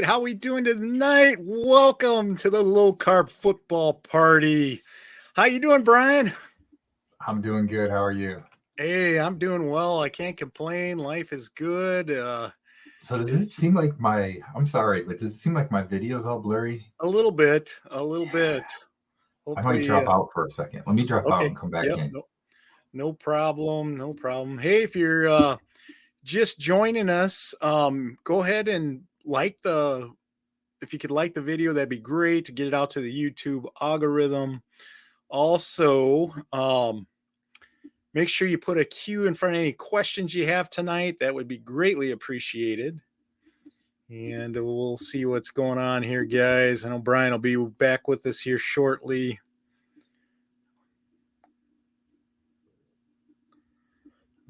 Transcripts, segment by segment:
right, how we doing tonight? Welcome to the Low Carb Football Party. How you doing, Brian? I'm doing good. How are you? Hey, I'm doing well. I can't complain. Life is good. So does it It's seem like I'm sorry, but does it seem like my video's all blurry? a little bit, a little bit. I might Hopefully, drop out for a second. Let me drop out okay. and come back Yep. in. No, no problem. No problem. Hey, if you're just joining us, go ahead and if you could like the video, that'd be great to get it out to the YouTube algorithm. Also, make sure you put a Q in front of any questions you have tonight. That would be greatly appreciated. And we'll see what's going on here, guys. I know Brian will be back with us here shortly.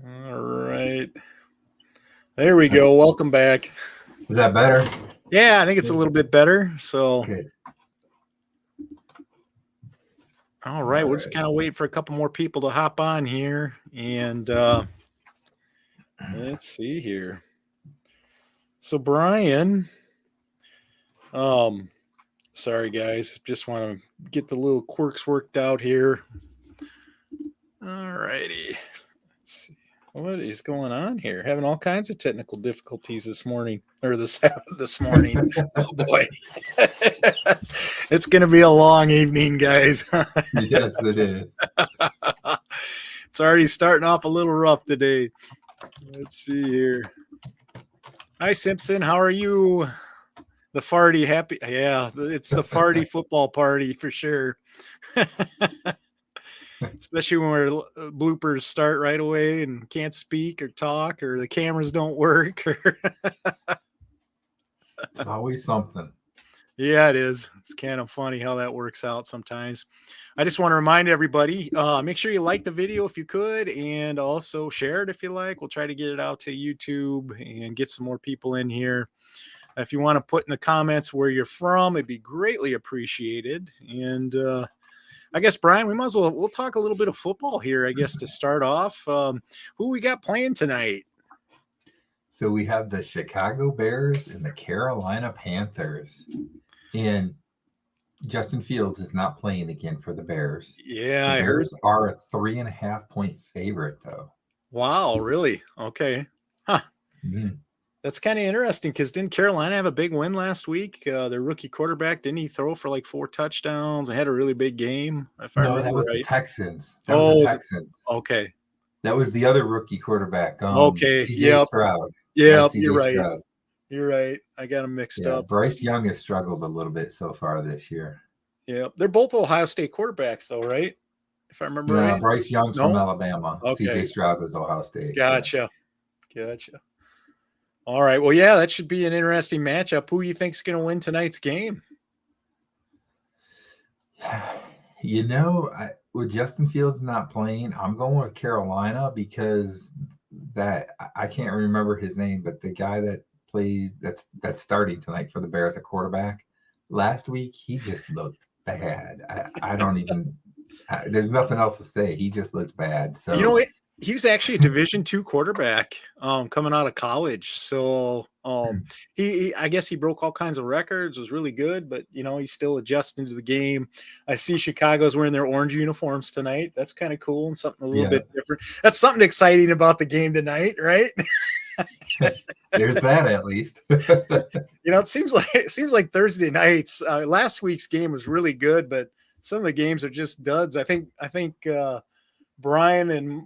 All right. There we go. Welcome back. Is that better? Yeah, I think it's a little bit better. So, Good. all right. We'll just kind of wait for a couple more people to hop on here. And let's see here. So, Brian, sorry, guys. Just want to get the little quirks worked out here. All righty. Let's see. What is going on here? Having all kinds of technical difficulties this morning or this morning. Oh boy. It's going to be a long evening, guys. Yes, it is. It's already starting off a little rough today. Let's see here. Hi, Simpson. How are you? The farty happy. Yeah, it's the farty football party for sure. Especially when bloopers start right away and can't speak or talk or the cameras don't work. It's always something. Yeah, it is. It's kind of funny how that works out sometimes. I just want to remind everybody, make sure you like the video if you could, and also share it if you like. We'll try to get it out to YouTube and get some more people in here. If you want to put in the comments where you're from, it'd be greatly appreciated. And I guess, Brian, we'll talk a little bit of football here, I guess, to start off. Who we got playing tonight? So we have the Chicago Bears and the Carolina Panthers. And Justin Fields is not playing again for the Bears. Yeah, the Bears are a 3.5-point favorite, though. Wow, really? Okay. Huh. Mm-hmm. That's kind of interesting because didn't Carolina have a big win last week? Their rookie quarterback, didn't he throw for like 4 touchdowns? I had a really big game, if I remember that was right. The Texans. That was the Texans. Okay. That was the other rookie quarterback. Okay. CJ Stroud. Yeah, you're right. Stroud. You're right. I got them mixed up. Bryce Young has struggled a little bit so far this year. Yeah, they're both Ohio State quarterbacks, though, right? If I remember right. Bryce Young's from Alabama. Okay. CJ Stroud was Ohio State. Gotcha. All right. Well, yeah, that should be an interesting matchup. Who do you think's going to win tonight's game? With Justin Fields not playing, I'm going with Carolina because I can't remember his name, but the guy that plays that's starting tonight for the Bears at quarterback, last week he just looked bad. I don't even there's nothing else to say. He just looked bad. So he was actually a Division II quarterback coming out of college. So I guess he broke all kinds of records, was really good, but he's still adjusting to the game. I see Chicago's wearing their orange uniforms tonight. That's kind of cool and something a little bit different. That's something exciting about the game tonight, right? There's that at least. It seems like Thursday nights. Last week's game was really good, but some of the games are just duds. I think Brian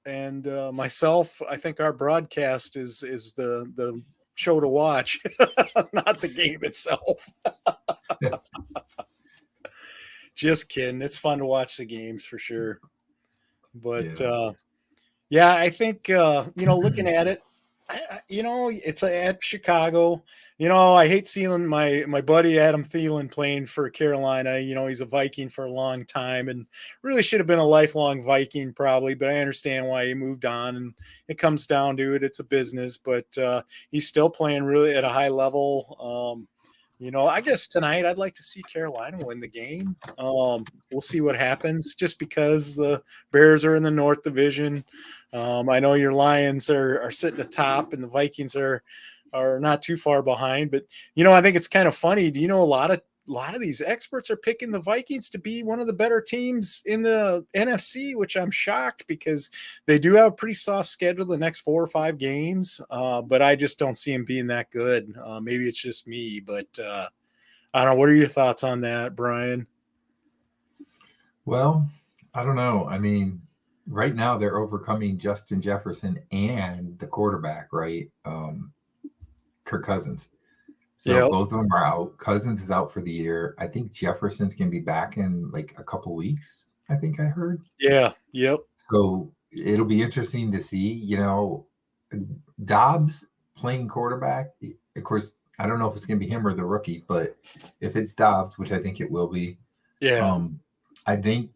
and myself, I think our broadcast is the show to watch, not the game itself. Just kidding. It's fun to watch the games for sure. But I think looking at it, it's at Chicago. I hate seeing my buddy Adam Thielen playing for Carolina. He's a Viking for a long time and really should have been a lifelong Viking probably, but I understand why he moved on, and it comes down to it. It's a business, but he's still playing really at a high level. I guess tonight I'd like to see Carolina win the game. We'll see what happens just because the Bears are in the North Division. I know your Lions are sitting atop and the Vikings are are not too far behind. But I think it's kind of funny. Do you know a lot of these experts are picking the Vikings to be one of the better teams in the NFC, which I'm shocked because they do have a pretty soft schedule the next 4 or 5 games. But I just don't see them being that good. Maybe it's just me, but I don't know. What are your thoughts on that, Brian? Well, I don't know. I mean, right now they're overcoming Justin Jefferson and the quarterback, right? Kirk Cousins. So Yep. both of them are out. Cousins is out for the year. I think Jefferson's going to be back in like a couple weeks, I think I heard. Yeah. Yep. So it'll be interesting to see, Dobbs playing quarterback. Of course, I don't know if it's going to be him or the rookie, but if it's Dobbs, which I think it will be, Yeah. I think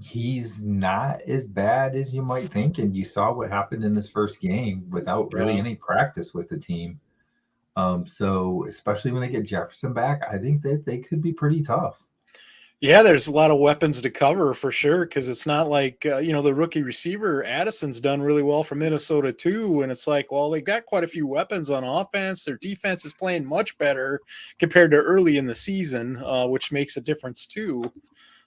he's not as bad as you might think. And you saw what happened in this first game without really Yeah. any practice with the team. So especially when they get Jefferson back, I think that they could be pretty tough. Yeah, there's a lot of weapons to cover for sure because it's not like the rookie receiver Addison's done really well for Minnesota too, and it's like, well, they've got quite a few weapons on offense. Their defense is playing much better compared to early in the season, which makes a difference too.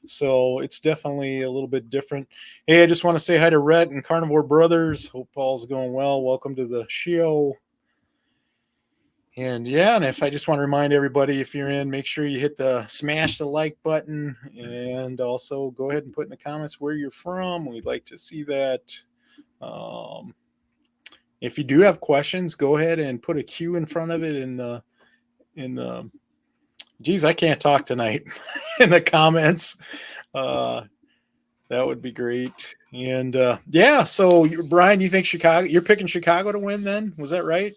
So it's definitely a little bit different. Hey, I just want to say hi to Rhett and Carnivore Brothers. Hope all's going well. Welcome to the show. And yeah, and if I just want to remind everybody, if you're in, make sure you smash the like button, and also go ahead and put in the comments where you're from. We'd like to see that. If you do have questions, go ahead and put a Q in front of it in the. Geez, I can't talk tonight. In the comments, that would be great. And yeah, so Brian, you think Chicago? You're picking Chicago to win? Then was that right?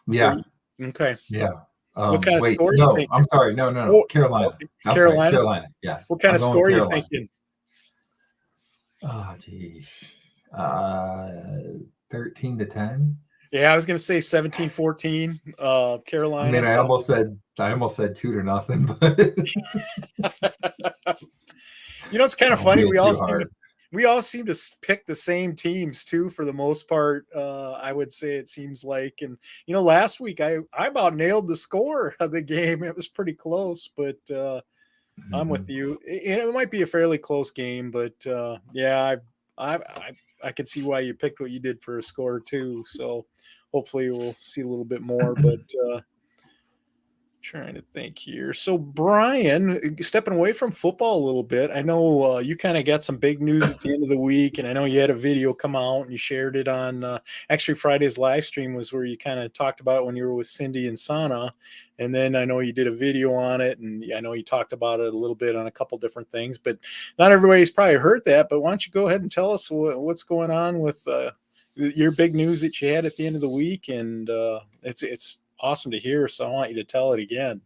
Yeah. Okay. Yeah. What kind of Wait, score are you no, thinking? I'm sorry. No. Oh, Carolina. okay. I'm sorry, Carolina. Carolina. Yeah. What kind I'm of going score are you Carolina. thinking? Oh, geez. 13-10. Yeah, I was going to say 17-14. Carolina. I mean, I almost said 2-0, but It's kind of funny. We all seem to pick the same teams too, for the most part. I would say it seems like, and last week I about nailed the score of the game. It was pretty close, but I'm with you. It might be a fairly close game, but yeah, I could see why you picked what you did for a score too. So hopefully we'll see a little bit more, but trying to think here. So Brian, stepping away from football a little bit, I know you kind of got some big news at the end of the week, and I know you had a video come out and you shared it on actually Friday's live stream was where you kind of talked about it when you were with Cindy and Sana, and then I know you did a video on it, and I know you talked about it a little bit on a couple different things, but not everybody's probably heard that. But why don't you go ahead and tell us what's going on with your big news that you had at the end of the week, and it's awesome to hear, so I want you to tell it again.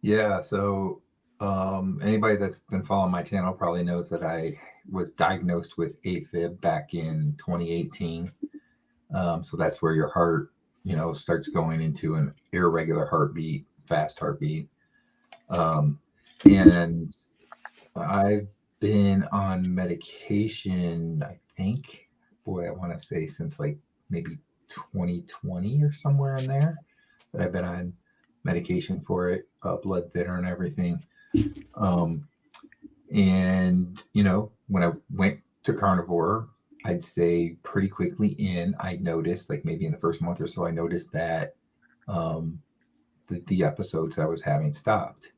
Yeah, so anybody that's been following my channel probably knows that I was diagnosed with AFib back in 2018. So that's where your heart, starts going into an irregular heartbeat, fast heartbeat. And I've been on medication, I think, I want to say since like maybe 2020 or somewhere in there, that I've been on medication for it, blood thinner and everything. And when I went to Carnivore, I'd say pretty quickly I noticed, like maybe in the first month or so, I noticed that the episodes I was having stopped.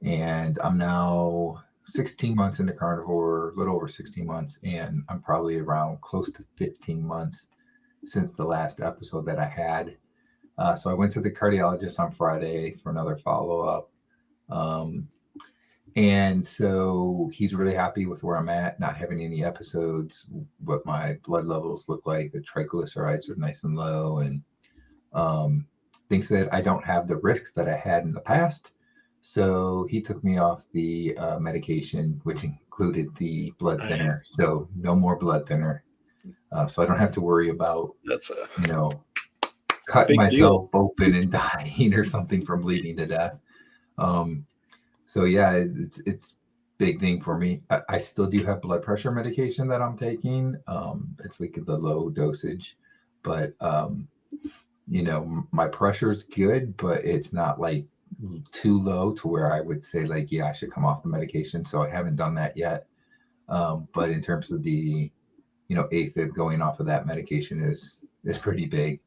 And I'm now 16 months into Carnivore, a little over 16 months, and I'm probably around close to 15 months since the last episode that I had. So I went to the cardiologist on Friday for another follow-up. And so he's really happy with where I'm at, not having any episodes, what my blood levels look like. The triglycerides are nice and low, and thinks that I don't have the risks that I had in the past. So he took me off the medication, which included the blood thinner. So no more blood thinner. So I don't have to worry about, cutting myself open and dying or something from bleeding to death. So yeah, it's big thing for me. I still do have blood pressure medication that I'm taking. It's like the low dosage, but my pressure's good, but it's not like too low to where I would say like, yeah, I should come off the medication. So I haven't done that yet. But in terms of the, AFib, going off of that medication is pretty big.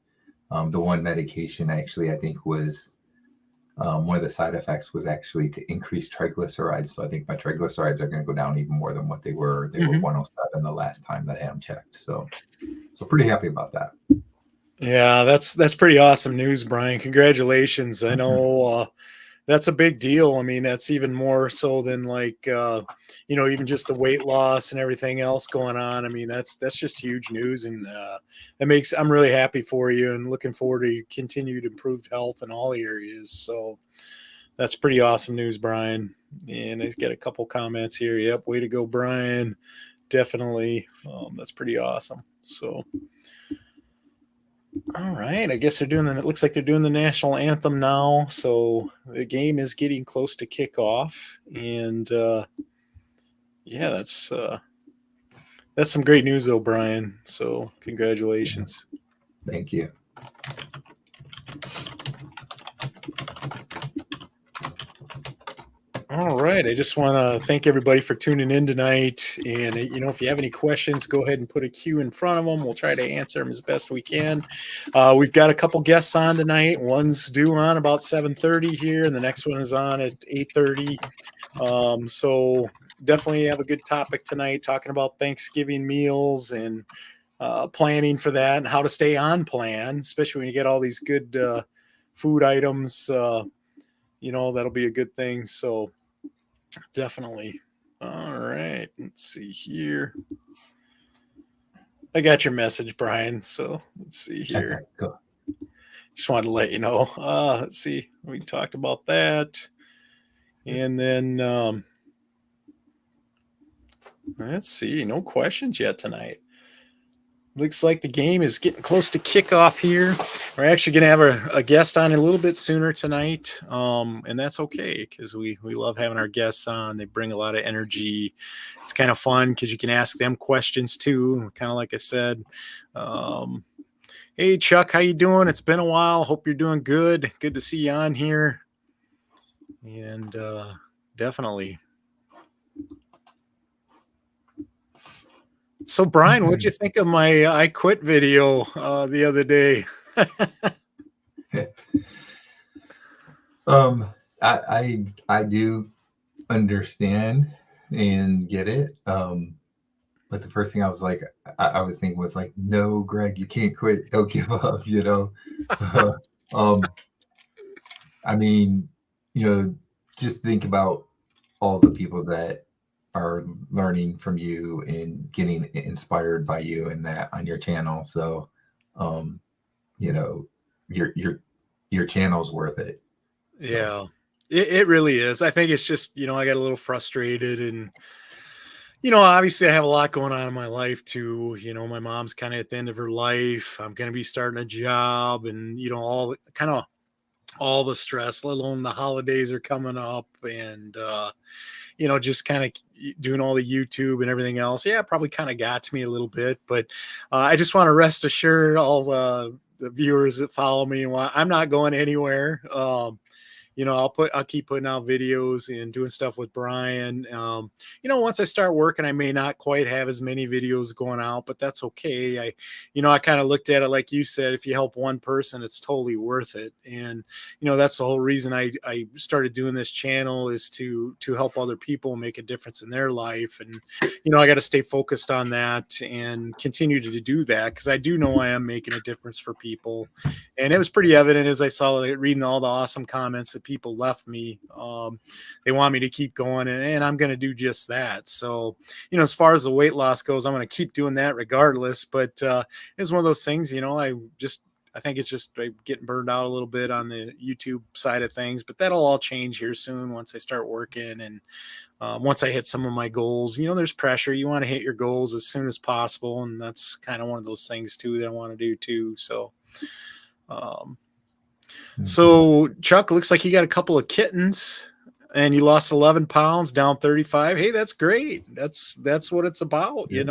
The one medication actually, I think was one of the side effects was actually to increase triglycerides. So I think my triglycerides are going to go down even more than what they were. They were 107 the last time that I had them checked. So pretty happy about that. Yeah, that's pretty awesome news, Brian. Congratulations. I know that's a big deal. I mean, that's even more so than like even just the weight loss and everything else going on. I mean, that's just huge news, and I'm really happy for you and looking forward to continued improved health in all areas. So that's pretty awesome news, Brian. And I get a couple comments here. Yep, way to go, Brian. Definitely. That's pretty awesome. So all right, I guess it looks like they're doing the national anthem now. So the game is getting close to kickoff. And yeah, that's some great news though, Brian. So congratulations. Thank you. All right. I just want to thank everybody for tuning in tonight. And, if you have any questions, go ahead and put a Q in front of them. We'll try to answer them as best we can. We've got a couple guests on tonight. One's due on about 7:30 here, and the next one is on at 8:30. So definitely have a good topic tonight, talking about Thanksgiving meals and planning for that and how to stay on plan, especially when you get all these good food items. That'll be a good thing. So definitely. All right. Let's see here. I got your message, Brian. So let's see here. Okay, cool. Just wanted to let you know. Let's see. We talked about that. And then let's see. No questions yet tonight. Looks like the game is getting close to kickoff here. We're actually going to have a guest on a little bit sooner tonight, and that's okay because we love having our guests on. They bring a lot of energy. It's kind of fun because you can ask them questions too. Kind of like I said, hey Chuck, how you doing? It's been a while. Hope you're doing good. Good to see you on here, and definitely. So, Brian, what'd you think of my I Quit video the other day? I do understand and get it. But the first thing I was like, I was thinking was like, no, Greg, you can't quit. Don't give up, I mean, just think about all the people that are learning from you and getting inspired by you and that on your channel. So, your channel's worth it. Yeah, it really is. I think it's just, I got a little frustrated and, obviously I have a lot going on in my life too. My mom's kind of at the end of her life. I'm going to be starting a job and, all the stress, let alone the holidays are coming up and, just kind of doing all the YouTube and everything else. Yeah, probably kind of got to me a little bit, but I just want to rest assured all the viewers that follow me, I'm not going anywhere. I'll keep putting out videos and doing stuff with Brian. Once I start working, I may not quite have as many videos going out, but that's okay. I kind of looked at it like you said, if you help one person, it's totally worth it. And, that's the whole reason I started doing this channel is to help other people make a difference in their life. And, I got to stay focused on that and continue to do that because I do know I am making a difference for people. And it was pretty evident as I saw reading all the awesome comments that people left me. They want me to keep going, and I'm going to do just that. So, as far as the weight loss goes, I'm going to keep doing that regardless. But it's one of those things, I think it's just getting burned out a little bit on the YouTube side of things, but that'll all change here soon once I start working and once I hit some of my goals. There's pressure. You want to hit your goals as soon as possible, and that's kind of one of those things too that I want to do too. So, so Chuck, looks like you got a couple of kittens and you lost 11 pounds, down 35. Hey, that's great. That's what it's about. I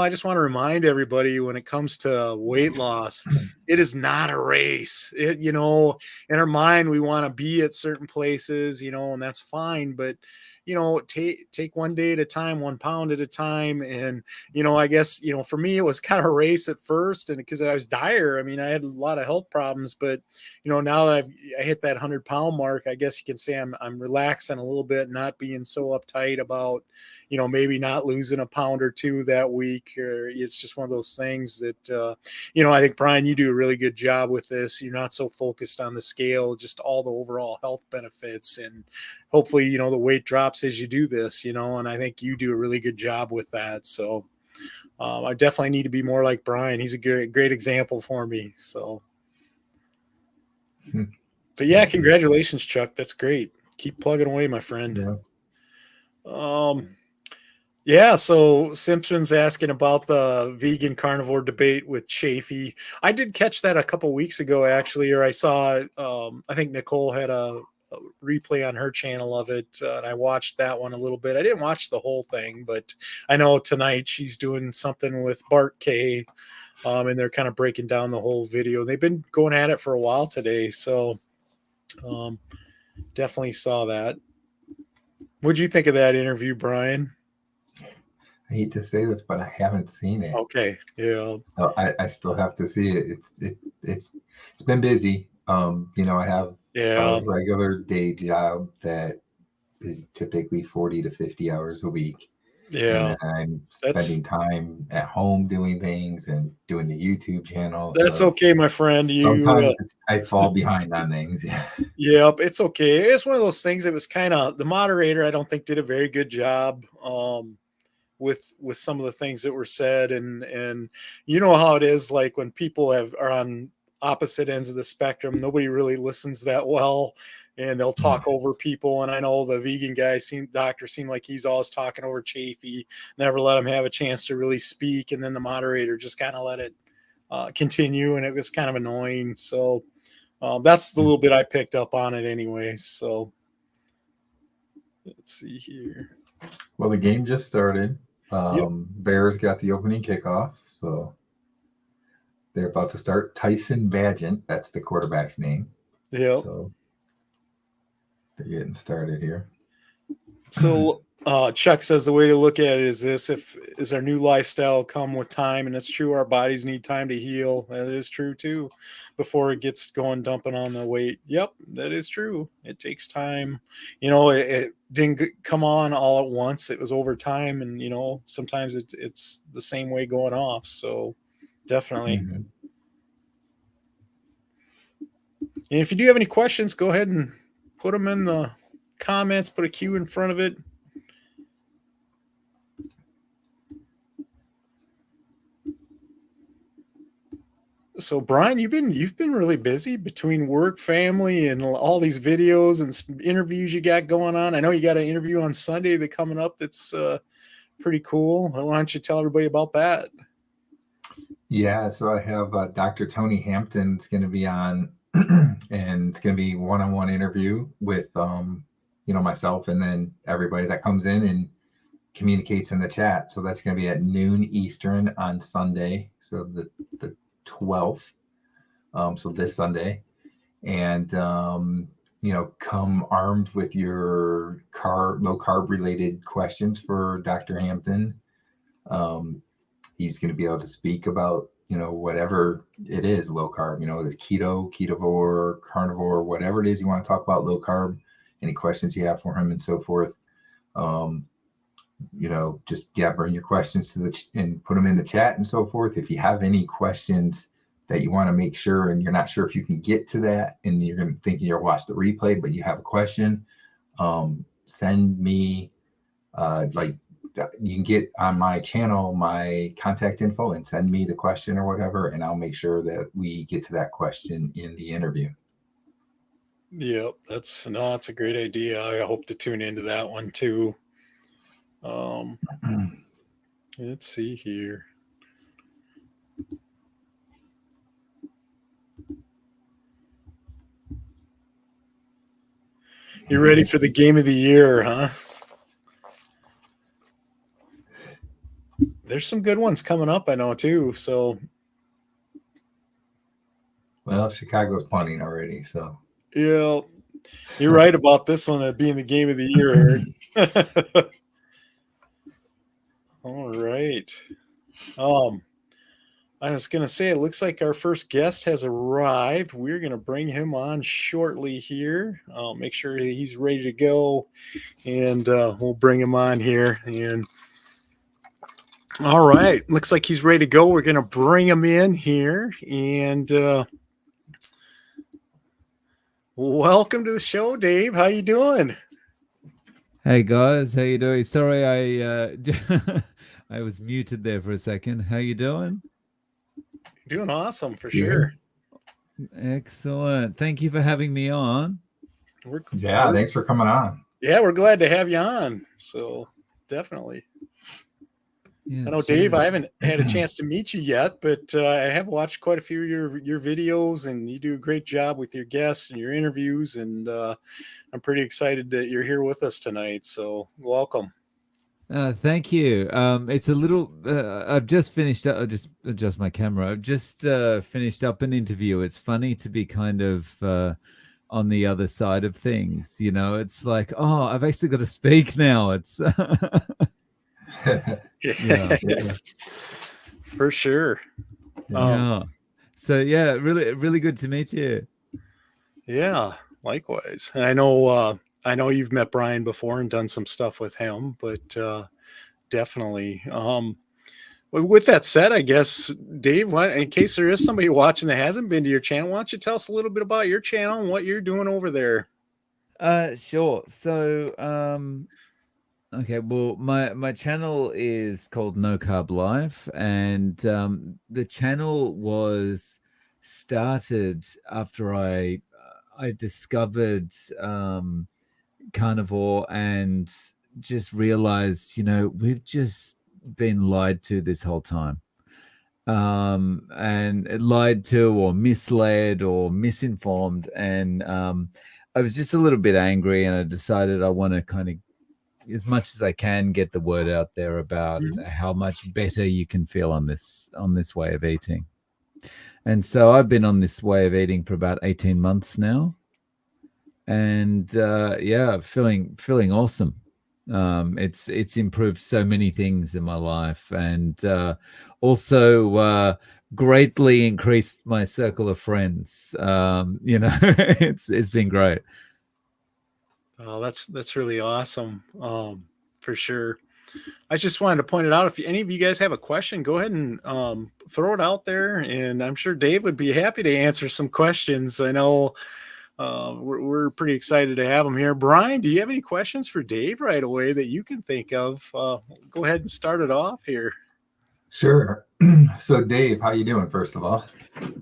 just want to remind everybody when it comes to weight loss, it is not a race. In our mind, we want to be at certain places, and that's fine. But, take one day at a time, 1 pound at a time. And, I guess, for me, it was kind of a race at first. And because I was dire, I mean, I had a lot of health problems, but, now that I hit that 100-pound mark, I guess you can say I'm relaxing a little bit, not being so uptight about, maybe not losing a pound or two that week. Or it's just one of those things that, I think, Brian, you do a really good job with this. You're not so focused on the scale, just all the overall health benefits. And hopefully, the weight drops as you do this, and I think you do a really good job with that. So I definitely need to be more like Brian. He's a great example for me. So, but yeah, congratulations, Chuck. That's great. Keep plugging away, my friend. Yeah, so Simpson's asking about the vegan carnivore debate with Chafee. I did catch that a couple weeks ago, actually, or I saw, I think Nicole had a replay on her channel of it, and I watched that one a little bit. I didn't watch the whole thing, but I know tonight she's doing something with Bart K, and they're kind of breaking down the whole video. They've been going at it for a while today, so definitely saw that. What'd you think of that interview, Brian? I hate to say this, but I haven't seen it. Okay, yeah. So I still have to see it. It's been busy. I have a regular day job that is typically 40 to 50 hours a week. Yeah. And then I'm spending time at home doing things and doing the YouTube channel. That's okay, my friend. Sometimes I fall behind on things. Yep, it's okay. It's one of those things. It was kind of the moderator, I don't think, did a very good job with some of the things that were said, and you know how it is, like when people are on opposite ends of the spectrum, nobody really listens that well, and they'll talk over people. And I know the vegan guy doctor seemed like he's always talking over Chafee, never let him have a chance to really speak, and then the moderator just kind of let it continue, and it was kind of annoying. So that's the little bit I picked up on it anyway. So let's see here. Well, the game just started. Bears got the opening kickoff, so they're about to start. Tyson Bagent, that's the quarterback's name. Yeah. So they're getting started here. So Chuck says the way to look at it is this: is our new lifestyle come with time, and it's true. Our bodies need time to heal. That is true too, before it gets going dumping on the weight. Yep, that is true. It takes time. It didn't come on all at once. It was over time, and sometimes it's the same way going off. So definitely. Mm-hmm. And if you do have any questions, go ahead and put them in the comments. Put a Q in front of it. So Brian, you've been really busy between work, family, and all these videos and interviews you got going on. I know you got an interview on Sunday that's coming up that's pretty cool. Why don't you tell everybody about that? Yeah, so I have Dr. Tony Hampton's going to be on, and it's going to be one-on-one interview with myself, and then everybody that comes in and communicates in the chat. So that's going to be at noon Eastern on Sunday, so the 12th, so this Sunday. And come armed with your low carb related questions for Dr. Hampton. He's going to be able to speak about whatever it is, low carb, this ketovore, carnivore, whatever it is you want to talk about, low carb, any questions you have for him and so forth. Just bring your questions and put them in the chat and so forth. If you have any questions that you want to make sure, and you're not sure if you can get to that, and you're going to think you'll watch the replay, but you have a question, send me, you can get on my channel, my contact info, and send me the question or whatever, and I'll make sure that we get to that question in the interview. Yep, that's a great idea. I hope to tune into that one too. Let's see here. You ready for the game of the year, huh? There's some good ones coming up, I know too. So Well, Chicago's punting already, so. Yeah, you're right about this one being the game of the year, Eric. All right. Um, I was going to say, it looks like our first guest has arrived. We're going to bring him on shortly here. I'll make sure he's ready to go, and we'll bring him on here. And all right, looks like he's ready to go. We're going to bring him in here, and welcome to the show, Dave. How you doing? Hey guys, how you doing? Sorry, I was muted there for a second. How you doing? Doing awesome for Good. sure. Excellent. Thank you for having me on. Thanks for coming on. Yeah, we're glad to have you on. So definitely. Yeah, I know, Dave, I haven't had a chance to meet you yet, but I have watched quite a few of your videos, and you do a great job with your guests and your interviews, and I'm pretty excited that you're here with us tonight. So welcome. Thank you. It's a little. I've just finished up. I'll just adjust my camera. I've just finished up an interview. It's funny to be kind of on the other side of things. You know, it's like, oh, I've actually got to speak now. It's yeah, for sure. Yeah. So yeah, really good to meet you. Yeah, likewise. And I know you've met Brian before and done some stuff with him, but definitely. With that said, I guess, Dave, in case there is somebody watching that hasn't been to your channel, why don't you tell us a little bit about your channel and what you're doing over there? Sure. So, okay, well, my channel is called No Carb Life, and the channel was started after I discovered Carnivore and just realized, you know, we've just been lied to this whole time, and lied to or misled or misinformed, and I was just a little bit angry, and I decided I want to kind of, as much as I can, get the word out there about how much better you can feel on this way of eating. And so I've been on this way of eating for about 18 months now, and feeling awesome. It's improved so many things in my life, and also greatly increased my circle of friends. You know, it's been great. Oh, that's really awesome. For sure. I just wanted to point it out. If any of you guys have a question, go ahead and throw it out there, and I'm sure Dave would be happy to answer some questions. I know we're pretty excited to have him here. Brian, do you have any questions for Dave right away that you can think of? Go ahead and start it off here. Sure. So, Dave, how you doing? First of all,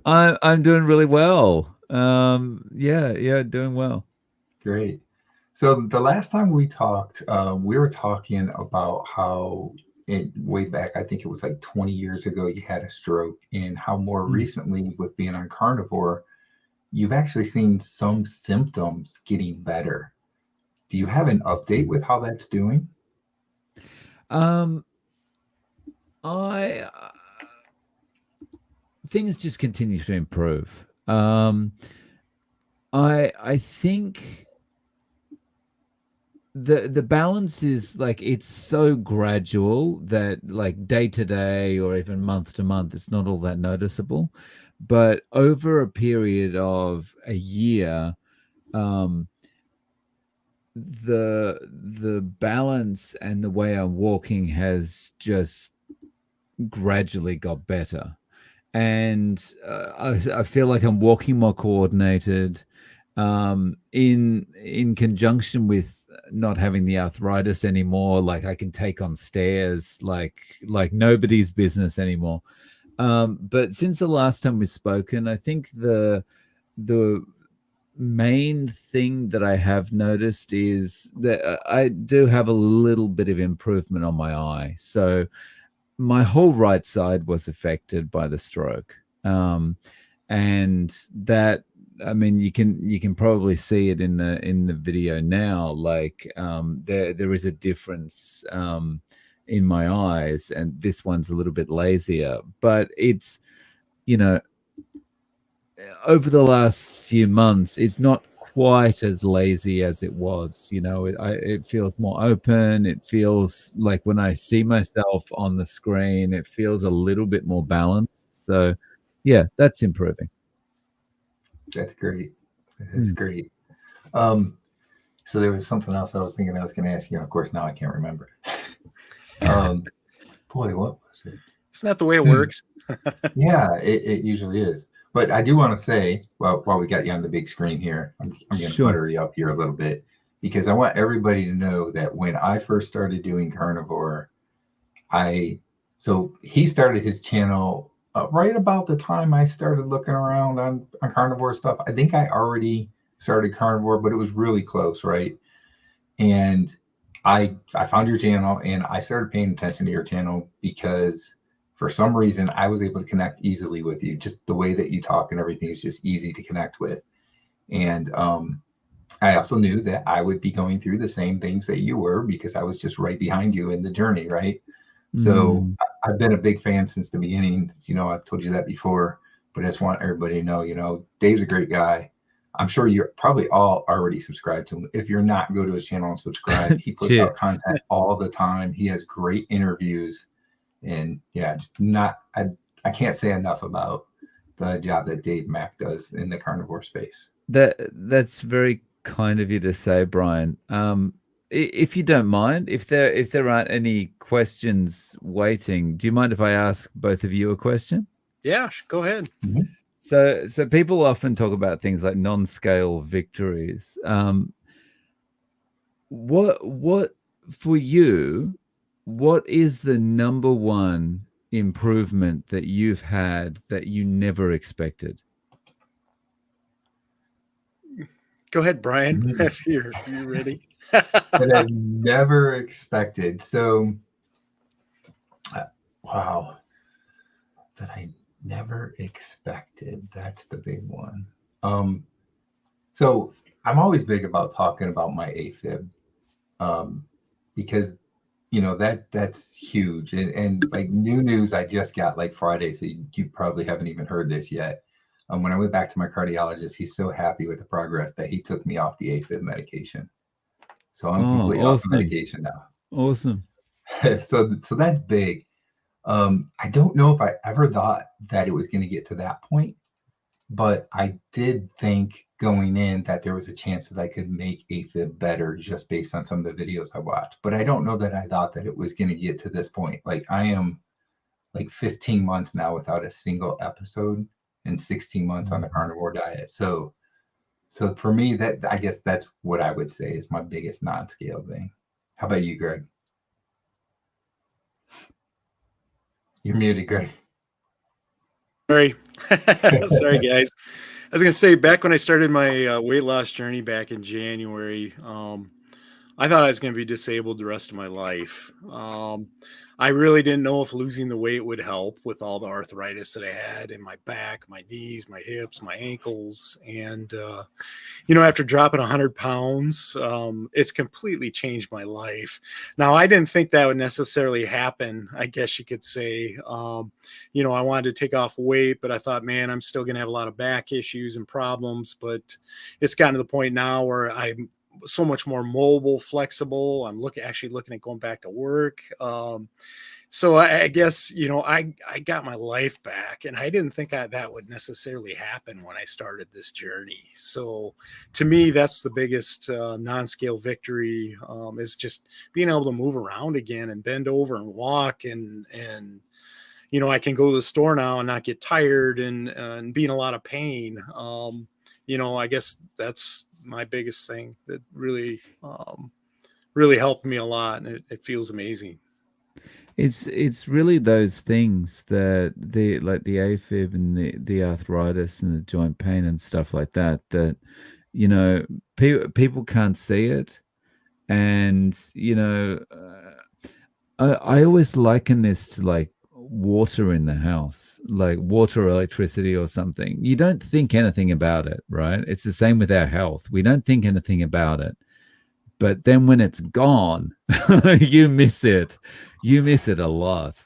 I'm doing really well. Doing well. Great. So the last time we talked, we were talking about how way back, I think it was like 20 years ago, you had a stroke, and how more recently with being on Carnivore, you've actually seen some symptoms getting better. Do you have an update with how that's doing? Things just continue to improve. I think the balance is like, it's so gradual that like day to day or even month to month, it's not all that noticeable. But over a period of a year, the balance and the way I'm walking has just gradually got better, and I feel like I'm walking more coordinated, in conjunction with not having the arthritis anymore. Like I can take on stairs like nobody's business anymore. But since the last time we've spoken, I think the main thing that I have noticed is that I do have a little bit of improvement on my eye. So my whole right side was affected by the stroke, and that, I mean, you can probably see it in the video now. Like there is a difference in my eyes, and this one's a little bit lazier. But it's, you know, over the last few months, it's not quite as lazy as it was. You know, it feels more open. It feels like when I see myself on the screen, it feels a little bit more balanced. So, yeah, that's improving. That's great. That's great. So there was something else I was thinking I was going to ask you. Of course, now I can't remember. Boy, what was it? Isn't that the way it works? Yeah, it usually is. But I do want to say, well, while we got you on the big screen here, I'm going to butter you up here a little bit, because I want everybody to know that when I first started doing Carnivore, so he started his channel right about the time I started looking around on Carnivore stuff. I think I already started Carnivore, but it was really close, right? And I found your channel and I started paying attention to your channel because for some reason I was able to connect easily with you. Just the way that you talk and everything is just easy to connect with. And I also knew that I would be going through the same things that you were, because I was just right behind you in the journey, right? So I've been a big fan since the beginning. You know, I've told you that before, but I just want everybody to know, you know, Dave's a great guy. I'm sure you're probably all already subscribed to him. If you're not, go to his channel and subscribe. He puts out content all the time. He has great interviews. And yeah, it's not, I can't say enough about the job that Dave Mack does in the carnivore space. That's very kind of you to say, Brian. If you don't mind, if there aren't any questions waiting, do you mind if I ask both of you a question? Yeah, go ahead. Mm-hmm. So people often talk about things like non-scale victories. What for you? What is the number one improvement that you've had that you never expected? Go ahead, Brian, if you're ready. That I never expected. So, wow, that I never expected. That's the big one. So I'm always big about talking about my AFib, because you know that's huge. And like new news I just got like Friday, so you probably haven't even heard this yet. When I went back to my cardiologist, he's so happy with the progress that he took me off the AFib medication. So I'm completely off the medication now. Awesome. So that's big. I don't know if I ever thought that it was going to get to that point, but I did think going in that there was a chance that I could make AFib better just based on some of the videos I watched. But I don't know that I thought that it was going to get to this point. Like I am like 15 months now without a single episode and 16 months on the carnivore diet. So for me, that I guess that's what I would say is my biggest non-scale thing. How about you, Greg? You're muted, Greg. Sorry. Sorry, guys. I was going to say, back when I started my weight loss journey back in January, I thought I was going to be disabled the rest of my life. I really didn't know if losing the weight would help with all the arthritis that I had in my back, my knees, my hips, my ankles. And, you know, after dropping 100 pounds, it's completely changed my life. Now, I didn't think that would necessarily happen, I guess you could say. You know, I wanted to take off weight, but I thought, man, I'm still going to have a lot of back issues and problems. But it's gotten to the point now where I'm so much more mobile, flexible. I'm actually looking at going back to work. So I guess, you know, I got my life back, and I didn't think that would necessarily happen when I started this journey. So to me, that's the biggest non-scale victory, is just being able to move around again and bend over and walk, and you know, I can go to the store now and not get tired and be in a lot of pain. You know, I guess that's my biggest thing that really helped me a lot, and it feels amazing. It's really those things that the AFib and the arthritis and the joint pain and stuff like that, you know, people can't see it. And, you know, I always liken this to like water in the house, like water, electricity or something. You don't think anything about it, right? It's the same with our health. We don't think anything about it. But then when it's gone, you miss it. You miss it a lot.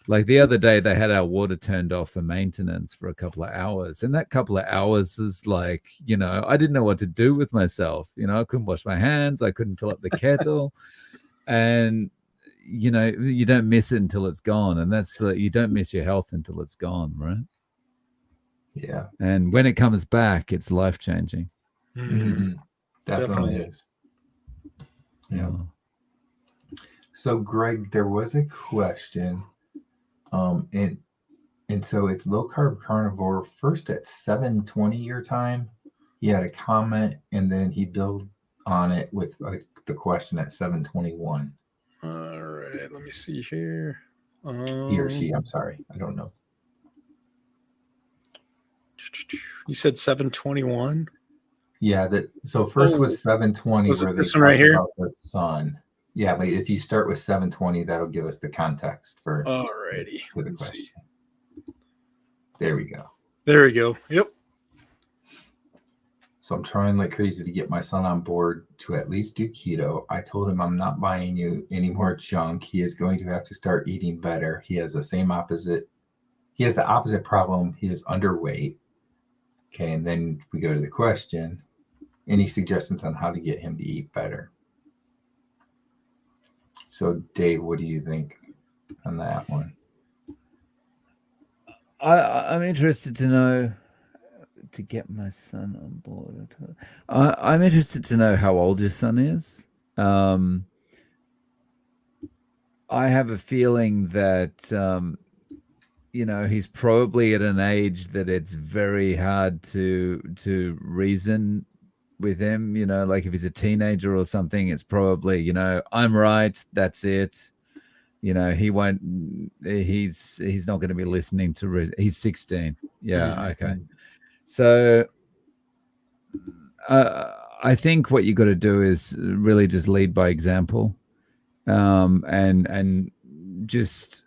Like the other day, they had our water turned off for maintenance for a couple of hours. And that couple of hours is like, I didn't know what to do with myself. I couldn't wash my hands. I couldn't fill up the kettle. And, you don't miss it until it's gone. And that's you don't miss your health until it's gone, right? Yeah. And when it comes back, it's life-changing. Mm-hmm. Definitely is. Yeah. So, Greg, there was a question. And so it's Low Carb Carnivore first at 7:20 your time. He had a comment and then he built on it with the question at 7:21. All right, let me see here. He or she, I'm sorry, I don't know. You said 7:21. Yeah, so first was 7:20 was where it they this one right talked here? about the sun. Yeah, but if you start with 7:20, that'll give us the context first. Alrighty. For the question. There we go. There we go. Yep. So I'm trying like crazy to get my son on board to at least do keto. I told him I'm not buying you any more junk. He is going to have to start eating better. He has the opposite problem. He is underweight. Okay, and then we go to the question. Any suggestions on how to get him to eat better? So Dave, what do you think on that one? I'm interested to know, to get my son on board. I'm interested to know how old your son is. I have a feeling that, he's probably at an age that it's very hard to reason with him. Like if he's a teenager or something, it's probably, I'm right, that's it. He won't, he's not going to be listening to, he's 16. Yeah. Okay. So I think what you got to do is really just lead by example, and just,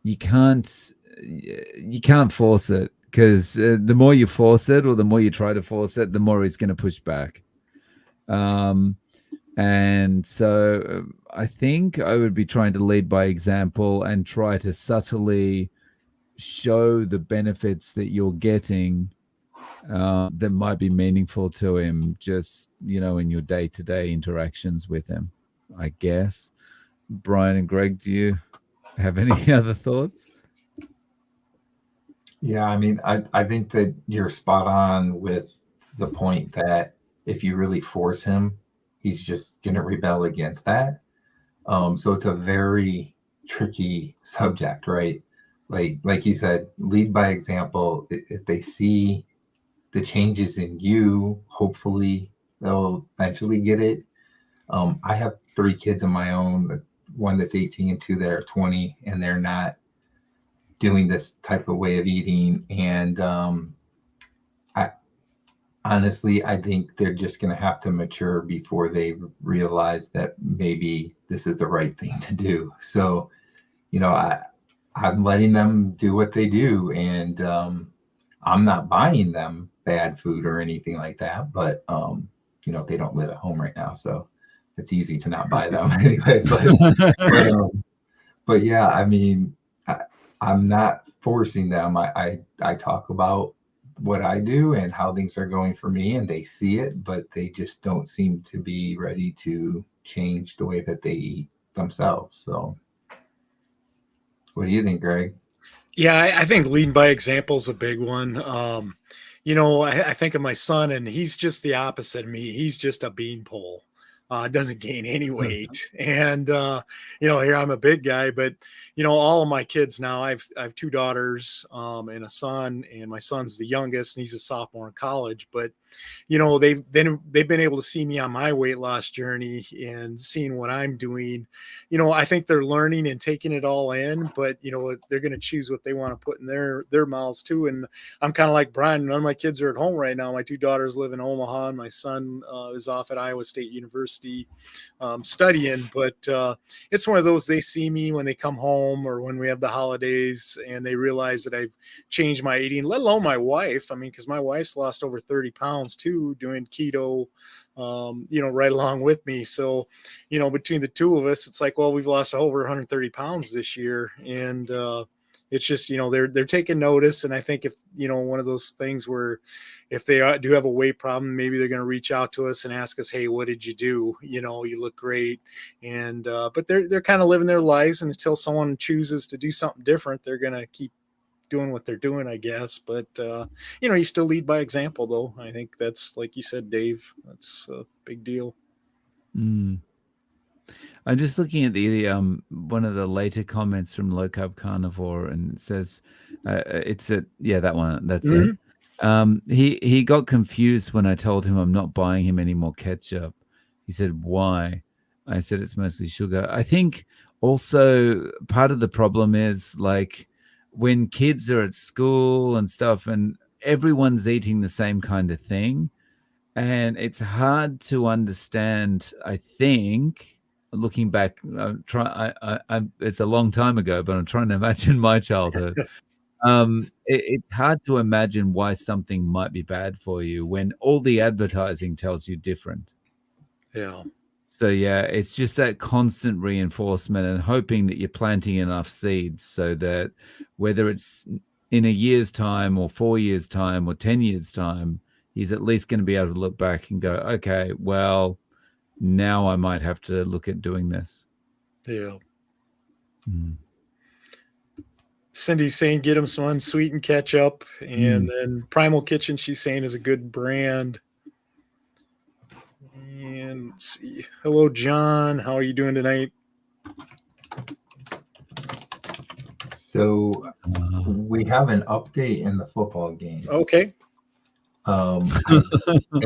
you can't force it, because the more you force it or the more you try to force it, the more he's going to push back. And so I think I would be trying to lead by example and try to subtly show the benefits that you're getting that might be meaningful to him, just, in your day-to-day interactions with him, I guess. Brian and Greg, do you have any other thoughts? Yeah, I mean, I think that you're spot on with the point that if you really force him, he's just going to rebel against that. So it's a very tricky subject, right? Like you said, lead by example. If they see the changes in you, hopefully they'll eventually get it. I have 3 kids of my own, one that's 18 and 2 that are 20, and they're not doing this type of way of eating. And I think they're just going to have to mature before they realize that maybe this is the right thing to do. So, I'm letting them do what they do, and I'm not buying them bad food or anything like that. But they don't live at home right now, so it's easy to not buy them anyway. But yeah, I mean, I'm not forcing them. I talk about what I do and how things are going for me, and they see it, but they just don't seem to be ready to change the way that they eat themselves. So what do you think, Greg? Yeah, I think lead by example is a big one. I think of my son, and he's just the opposite of me. He's just a beanpole. Doesn't gain any weight. And, here I'm a big guy, but, all of my kids now, I have 2 daughters and a son, and my son's the youngest, and he's a sophomore in college. But, they've been able to see me on my weight loss journey and seeing what I'm doing. I think they're learning and taking it all in, but, they're going to choose what they want to put in their mouths too. And I'm kind of like Brian. None of my kids are at home right now. My 2 daughters live in Omaha, and my son is off at Iowa State University studying. But it's one of those, they see me when they come home or when we have the holidays, and they realize that I've changed my eating, let alone my wife. I mean, because my wife's lost over 30 pounds pounds too, doing keto, right along with me. So, between the two of us, it's like, well, we've lost over 130 pounds this year. And, it's just, they're taking notice. And I think if, one of those things where if they do have a weight problem, maybe they're going to reach out to us and ask us, hey, what did you do? You look great. And, but they're kind of living their lives. And until someone chooses to do something different, they're going to keep doing what they're doing, I guess. But, you still lead by example, though. I think that's, like you said, Dave, that's a big deal. Mm. I'm just looking at the one of the later comments from Low Carb Carnivore, and it says that one. That's it. He got confused when I told him I'm not buying him any more ketchup. He said, why? I said it's mostly sugar. I think also part of the problem is like when kids are at school and stuff and everyone's eating the same kind of thing, and it's hard to understand, I think, looking back, it's a long time ago, but I'm trying to imagine my childhood. It's hard to imagine why something might be bad for you when all the advertising tells you different. Yeah. So yeah, it's just that constant reinforcement and hoping that you're planting enough seeds so that whether it's in a year's time or 4 years' time or 10 years' time, he's at least going to be able to look back and go, okay, well, now I might have to look at doing this. Yeah. Cindy's saying get him some unsweetened ketchup. And then Primal Kitchen, she's saying, is a good brand. And let's see. Hello, John. How are you doing tonight? So we have an update in the football game. Okay. And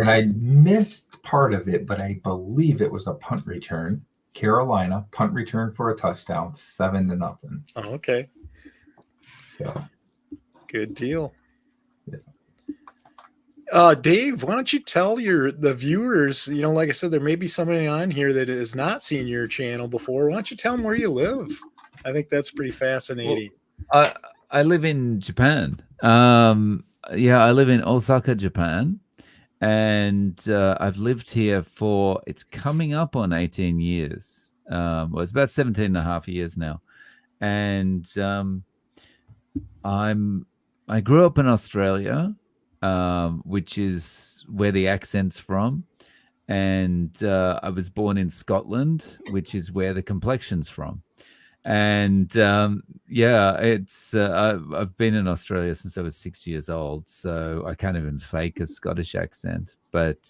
I missed part of it, but I believe it was a punt return. Carolina punt return for a touchdown, 7-0. Oh, okay. So good deal. Yeah. Dave, why don't you tell the viewers, like I said, there may be somebody on here that has not seen your channel before. Why don't you tell them where you live? I think that's pretty fascinating. Well, I live in Japan. I live in Osaka, Japan, and I've lived here for, it's coming up on 18 years. It's about 17 and a half years now. And I grew up in Australia, which is where the accent's from. And I was born in Scotland, which is where the complexion's from. And it's I've been in Australia since I was 6 years old, so I can't even fake a Scottish accent. But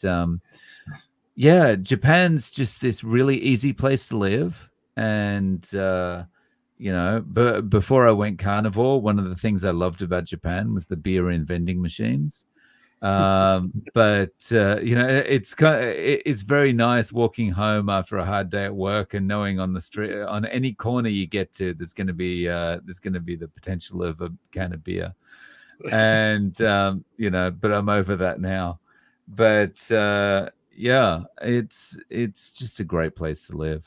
Japan's just this really easy place to live. And but before I went carnivore, one of the things I loved about Japan was the beer in vending machines. It's very nice walking home after a hard day at work and knowing on the street, on any corner you get to, there's going to be the potential of a can of beer. And but I'm over that now. But it's just a great place to live.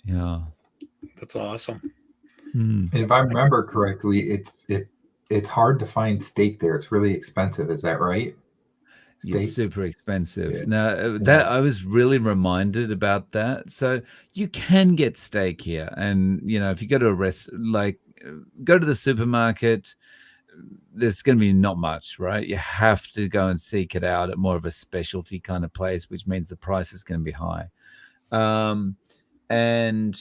Yeah, that's awesome. And if I remember correctly, it's hard to find steak there. It's really expensive. Is that right? Steak? It's super expensive. Yeah. Now, that I was really reminded about that. So you can get steak here. And, if you go to go to the supermarket, there's going to be not much, right? You have to go and seek it out at more of a specialty kind of place, which means the price is going to be high. And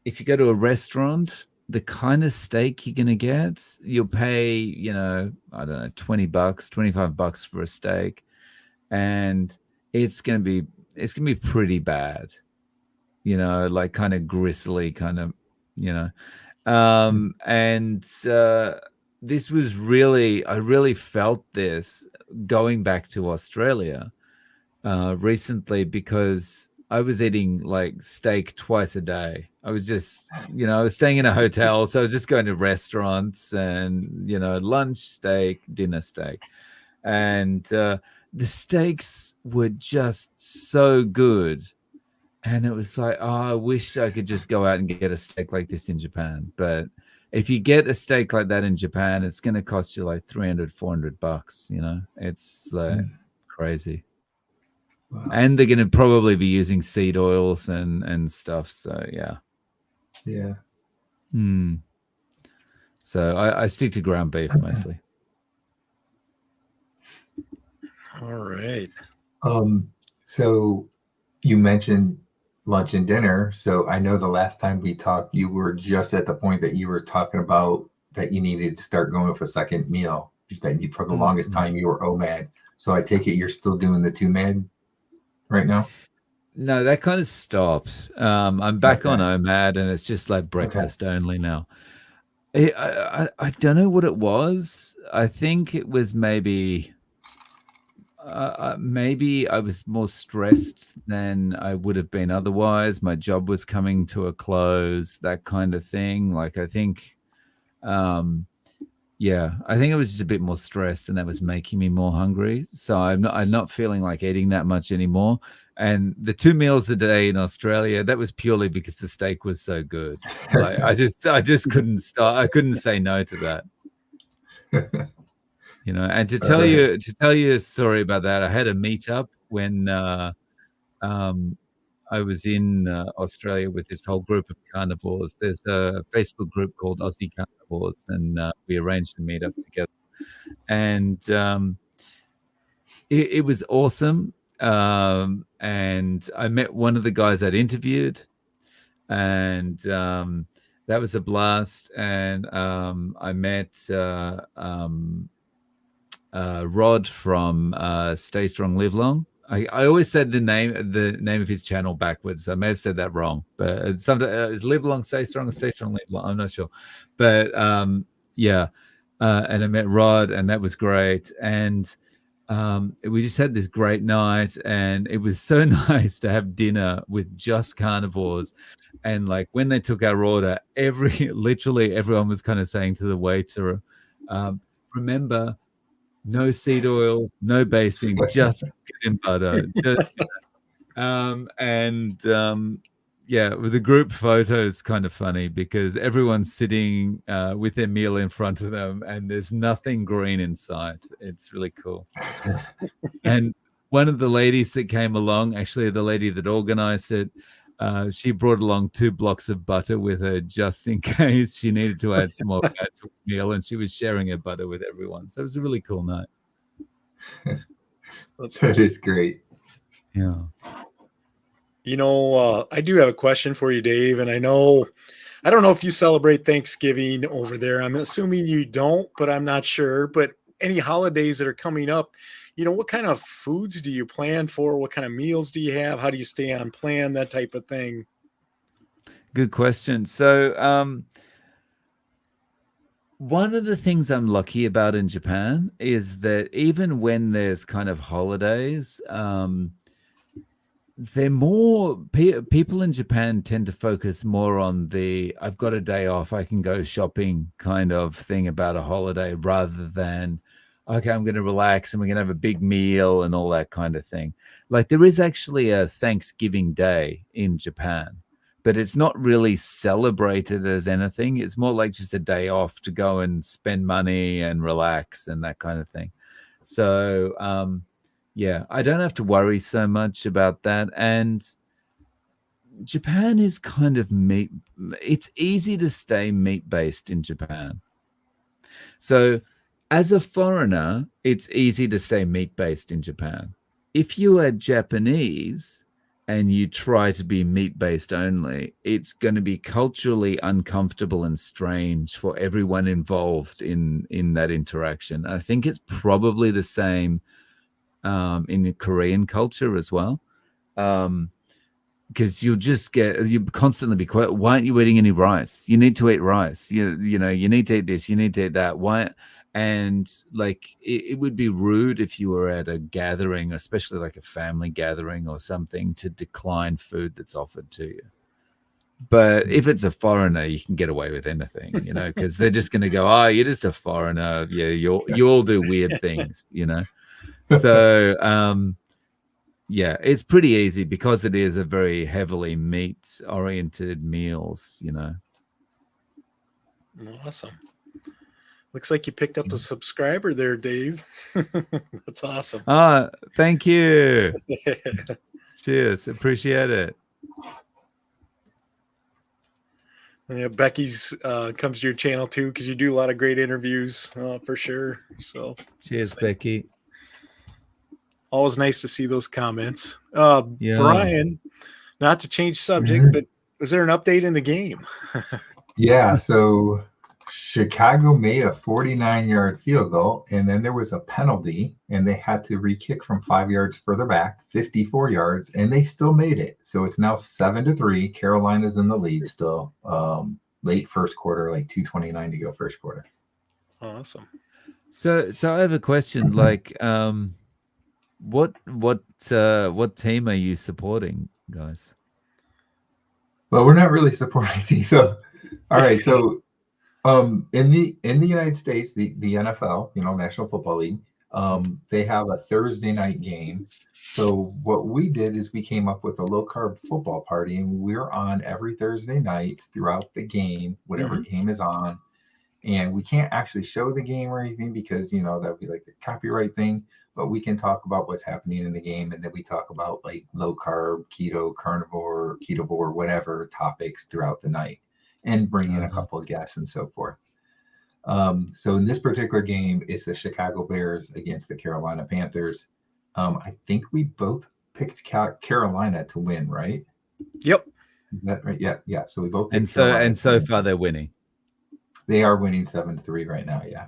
if you go to a restaurant, the kind of steak you're going to get, you'll pay, I don't know, $20, $25 for a steak. And it's going to be pretty bad, like kind of gristly kind of, this was really, I really felt this going back to Australia recently, because I was eating like steak twice a day. I was just, I was staying in a hotel. So I was just going to restaurants and, lunch steak, dinner steak. And the steaks were just so good. And it was like, I wish I could just go out and get a steak like this in Japan. But if you get a steak like that in Japan, it's going to cost you like $300-400. You know, it's like crazy. Wow. And they're going to probably be using seed oils and stuff. So yeah. So I stick to ground beef mostly. All right. So you mentioned lunch and dinner. So I know the last time we talked, you were just at the point that you were talking about that you needed to start going with a second meal. That you, for the longest time, you were OMAD. So I take it you're still doing the 2-MAD right now? No, that kind of stopped. I'm back on OMAD, and it's just like breakfast only now. I don't know what it was. I think it was maybe I was more stressed than I would have been otherwise. My job was coming to a close, that kind of thing. Like I think, I think I was just a bit more stressed, and that was making me more hungry. So I'm not feeling like eating that much anymore. And the 2 meals a day in Australia, that was purely because the steak was so good. Like I just couldn't stop. I couldn't say no to that. You know, and to tell you a story about that, I had a meetup when I was in Australia with this whole group of carnivores. There's a Facebook group called Aussie Carnivores, and we arranged to meet up together. And it was awesome. And I met one of the guys I'd interviewed, and that was a blast. And I met Rod from Stay Strong Live Long. I always said the name of his channel backwards. I may have said that wrong, but it's it's Live Long, Stay Strong, Live Long. I'm not sure, but and I met Rod, and that was great. And we just had this great night, and it was so nice to have dinner with just carnivores. And like when they took our order, literally everyone was kind of saying to the waiter, remember, no seed oils, no basing, just chicken butter. With the group photo, it's kind of funny because everyone's sitting with their meal in front of them, and there's nothing green in sight. It's really cool. And one of the ladies that came along, actually the lady that organized it, she brought along 2 blocks of butter with her just in case she needed to add some more fat to the meal, and she was sharing her butter with everyone. So it was a really cool night. That is great. Yeah. You know, I do have a question for you, Dave, and I don't know if you celebrate Thanksgiving over there. I'm assuming you don't, but I'm not sure. But any holidays that are coming up, you know, what kind of foods do you plan for? What kind of meals do you have? How do you stay on plan? That type of thing. Good question. So, one of the things I'm lucky about in Japan is that even when there's kind of holidays, they're more people in Japan tend to focus more on the I've got a day off, I can go shopping kind of thing about a holiday, rather than okay, I'm going to relax and we're going to have a big meal and all that kind of thing. Like there is actually a Thanksgiving Day in Japan, but it's not really celebrated as anything. It's more like just a day off to go and spend money and relax and that kind of thing. So, I don't have to worry so much about that. And Japan is kind of meat. It's easy to stay meat-based in Japan. So as a foreigner, it's easy to stay meat-based in Japan. If you are Japanese and you try to be meat-based only, it's going to be culturally uncomfortable and strange for everyone involved in that interaction. I think it's probably the same in Korean culture as well, because you constantly be quiet. Why aren't you eating any rice? You need to eat rice. You know, you need to eat this. You need to eat that. Why? And like it would be rude if you were at a gathering, especially like a family gathering or something, to decline food that's offered to you. But if it's a foreigner, you can get away with anything, you know, because they're just going to go, "Oh, you're just a foreigner. Yeah, you all do weird things," you know. So it's pretty easy because it is a very heavily meat oriented meals, you know. Awesome. Looks like you picked up a subscriber there, Dave. That's awesome. Thank you. Cheers. Appreciate it. Yeah, Becky's comes to your channel too, because you do a lot of great interviews for sure. So cheers, Becky. Always nice to see those comments. Yeah. Brian, not to change subject, but was there an update in the game? Yeah, so Chicago made a 49-yard field goal, and then there was a penalty, and they had to re-kick from 5 yards further back, 54 yards, and they still made it. So it's now 7-3. Carolina's in the lead still. Late first quarter, like 2:29 to go first quarter. Awesome. So I have a question. Like, what team are you supporting, guys? Well, we're not really supporting these. So, all right. So, in the United States, the NFL, National Football League, they have a Thursday night game. So what we did is we came up with a low carb football party, and we're on every Thursday night throughout the game, whatever game is on. And we can't actually show the game or anything because, that would be like a copyright thing, but we can talk about what's happening in the game. And then we talk about like low carb, keto, carnivore, ketovore, whatever topics throughout the night, and bring in a couple of guests and so forth. So in this particular game, it's the Chicago Bears against the Carolina Panthers. I think we both picked Carolina to win, right? Yep. Is that right? Yeah. So we both picked so far they're winning. They are winning 7-3 right now. Yeah.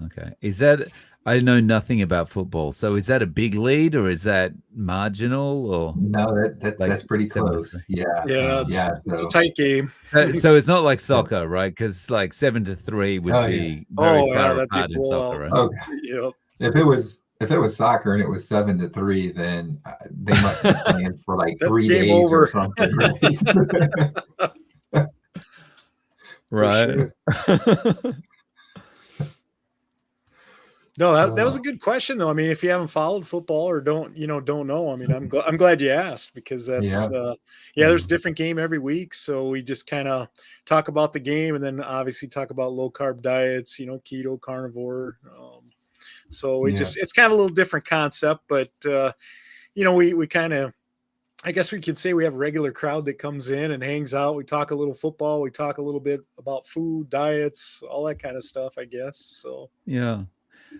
Okay. Is that, I know nothing about football. So is that a big lead or is that marginal or? No, that's pretty close. Yeah. It's a tight game. So it's not like soccer, right? Because like 7-3 would be very far apart in soccer, right? Okay. Yep. If it was soccer and it was 7-3, then they must be playing for like 3 days or something. Right. No, that was a good question though. I mean, if you haven't followed football or don't know, I mean, I'm glad you asked because that's there's a different game every week. So we just kind of talk about the game and then obviously talk about low carb diets, keto, carnivore. So we it's kind of a little different concept, but we kind of, I guess we could say we have a regular crowd that comes in and hangs out. We talk a little football. We talk a little bit about food, diets, all that kind of stuff, I guess. So, yeah.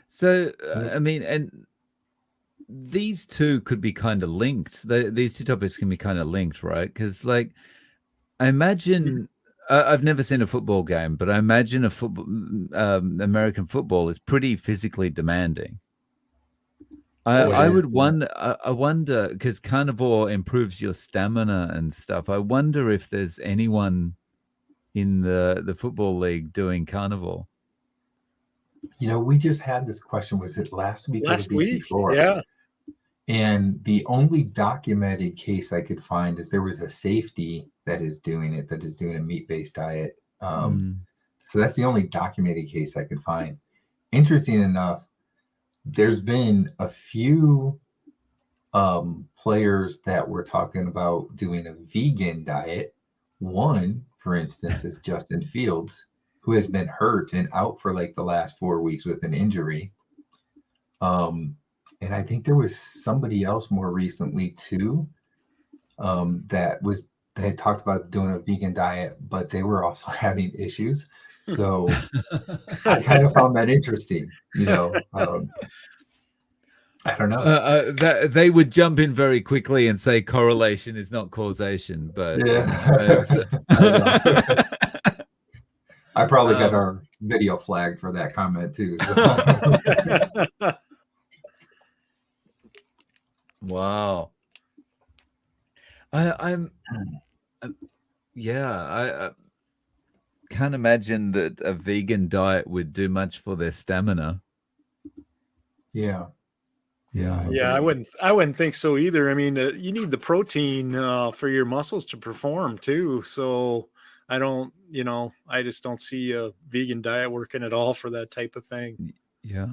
So, I mean, and these two could be kind of linked. These two topics can be kind of linked, right? Because like, I imagine, I've never seen a football game, but I imagine American football is pretty physically demanding. I wonder because carnivore improves your stamina and stuff. I wonder if there's anyone in the football league doing carnivore. We just had this question. Was it last week? Last week, before? Yeah. And the only documented case I could find is there was a safety that is doing a meat-based diet. So that's the only documented case I could find. Interesting enough, there's been a few players that were talking about doing a vegan diet. One, for instance, is Justin Fields, who has been hurt and out for like the last 4 weeks with an injury. And I think there was somebody else more recently too, that had talked about doing a vegan diet, but they were also having issues. So I kind of found that interesting, I don't know. They would jump in very quickly and say correlation is not causation, but I probably got our video flagged for that comment too. So. Wow. I can't imagine that a vegan diet would do much for their stamina. Yeah. I wouldn't think so either. I mean, you need the protein for your muscles to perform too. So I just don't see a vegan diet working at all for that type of thing. Yeah.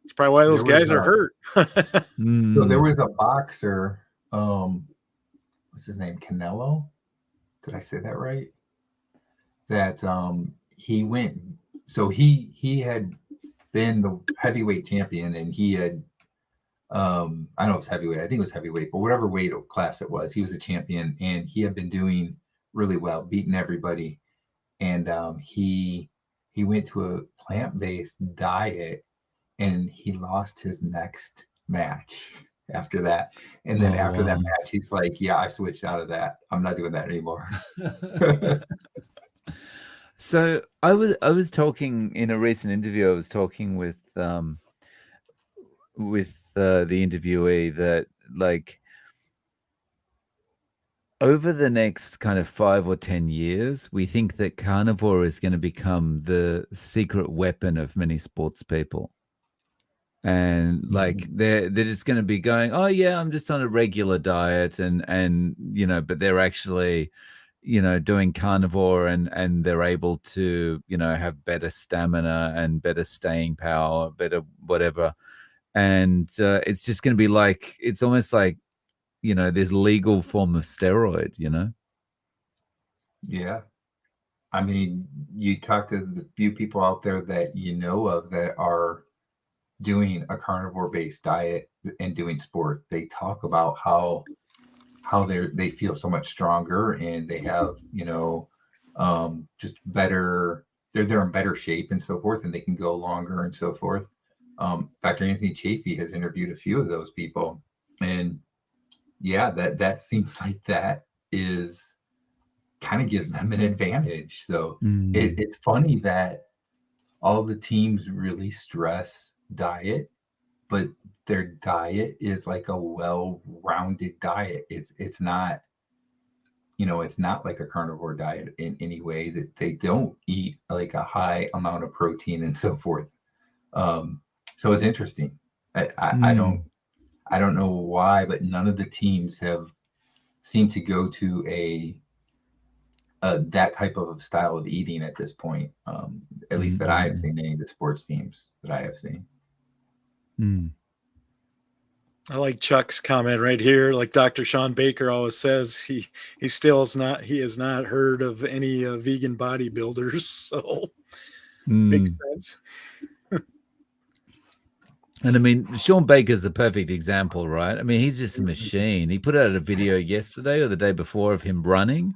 It's probably why those guys are hurt. So there was a boxer, what's his name? Canelo? Did I say that right? that he went. So he had been the heavyweight champion, and he had I don't know if it's heavyweight. I think it was heavyweight, but whatever weight class it was, he was a champion, and he had been doing really well, beating everybody. And he went to a plant-based diet, and he lost his next match after that. And then after that match, he's like, "Yeah, I switched out of that. I'm not doing that anymore." So I was talking in a recent interview. I was talking with the interviewee that, like, over the next kind of 5 or 10 years, we think that carnivore is going to become the secret weapon of many sports people. And like they're just going to be going, oh yeah, I'm just on a regular diet, and you know, but they're actually, you know, doing carnivore, and they're able to, you know, have better stamina and better staying power, better whatever. And it's just going to be like, it's almost like, you know, this legal form of steroid, you know? Yeah. I mean, you talk to the few people out there that you know of that are doing a carnivore based diet and doing sport. They talk about how they feel so much stronger, and they have, you know, just better, they're in better shape and so forth, and they can go longer and so forth. Dr. Anthony Chafee has interviewed a few of those people, and yeah, that seems like that is kind of gives them an advantage. So it's funny that all the teams really stress diet, but their diet is like a well-rounded diet. It's not, you know, it's not like a carnivore diet in any way, that they don't eat like a high amount of protein and so forth. So it's interesting. I don't know why, but none of the teams have seemed to go to a that type of style of eating at this point. At least that I have seen any of the sports teams that I have seen. I like Chuck's comment right here. Like Dr. Sean Baker always says, he has not heard of any vegan bodybuilders. So makes sense. And I mean, Sean Baker's the perfect example, right? I mean, he's just a machine. He put out a video yesterday or the day before of him running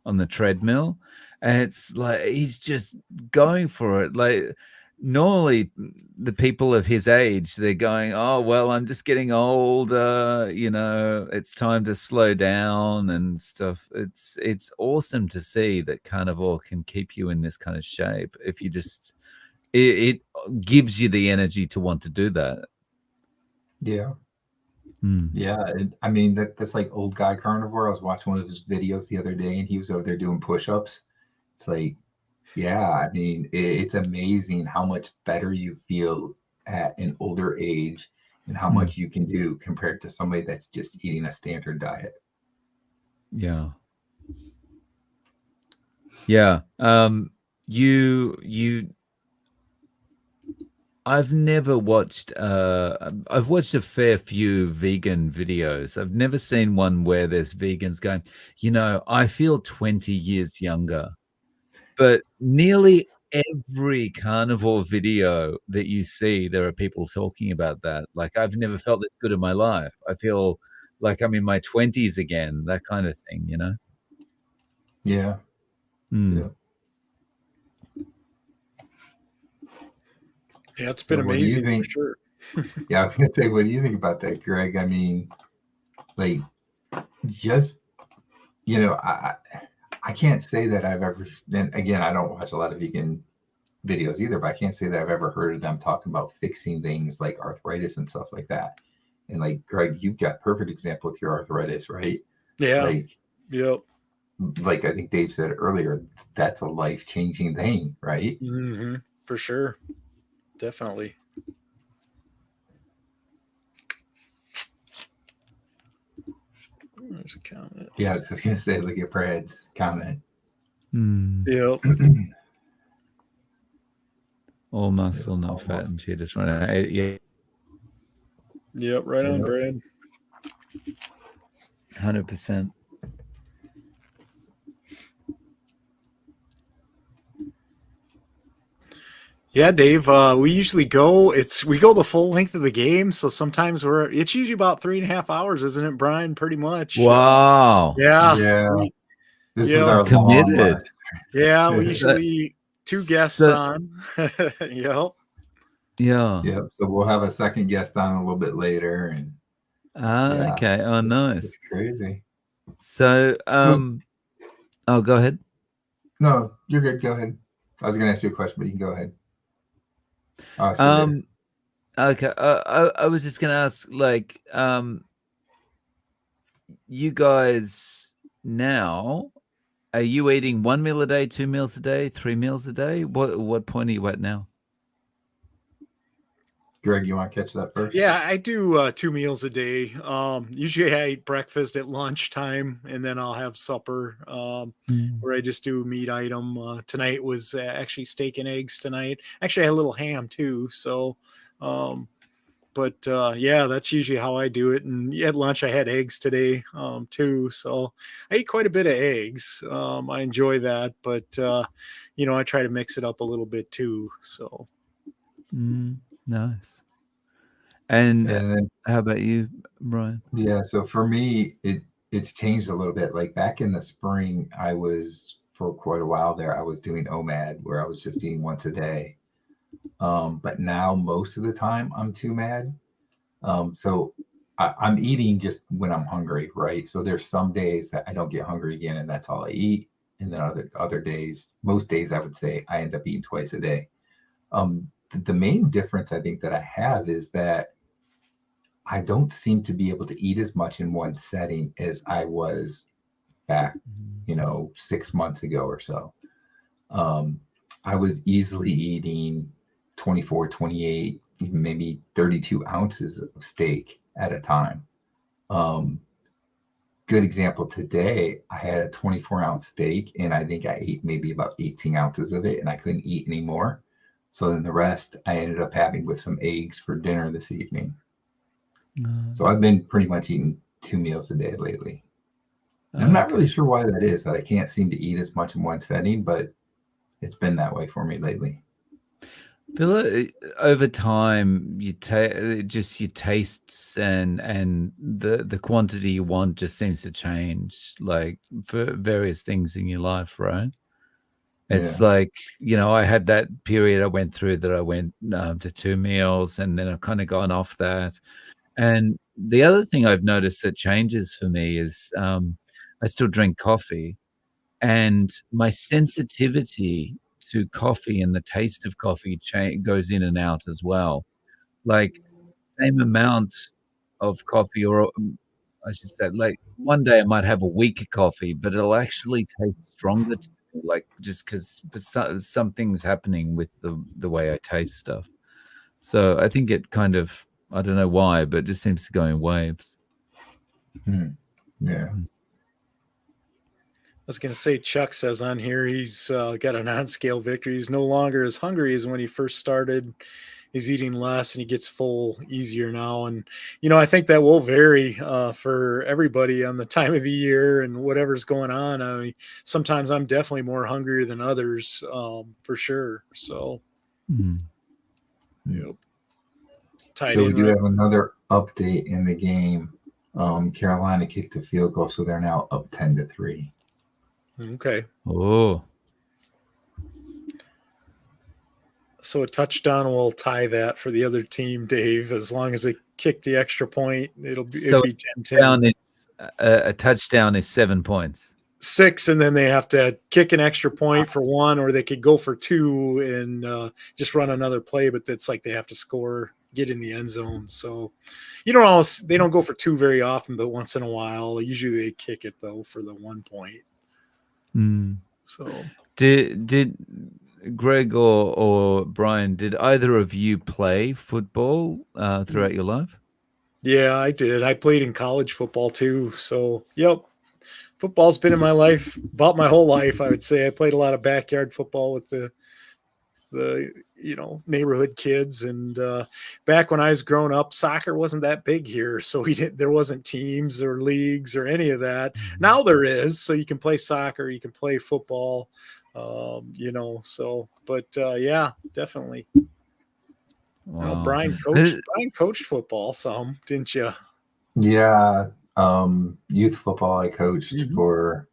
on the treadmill, and it's like he's just going for it. Like, normally the people of his age, they're going, oh well, I'm just getting older, you know, it's time to slow down and stuff. It's awesome to see that carnivore can keep you in this kind of shape if you just, it gives you the energy to want to do that. Yeah. Yeah, I mean, that's like old guy carnivore. I was watching one of his videos the other day, and he was over there doing push-ups. It's like, yeah, I mean, it's amazing how much better you feel at an older age, and how much you can do compared to somebody that's just eating a standard diet. Yeah. I've never watched, I've watched a fair few vegan videos. I've never seen one where there's vegans going, you know, I feel 20 years younger. But nearly every carnivore video that you see, there are people talking about that. Like, I've never felt this good in my life. I feel like I'm in my 20s again, that kind of thing, you know? Yeah. Yeah. Yeah, it's been amazing for sure. Yeah, I was gonna say, what do you think about that, Greg? I mean, like, just, you know, I can't say that I've ever, and again, I don't watch a lot of vegan videos either, but I can't say that I've ever heard of them talking about fixing things like arthritis and stuff like that. And like, Greg, you've got perfect example with your arthritis, right? Yeah. Like, yep. Like I think Dave said earlier, that's a life-changing thing, right? For sure. Definitely. There's a comment. Yeah, I was just gonna say, look at Brad's comment. Yep. All muscle, not fat, and she just running. Yeah. Yep. Right on, Brad. 100%. Yeah, Dave. We usually we go the full length of the game, so sometimes it's usually about 3.5 hours, isn't it, Brian? Pretty much. Wow. Yeah. Yeah, this is Yeah. our long Committed. one. Yeah. We So, usually two guests so on. Yep. yeah. Yep. So we'll have a second guest on a little bit later, and yeah, Okay. Oh, nice. it's crazy. So, So, oh, go ahead. no, you're good. Go ahead. I was going to ask you a question, but you can go ahead. I'll ask you later. Okay. I was just gonna ask, like, you guys now, are you eating 1 meal a day, 2 meals a day, 3 meals a day? What point are you at now? Greg, you want to catch that first? Yeah, I do 2 meals a day. Usually I eat breakfast at lunchtime, and then I'll have supper, where I just do a meat item. Tonight was actually steak and eggs tonight. Actually, I had a little ham too. So, but yeah, that's usually how I do it. And at lunch, I had eggs today too. So I eat quite a bit of eggs. I enjoy that, but I try to mix it up a little bit too. So. Nice. And then, how about you, Brian? yeah, so for me, it's changed a little bit. Like back in the spring, I was for quite a while there, I was doing OMAD where I was just eating once a day. But now most of the time I'm too mad. So I'm eating just when I'm hungry, right? So there's some days that I don't get hungry again, and that's all I eat. And then other days, most days I would say I end up eating twice a day. The main difference I think that I have is that I don't seem to be able to eat as much in one setting as I was back, 6 months ago or so. I was easily eating 24, 28, even maybe 32 ounces of steak at a time. Good example today, I had a 24-ounce steak and I think I ate maybe about 18 ounces of it and I couldn't eat anymore. So then the rest I ended up having with some eggs for dinner this evening. So I've been pretty much eating 2 meals a day lately. And I'm not really sure why that is, that I can't seem to eat as much in one setting, but it's been that way for me lately. I feel like over time, your tastes and the quantity you want just seems to change, like for various things in your life, right? It's like, I had that period I went through that I went to 2 meals, and then I've kind of gone off that. And the other thing I've noticed that changes for me is I still drink coffee, and my sensitivity to coffee and the taste of coffee goes in and out as well. Like, same amount of coffee, or I should say, like one day I might have a weaker coffee, but it'll actually taste stronger to me, like just because something's happening with the way I taste stuff. So I think it kind of, I don't know why, but it just seems to go in waves. Yeah. I was going to say, Chuck says on here he's got an on-scale victory. He's no longer as hungry as when he first started. He's eating less and he gets full easier now. And, I think that will vary for everybody on the time of the year and whatever's going on. I mean, sometimes I'm definitely more hungry than others, for sure. So, yep. So we do have another update in the game. Carolina kicked a field goal, so they're now up 10-3. Okay. Oh. So a touchdown will tie that for the other team, Dave. As long as they kick the extra point, it'd be 10-10. A touchdown is 7 points. 6, and then they have to kick an extra point for 1, or they could go for 2 and just run another play. But that's like they have to score, get in the end zone. So they don't go for 2 very often, but once in a while, usually they kick it though for the 1 point. So did Greg or Brian, did either of you play football throughout your life? Yeah, I did. I played in college football too. So, yep. Football's been in my life about my whole life, I would say. I played a lot of backyard football with the neighborhood kids. And back when I was growing up, soccer wasn't that big here. So there wasn't teams or leagues or any of that. Now there is. So you can play soccer, you can play football. But yeah, definitely. Well, Wow. Brian coached football some, didn't you? Yeah. Youth football I coached Mhm. for,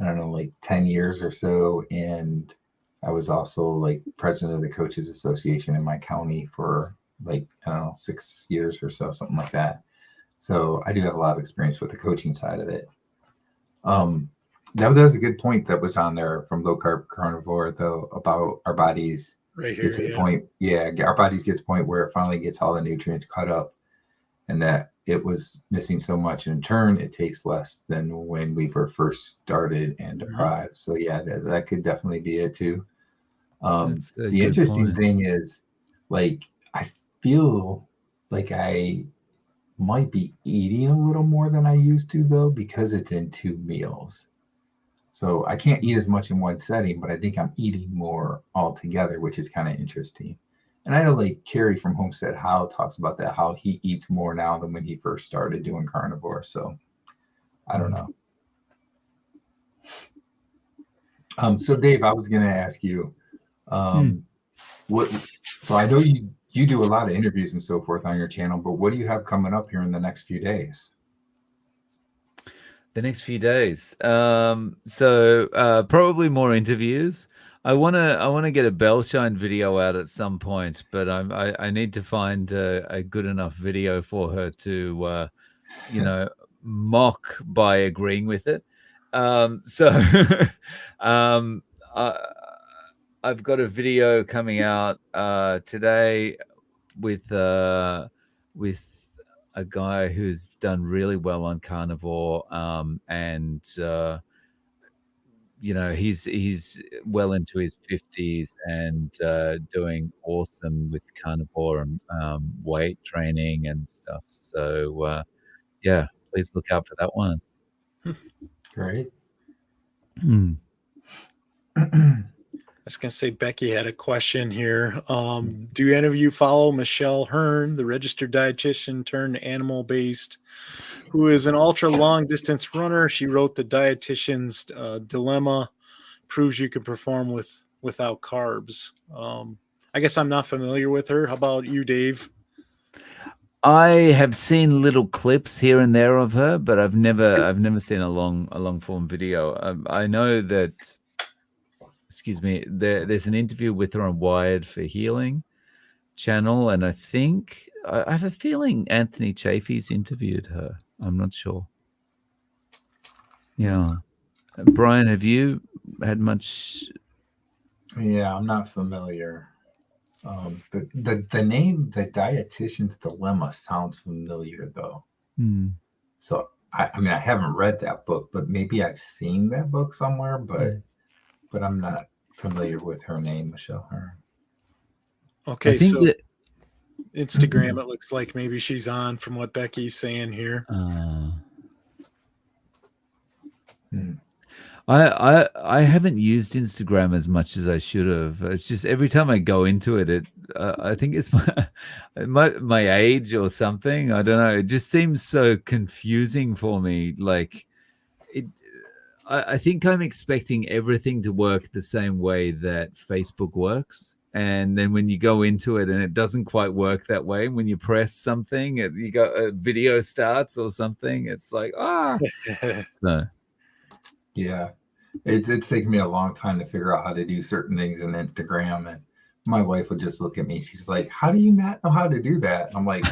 I don't know, like 10 years or so. And I was also like president of the Coaches Association in my county for like, I don't know, 6 years or so, something like that. So I do have a lot of experience with the coaching side of it. That was a good point that was on there from Low Carb Carnivore, though, about our bodies Right get here, to the yeah. point. Yeah, our bodies get to the point where it finally gets all the nutrients caught up, and that it was missing so much. In turn, it takes less than when we were first started and deprived. So yeah, that could definitely be it too. That's a The good interesting point. thing is, like, I feel like I might be eating a little more than I used to, though, because it's in 2 meals. So I can't eat as much in one setting, but I think I'm eating more altogether, which is kind of interesting. And I know like Carrie from Homestead How talks about that, how he eats more now than when he first started doing carnivore. So I don't know. So Dave, I was going to ask you, what? So I know you do a lot of interviews and so forth on your channel, but what do you have coming up here in the next few days? The next few days. Probably more interviews. I wanna get a Bellshine video out at some point, but I need to find a good enough video for her to mock by agreeing with it. Um, I, I've got a video coming out today with a guy who's done really well on carnivore, and he's well into his 50s and doing awesome with carnivore and weight training and stuff. So yeah, please look out for that one. Great. I was going to say Becky had a question here. Do any of you follow Michelle Hearn, the registered dietitian turned animal-based, who is an ultra long distance runner? She wrote the Dietitian's Dilemma, proves you can perform without carbs. I guess I'm not familiar with her. How about you, Dave? I have seen little clips here and there of her, but I've never seen a long form video. I know that. Excuse me. There's an interview with her on Wired for Healing channel, and I think I have a feeling Anthony Chaffee's interviewed her. I'm not sure. Yeah, Brian, have you had much? Yeah, I'm not familiar. The name, the Dietitian's Dilemma, sounds familiar though. So I mean, I haven't read that book, but maybe I've seen that book somewhere, but I'm not familiar with her name, Michelle Hearn. Okay, so Instagram, it looks like maybe she's on from what Becky's saying here. I haven't used Instagram as much as I should have. It's just every time I go into it, I think it's my age or something. I don't know. It just seems so confusing for me. Like I think I'm expecting everything to work the same way that Facebook works. And then when you go into it and it doesn't quite work that way, when you press something, you got a video starts or something. It's like, so. Yeah, it's taken me a long time to figure out how to do certain things in Instagram, and my wife would just look at me. She's like, "How do you not know how to do that?" And I'm like,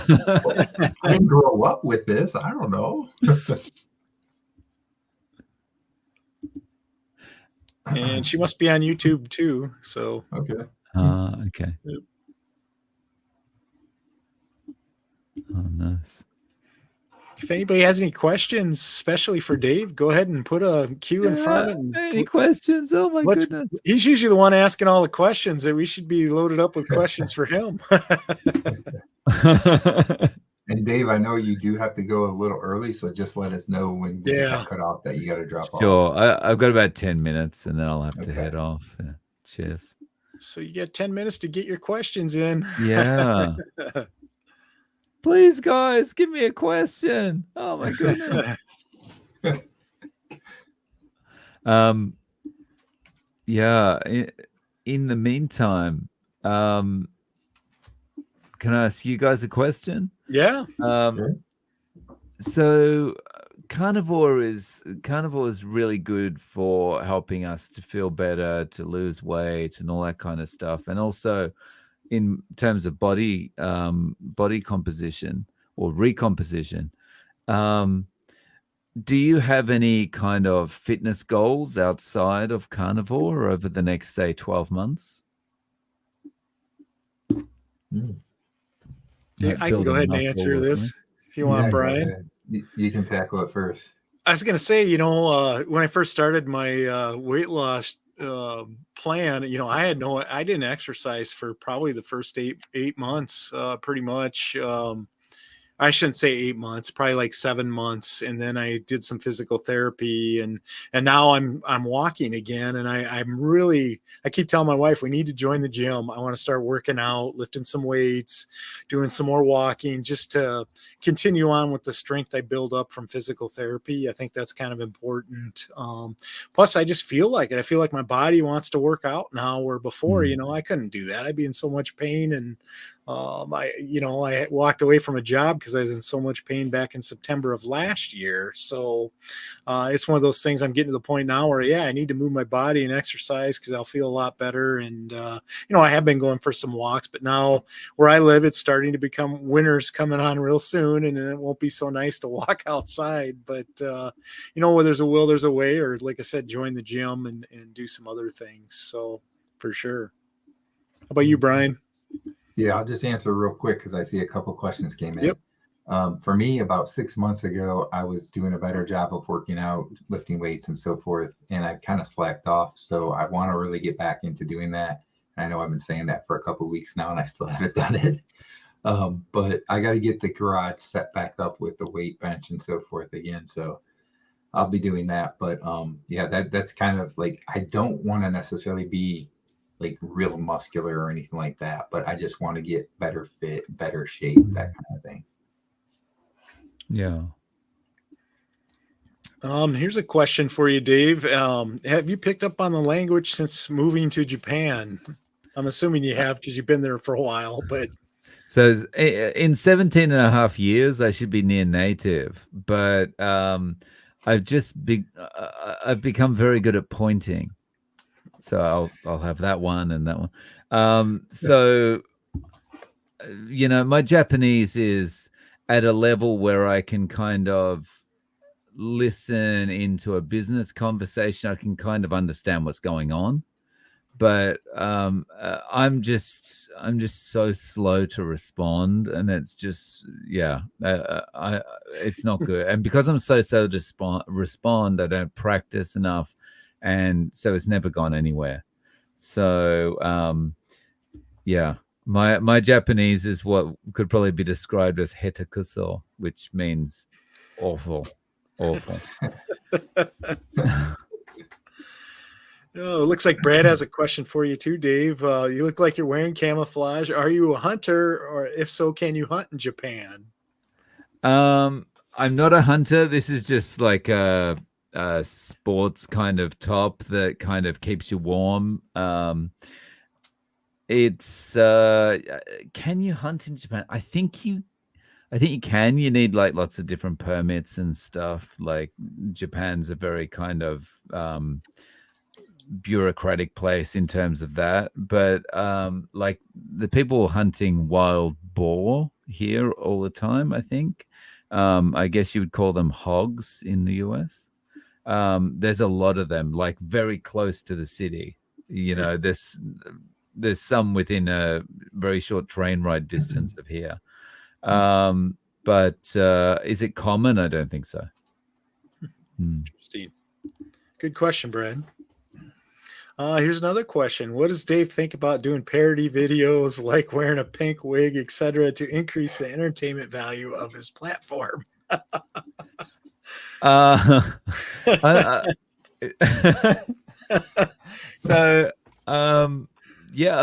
"I didn't grow up with this. I don't know." And she must be on YouTube too. So okay. Okay. Yep. Oh, nice. If anybody has any questions, especially for Dave, go ahead and put a cue in front of it. Any questions? Oh my goodness. He's usually the one asking all the questions, that we should be loaded up with questions for him. And Dave, I know you do have to go a little early, so just let us know when we get cut off that you got to drop off. Sure. I've got about 10 minutes and then I'll have to head off. Yeah. Cheers. So you got 10 minutes to get your questions in. Yeah. Please, guys, give me a question. Oh my goodness. Yeah. In the meantime, can I ask you guys a question? Yeah. Sure. So carnivore is really good for helping us to feel better, to lose weight, and all that kind of stuff, and also in terms of body composition or recomposition. Do you have any kind of fitness goals outside of carnivore over the next, say, 12 months? I can go ahead and muscle answer or this something? if you want, Yeah, go Brian. ahead. You can tackle it first. I was going to say, when I first started my weight loss plan, I didn't exercise for probably the first eight months, pretty much. I shouldn't say 8 months, probably like 7 months, and then I did some physical therapy, and now I'm walking again, and I keep telling my wife we need to join the gym. I want to start working out, lifting some weights, doing some more walking, just to continue on with the strength I build up from physical therapy. I think that's kind of important. Plus, I just feel like it. I feel like my body wants to work out now, where before, I couldn't do that. I'd be in so much pain, and I walked away from a job because I was in so much pain back in September of last year. So it's one of those things. I'm getting to the point now where, I need to move my body and exercise because I'll feel a lot better. And, I have been going for some walks, but now where I live, it's starting to become winter's coming on real soon, and it won't be so nice to walk outside. But, where there's a will, there's a way, or like I said, join the gym and do some other things. So for sure. How about you, Brian? Yeah, I'll just answer real quick because I see a couple questions came in. Yep. For me, about 6 months ago, I was doing a better job of working out, lifting weights and so forth, and I kind of slacked off. So I want to really get back into doing that. And I know I've been saying that for a couple of weeks now, and I still haven't done it. But I got to get the garage set back up with the weight bench and so forth again. So I'll be doing that. But that's kind of like, I don't want to necessarily be like real muscular or anything like that, but I just want to get better fit, better shape, that kind of thing. Yeah. Here's a question for you, Dave. Have you picked up on the language since moving to Japan? I'm assuming you have because you've been there for a while, but so in 17 and a half years, I should be near native, but I've become very good at pointing. So I'll have that one and that one. So, my Japanese is at a level where I can kind of listen into a business conversation. I can kind of understand what's going on, but I'm just so slow to respond, and it's just it's not good. And because I'm so slow to respond, I don't practice enough. And so it's never gone anywhere. So, my Japanese is what could probably be described as hetakuso, which means awful. Oh, it looks like Brad has a question for you too, Dave. You look like you're wearing camouflage. Are you a hunter, or if so, can you hunt in Japan? I'm not a hunter. This is just like a sports kind of top that kind of keeps you warm. It's can you hunt in Japan? I think you can. You need like lots of different permits and stuff. Like Japan's a very kind of bureaucratic place in terms of that. But like the people hunting wild boar here all the time, I think. I guess you would call them hogs in the US. There's a lot of them, like very close to the city. There's some within a very short train ride distance of here. But is it common? I don't think so. Interesting. Good question, Brad. Here's another question. What does Dave think about doing parody videos, like wearing a pink wig, etc., to increase the entertainment value of his platform? So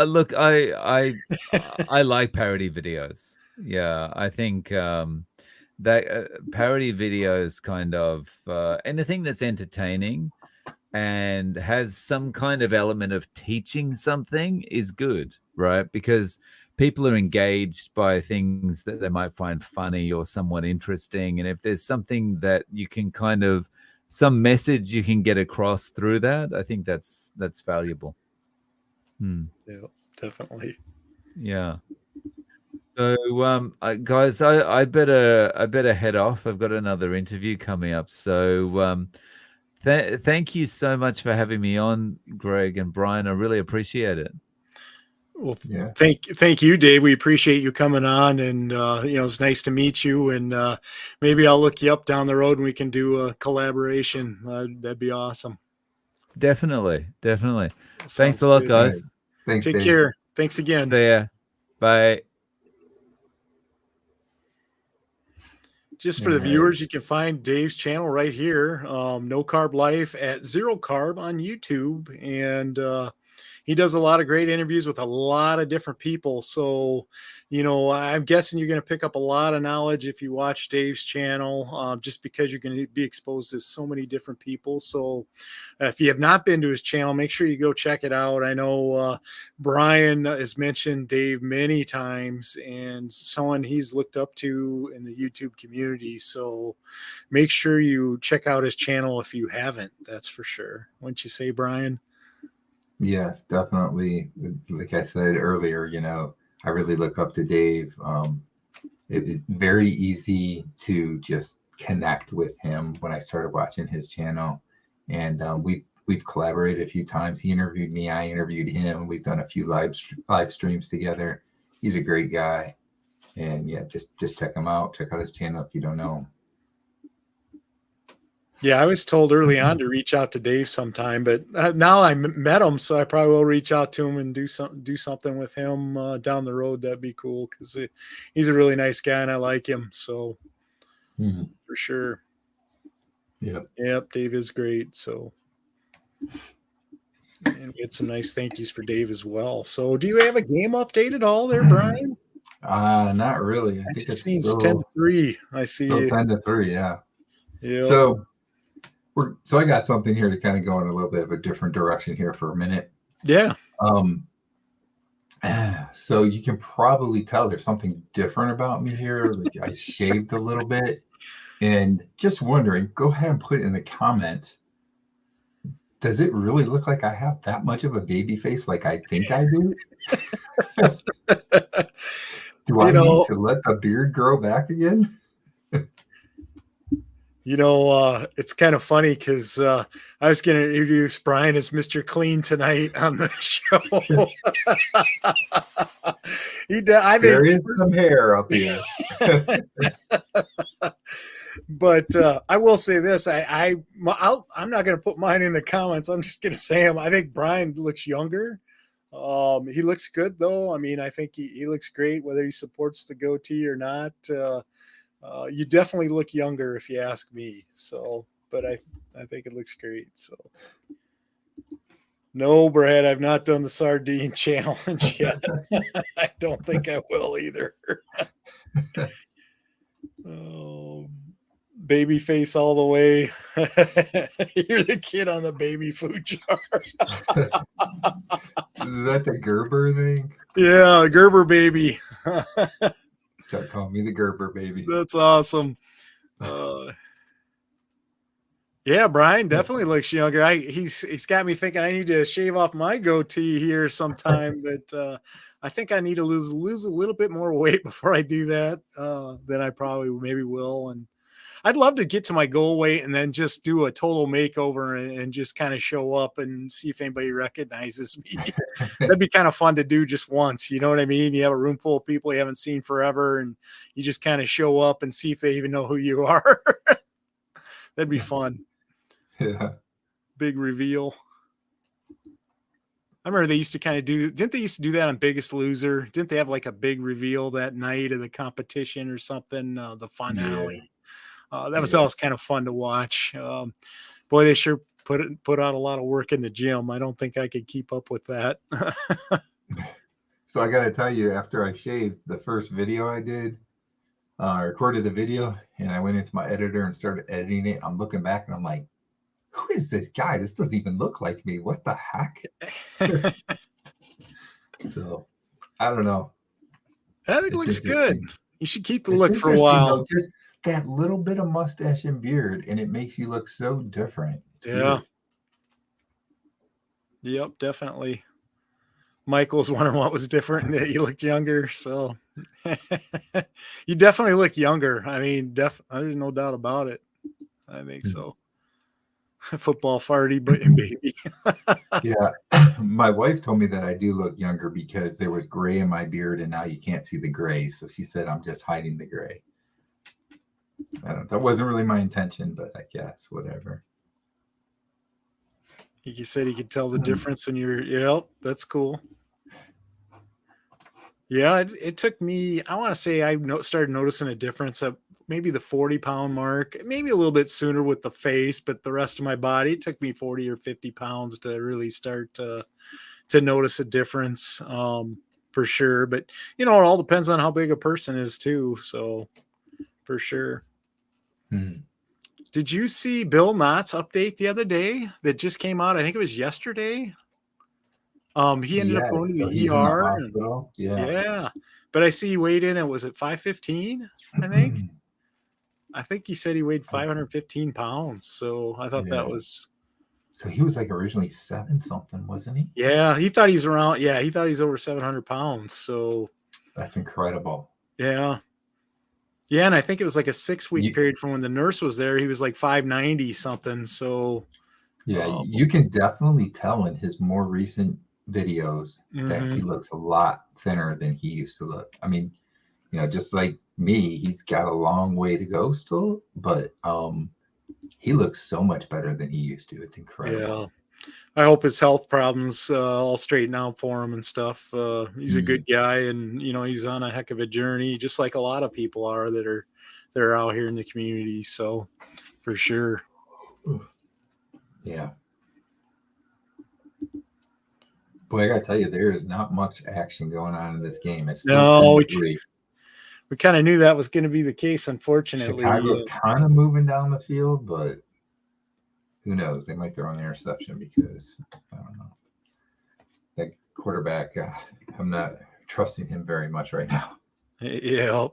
look, I like parody videos. Yeah, I think that parody videos kind of anything that's entertaining and has some kind of element of teaching something is good, right? Because people are engaged by things that they might find funny or somewhat interesting. And if there's something that you can kind of, some message you can get across through that, I think that's valuable. Yeah, definitely. Yeah. So, guys, I better head off. I've got another interview coming up. So, thank you so much for having me on, Greg and Brian. I really appreciate it. Well, Yeah. thank you, Dave. We appreciate you coming on, and it's nice to meet you. And maybe I'll look you up down the road, and we can do a collaboration. That'd be awesome. Definitely. Thanks Sounds a lot, good. guys. Right. Thanks, Take Dave. care. Thanks again. See ya. Bye. Just for the viewers, you can find Dave's channel right here, No Carb Life at Zero Carb on YouTube. And he does a lot of great interviews with a lot of different people. So, I'm guessing you're going to pick up a lot of knowledge if you watch Dave's channel, just because you're going to be exposed to so many different people. So if you have not been to his channel, make sure you go check it out. I know Brian has mentioned Dave many times, and someone he's looked up to in the YouTube community. So make sure you check out his channel if you haven't. That's for sure. Wouldn't you say, Brian? Yes, definitely. Like I said earlier, I really look up to Dave. It's very easy to just connect with him when I started watching his channel, and we've collaborated a few times. He interviewed me, I interviewed him. We've done a few live streams together. He's a great guy, and yeah, just check him out. Check out his channel if you don't know him. Yeah, I was told early on to reach out to Dave sometime, but now I met him, so I probably will reach out to him and do something with him down the road. That'd be cool because he's a really nice guy and I like him. So for sure. Yep, Dave is great. So and we had some nice thank yous for Dave as well. So do you have a game update at all there, Brian? Not really. I think it's 10-3. I see 10-3, yeah. Yeah. So I got something here to kind of go in a little bit of a different direction here for a minute. Yeah. So you can probably tell there's something different about me here. Like I shaved a little bit, and just wondering, go ahead and put it in the comments. Does it really look like I have that much of a baby face like I think I do? Do I need to let the beard grow back again? It's kind of funny because I was going to introduce Brian as Mr. Clean tonight on the show. There is some hair up here. But I will say this. I'm not going to put mine in the comments. I'm just going to say him. I think Brian looks younger. He looks good, though. I mean, I think he looks great, whether he supports the goatee or not. You definitely look younger if you ask me. So, but I think it looks great. So, no, Brad, I've not done the sardine challenge yet. I don't think I will either. Baby face all the way. You're the kid on the baby food jar. Is that the Gerber thing? Yeah, Gerber baby. Don't call me the Gerber baby. That's awesome. Yeah, Brian definitely looks younger. He's got me thinking I need to shave off my goatee here sometime, but I think I need to lose a little bit more weight before I do that. Then I probably maybe will. And I'd love to get to my goal weight and then just do a total makeover and just kind of show up and see if anybody recognizes me. That'd be kind of fun to do just once. You know what I mean? You have a room full of people you haven't seen forever and you just kind of show up and see if they even know who you are. That'd be fun. Yeah. Big reveal. I remember they used to kind of didn't they used to do that on Biggest Loser? Didn't they have like a big reveal that night of the competition or something? The finale. Yeah. That was always kind of fun to watch. Boy, they sure put out a lot of work in the gym. I don't think I could keep up with that. So I got to tell you, after I shaved, the first video I did, I recorded the video and I went into my editor and started editing it. I'm looking back and I'm like, who is this guy? This doesn't even look like me. What the heck? So I don't know. I think it looks good. You should keep the look for a interesting, while. though, just that little bit of mustache and beard, and it makes you look so different. It's Yeah. weird. Yep, definitely. Michael's wondering what was different, that you looked younger. So you definitely look younger. I mean, there's no doubt about it. I think so. Football farty, but baby. Yeah. My wife told me that I do look younger because there was gray in my beard and now you can't see the gray. So she said I'm just hiding the gray. That wasn't really my intention, but I guess whatever. You said you could tell the difference when you're, yep, that's cool. Yeah, it took me, I want to say I started noticing a difference at maybe the 40-pound mark, maybe a little bit sooner with the face, but the rest of my body, it took me 40 or 50 pounds to really start to notice a difference, for sure. But, you know, it all depends on how big a person is too. So for sure. Did you see Bill Knott's update the other day that just came out? I think it was yesterday. He ended up going to the he's ER. in the hospital. Yeah. But I see he weighed in at, was it 515? I think. I think he said he weighed 515 pounds. So I thought that was. So he was like originally 7-something, wasn't he? Yeah, he thought he's around. Yeah, he thought he's over 700 pounds. So that's incredible. Yeah. Yeah, and I think it was like a 6-week period from when the nurse was there. He was like 590 something. So yeah, you can definitely tell in his more recent videos that he looks a lot thinner than he used to look. I mean, you know, just like me, he's got a long way to go still, but he looks so much better than he used to. It's incredible. Yeah. I hope his health problems all straighten out for him and stuff. He's a good guy, and you know, he's on a heck of a journey, just like a lot of people are that are out here in the community. So for sure. Yeah. Boy, I gotta tell you, there is not much action going on in this game. It's still we kind of knew that was going to be the case, unfortunately. Chicago's kind of moving down the field, but who knows? They might throw an interception because I don't know. That quarterback, I'm not trusting him very much right now. Yeah.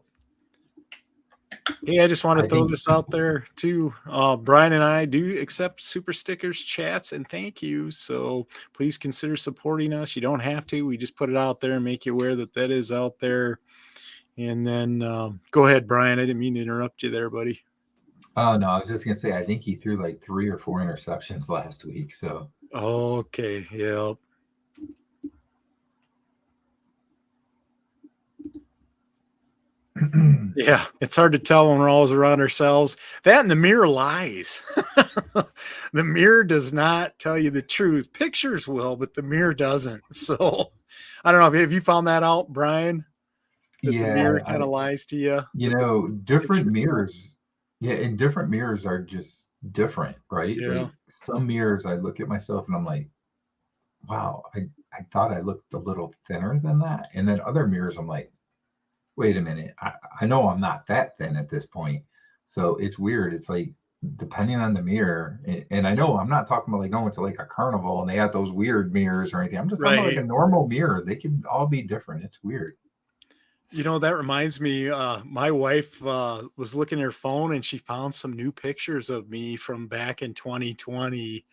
Hey, I just want to throw this out there too. Brian and I do accept super stickers, chats, and thank you. So please consider supporting us. You don't have to. We just put it out there and make you aware that is out there. And then go ahead, Brian. I didn't mean to interrupt you there, buddy. Oh, no, I was just going to say, I think he threw like 3 or 4 interceptions last week. So, okay. Yeah. Yeah, it's hard to tell when we're always around ourselves. That and the mirror lies. The mirror does not tell you the truth. Pictures will, but the mirror doesn't. So I don't know. Have you found that out, Brian? That the mirror kind of lies to you? You know, different mirrors. Yeah, and different mirrors are just different, right? Yeah. Like some mirrors, I look at myself and I'm like, wow, I thought I looked a little thinner than that. And then other mirrors, I'm like, wait a minute, I know I'm not that thin at this point. So it's weird. It's like, depending on the mirror, and I know I'm not talking about like going to like a carnival and they have those weird mirrors or anything. I'm just talking about like a normal mirror. They can all be different. It's weird. You know, that reminds me, my wife was looking at her phone and she found some new pictures of me from back in 2020.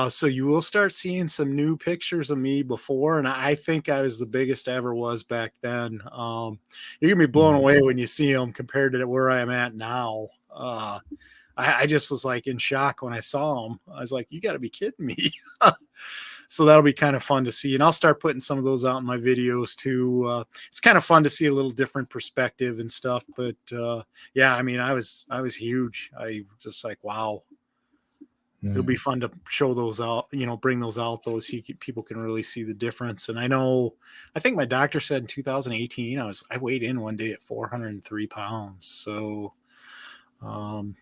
So you will start seeing some new pictures of me before. And I think I was the biggest I ever was back then. You're going to be blown away when you see them compared to where I am at now. I just was like in shock when I saw them. I was like, you got to be kidding me. So that'll be kind of fun to see. And I'll start putting some of those out in my videos too. It's kind of fun to see a little different perspective and stuff. But yeah, I mean, I was huge. I was just like, wow. It'll be fun to show those out, you know, bring those out, those so people can really see the difference. And I think my doctor said in 2018, I weighed in one day at 403 pounds. So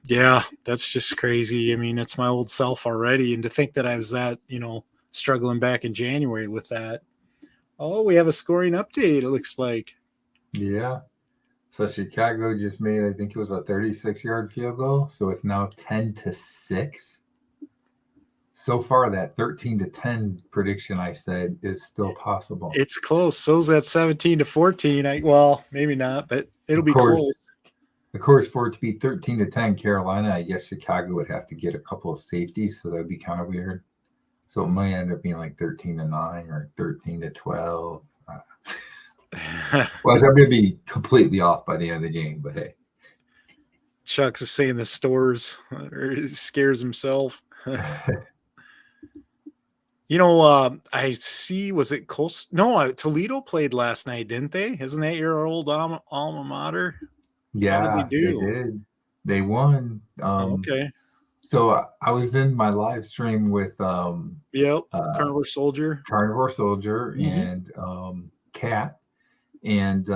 yeah, that's just crazy. I mean, it's my old self already. And to think that I was that, you know, struggling back in January with that. Oh, we have a scoring update, it looks like. Yeah. So Chicago just made, I think it was a 36-yard field goal. So it's now 10-6. so far that 13-10 prediction I said is still possible. It's close. So's that 17-14. Well, maybe not, but it'll be close. Of course, for it to be 13-10 Carolina, I guess Chicago would have to get a couple of safeties, so that would be kind of weird. So it might end up being like 13-9 or 13-12. Well, I'm going to be completely off by the end of the game, but hey. Chuck's is saying the stores, or he scares himself. You know, I see, was it Coast? No, Toledo played last night, didn't they? Isn't that your old alma mater? Yeah, How did they do? They did. They won. Okay. So I was in my live stream with Carnivore Soldier, and Kat, and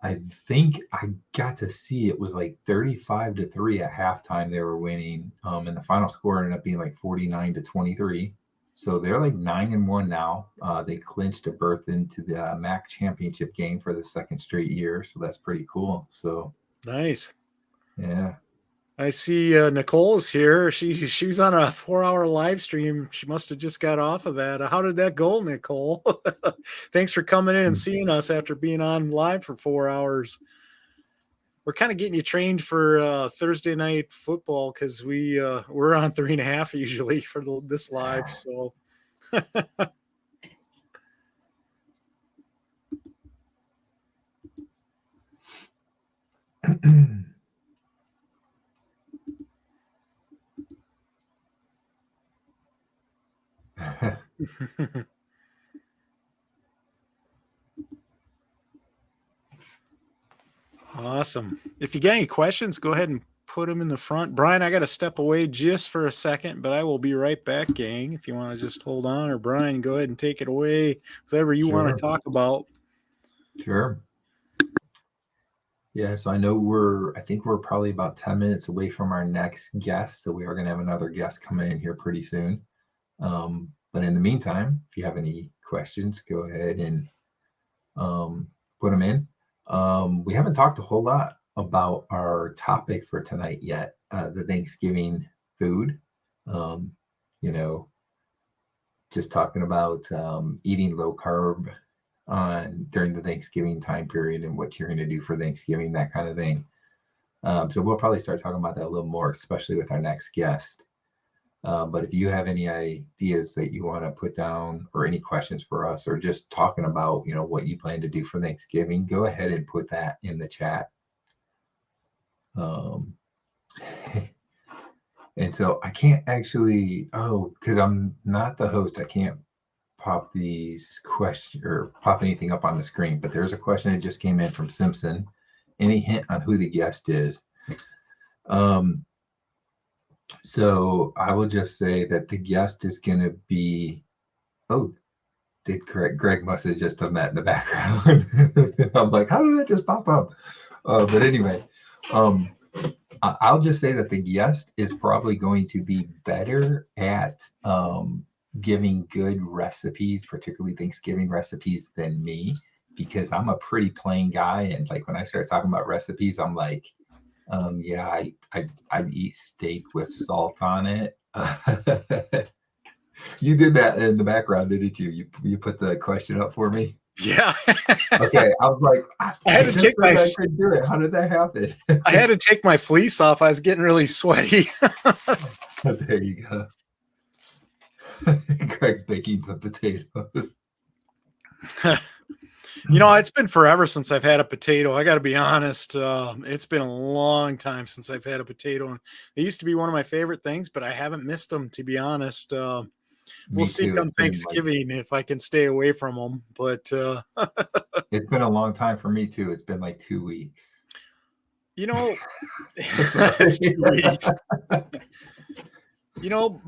I think I got to see it was like 35-3 at halftime. They were winning, and the final score ended up being like 49-23. So they're like 9-1 now. They clinched a berth into the MAC championship game for the second straight year. So that's pretty cool. So nice. Yeah. I see Nicole is here. She was on a 4-hour live stream. She must have just got off of that. How did that go, Nicole? Thanks for coming in and seeing us after being on live for 4 hours. We're kind of getting you trained for Thursday night football because we're on 3.5 usually for this live. So. Awesome. If you got any questions, go ahead and put them in the front. Brian, I got to step away just for a second, but I will be right back, gang. If you want to just hold on, or Brian, go ahead and take it away. Whatever you want to talk about. Sure. Yeah, so I think we're probably about 10 minutes away from our next guest. So we are going to have another guest coming in here pretty soon. But in the meantime, if you have any questions, go ahead and put them in. We haven't talked a whole lot about our topic for tonight yet, the Thanksgiving food. Just talking about eating low carb during the Thanksgiving time period and what you're going to do for Thanksgiving, that kind of thing. So we'll probably start talking about that a little more, especially with our next guest. But if you have any ideas that you want to put down or any questions for us, or just talking about, what you plan to do for Thanksgiving, go ahead and put that in the chat. And so I can't actually, because I'm not the host, I can't pop these questions or pop anything up on the screen, but there's a question that just came in from Simpson. Any hint on who the guest is? So I will just say that the guest is going to be, Greg must have just done that in the background. I'm like, how did that just pop up? But anyway, I'll just say that the guest is probably going to be better at giving good recipes, particularly Thanksgiving recipes, than me, because I'm a pretty plain guy. And like when I start talking about recipes, I'm like, I eat steak with salt on it. You did that in the background, didn't you? You put the question up for me? Yeah. Okay. I was like, I had to take I couldn't do it. How did that happen? I had to take my fleece off. I was getting really sweaty. There you go. Greg's baking some potatoes. It's been forever since I've had a potato. I got to be honest. It's been a long time since I've had a potato. And they used to be one of my favorite things, but I haven't missed them, to be honest. We'll see come Thanksgiving if I can stay away from them. But it's been a long time for me, too. It's been like 2 weeks. It's 2 weeks.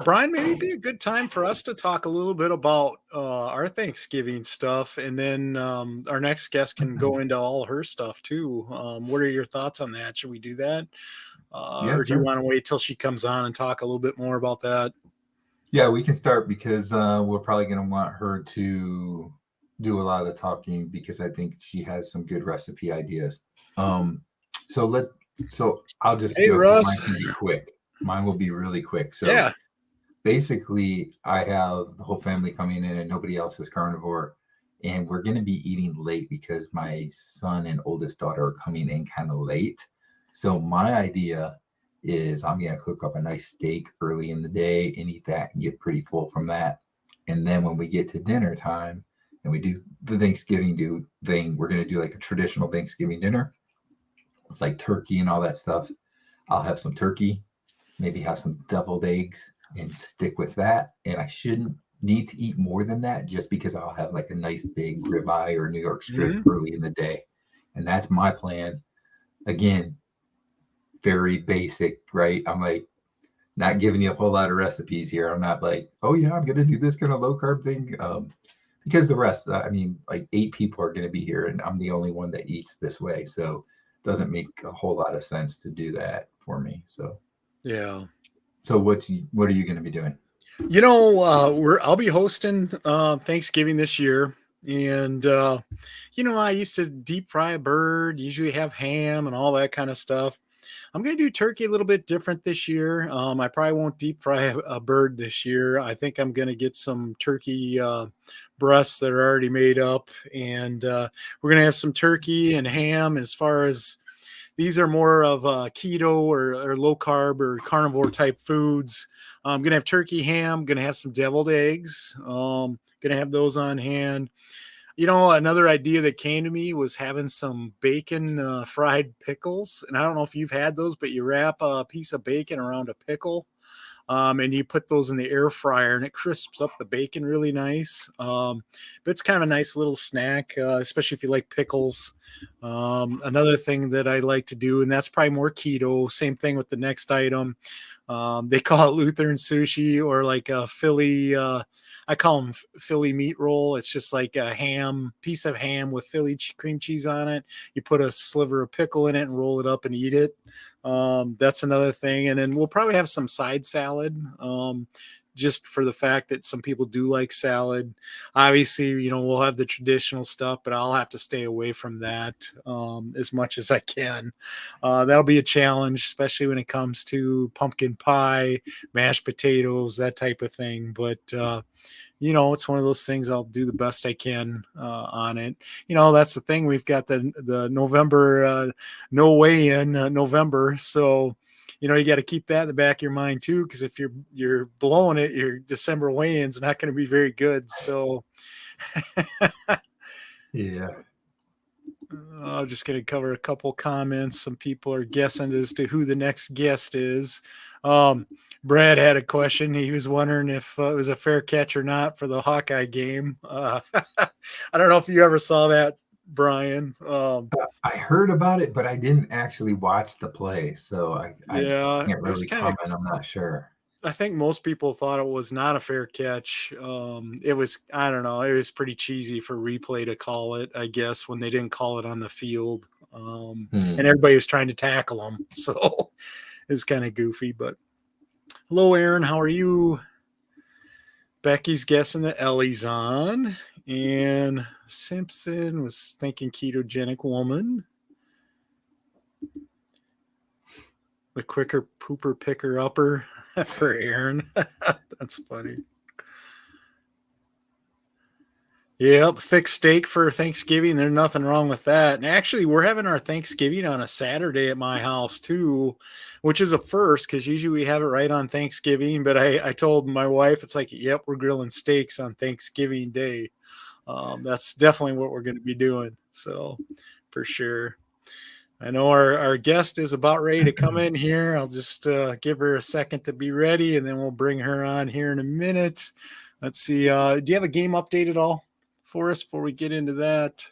Brian, maybe it'd be a good time for us to talk a little bit about our Thanksgiving stuff, and then our next guest can go into all her stuff too. What are your thoughts on that? Should we do that? Or do you want to wait till she comes on and talk a little bit more about that? Yeah, we can start because we're probably going to want her to do a lot of the talking because I think she has some good recipe ideas. So I'll just Hey, Russ. Mine can be quick. Mine will be really quick. So yeah. basically, I have the whole family coming in and nobody else is carnivore. And we're going to be eating late because my son and oldest daughter are coming in kind of late. So my idea is I'm going to cook up a nice steak early in the day and eat that and get pretty full from that. And then when we get to dinner time and we do the Thanksgiving thing, we're going to do like a traditional Thanksgiving dinner. It's like turkey and all that stuff. I'll have some turkey, maybe have some deviled eggs and stick with that. And I shouldn't need to eat more than that just because I'll have like a nice big ribeye or New York strip early in the day. And that's my plan. Again, very basic, right? I'm like not giving you a whole lot of recipes here. I'm not like, oh yeah, I'm going to do this kind of low carb thing. Because the rest, I mean, like 8 people are going to be here and I'm the only one that eats this way. So it doesn't make a whole lot of sense to do that for me. So, yeah. So what are you going to be doing? You know, I'll be hosting Thanksgiving this year, and you know, I used to deep fry a bird, usually have ham and all that kind of stuff. I'm going to do turkey a little bit different this year. I probably won't deep fry a bird this year. I think I'm going to get some turkey breasts that are already made up, and we're going to have some turkey and ham. As far as these are more of keto or low carb or carnivore type foods. I'm going to have turkey ham, going to have some deviled eggs, going to have those on hand. You know, another idea that came to me was having some bacon fried pickles. And I don't know if you've had those, but you wrap a piece of bacon around a pickle and you put those in the air fryer and it crisps up the bacon really nice. But it's kind of a nice little snack, especially if you like pickles. Another thing that I like to do, and that's probably more keto, same thing with the next item. They call it Lutheran sushi or like a Philly, I call them Philly meat roll. It's just like a piece of ham with Philly cream cheese on it. You put a sliver of pickle in it and roll it up and eat it. That's another thing. And then we'll probably have some side salad, just for the fact that some people do like salad. Obviously, you know, we'll have the traditional stuff, but I'll have to stay away from that as much as I can. That'll be a challenge, especially when it comes to pumpkin pie, mashed potatoes, that type of thing. But, you know, it's one of those things I'll do the best I can on it. You know, that's the thing. We've got the November, no weigh in November. So, you know, you got to keep that in the back of your mind too, because if you're blowing it, your December weigh-in's not going to be very good. So, yeah, I'm just going to cover a couple comments. Some people are guessing as to who the next guest is. Brad had a question. He was wondering if it was a fair catch or not for the Hawkeye game. I don't know if you ever saw that, Brian. I heard about it, but I didn't actually watch the play, so I can't really comment. I'm not sure. I think most people thought it was not a fair catch. It was, I don't know, it was pretty cheesy for replay to call it, I guess, when they didn't call it on the field. And everybody was trying to tackle him. So it's kind of goofy, but hello, Aaron. How are you? Becky's guessing that Ellie's on. And Simpson was thinking ketogenic woman. The quicker pooper picker upper for Aaron. That's funny. Yep, thick steak for Thanksgiving. There's nothing wrong with that. And actually, we're having our Thanksgiving on a Saturday at my house too, which is a first because usually we have it right on Thanksgiving. But I told my wife, it's like, yep, we're grilling steaks on Thanksgiving Day. That's definitely what we're going to be doing. So for sure. I know our guest is about ready to come in here. I'll just give her a second to be ready, and then we'll bring her on here in a minute. Let's see. Do you have a game update at all for us before we get into that?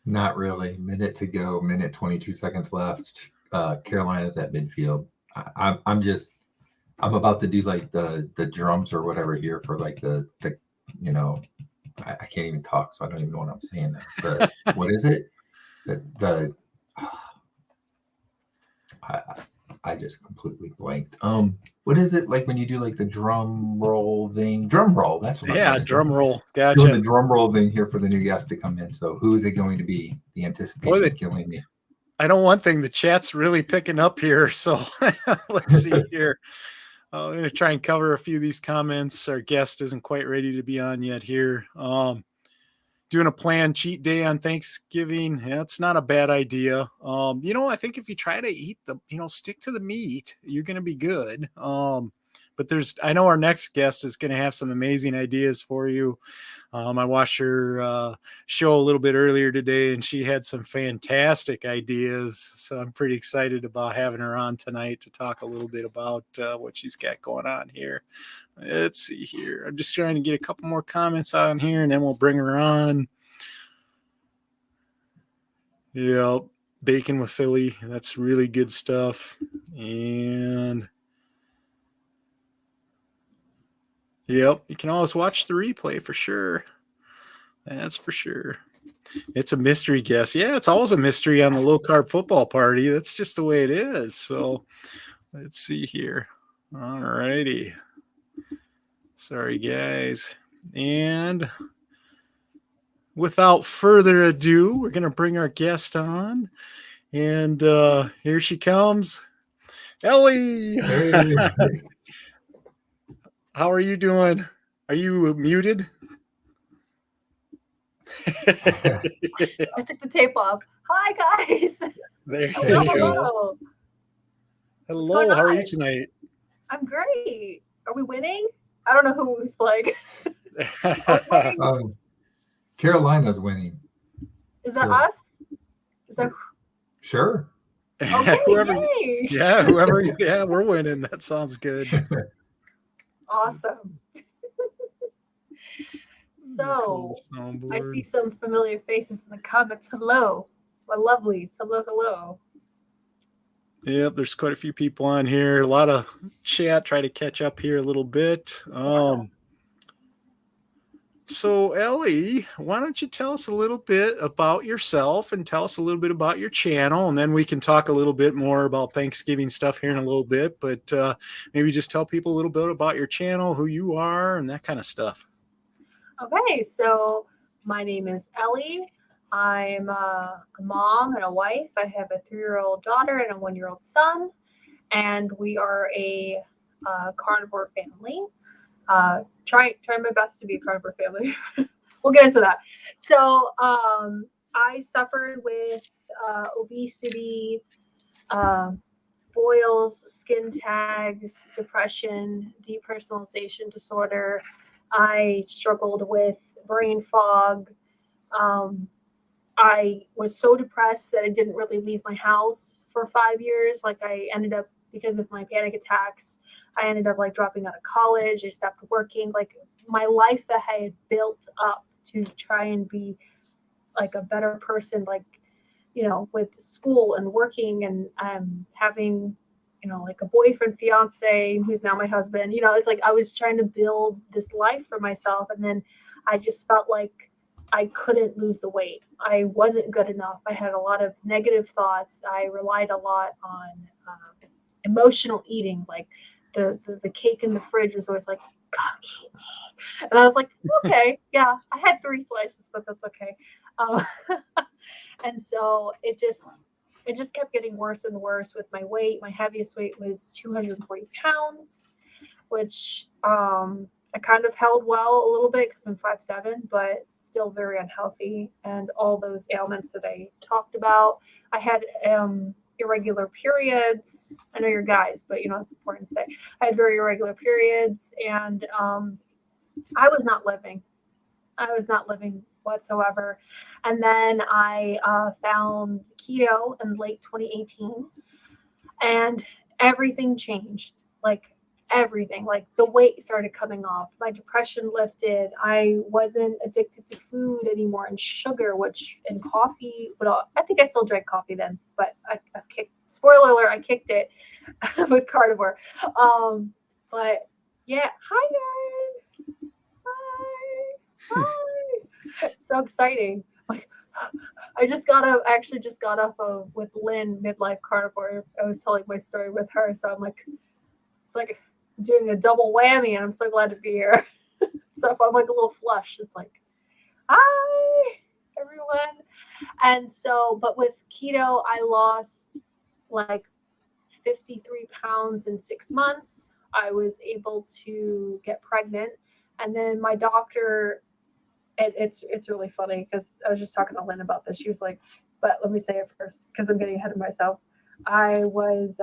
Not really. Minute to go. Minute 22 seconds left. Carolina's at midfield. I'm about to do like the drums or whatever here for like the you know, I can't even talk, so I don't even know what I'm saying now. What is it? I just completely blanked. What is it like when you do like the drum roll thing? Drum roll. That's what. Yeah, drum roll. Gotcha. Doing the drum roll thing here for the new guest to come in. So who is it going to be? The anticipation is killing me. I know one thing. The chat's really picking up here. So let's see here. I'm going to try and cover a few of these comments. Our guest isn't quite ready to be on yet here. Doing a planned cheat day on Thanksgiving. That's not a bad idea. I think if you try to eat stick to the meat, you're going to be good. But I know our next guest is going to have some amazing ideas for you. I watched her show a little bit earlier today, and she had some fantastic ideas. So I'm pretty excited about having her on tonight to talk a little bit about what she's got going on here. Let's see here. I'm just trying to get a couple more comments on here, and then we'll bring her on. Yep. Bacon with Philly. That's really good stuff. And yep, you can always watch the replay for sure. That's for sure. It's a mystery guess. Yeah, it's always a mystery on the Low Carb Football Party. That's just the way it is. So let's see here. All righty. Sorry, guys. And without further ado, we're going to bring our guest on. And here she comes. Ellie! Hey. How are you doing? Are you muted? I took the tape off. Hi, guys. There you Hello. go. Hello, how are you tonight? I'm great. Are we winning? I don't know who's playing. Carolina's winning. Is that Sure. us? Is that Sure. okay? Yay. Yeah, we're winning. That sounds good. Awesome. So I see some familiar faces in the comments. Hello, my lovelies. Hello, hello. Yep, there's quite a few people on here. A lot of chat. Try to catch up here a little bit. So Ellie, why don't you tell us a little bit about yourself and tell us a little bit about your channel, and then we can talk a little bit more about Thanksgiving stuff here in a little bit. But maybe just tell people a little bit about your channel, who you are, and that kind of stuff. Okay, so my name is Ellie. I'm a mom and a wife. I have a 3-year-old daughter and a 1-year-old son, and we are a carnivore family. Trying my best to be a carnivore family. We'll get into that. So I suffered with obesity, boils, skin tags, depression, depersonalization disorder. I struggled with brain fog. I was so depressed that I didn't really leave my house for 5 years. Like I ended up, because of my panic attacks, I ended up like dropping out of college. I stopped working. Like my life that I had built up to try and be like a better person, like, with school and working and having, like a boyfriend, fiance, who's now my husband, it's like I was trying to build this life for myself. And then I just felt like I couldn't lose the weight. I wasn't good enough. I had a lot of negative thoughts. I relied a lot on emotional eating. Like the cake in the fridge was always like, come eat me. And I was like, okay, yeah, I had 3 slices, but that's okay. And so it just kept getting worse and worse with my weight. My heaviest weight was 240 pounds, which I kind of held well a little bit because I'm 5'7", but still very unhealthy. And all those ailments that I talked about. I had irregular periods. I know you're guys, but it's important to say. I had very irregular periods, and I was not living. Whatsoever. And then I found keto in late 2018, and everything changed. Like everything, like the weight started coming off. My depression lifted. I wasn't addicted to food anymore and sugar, and coffee. But I think I still drank coffee then, but I've kicked. Spoiler alert! I kicked it with Carnivore. But yeah, hi guys. Hi. So exciting. Like I actually just got off of with Lynn midlife carnivore. I was telling my story with her, so I'm like, it's like doing a double whammy, and I'm so glad to be here. So if I'm like a little flush, it's like, hi everyone. And so, but with keto, I lost like 53 pounds in 6 months. I was able to get pregnant. And then my doctor, it's really funny because I was just talking to Lynn about this. She was like, but let me say it first because I'm getting ahead of myself. I was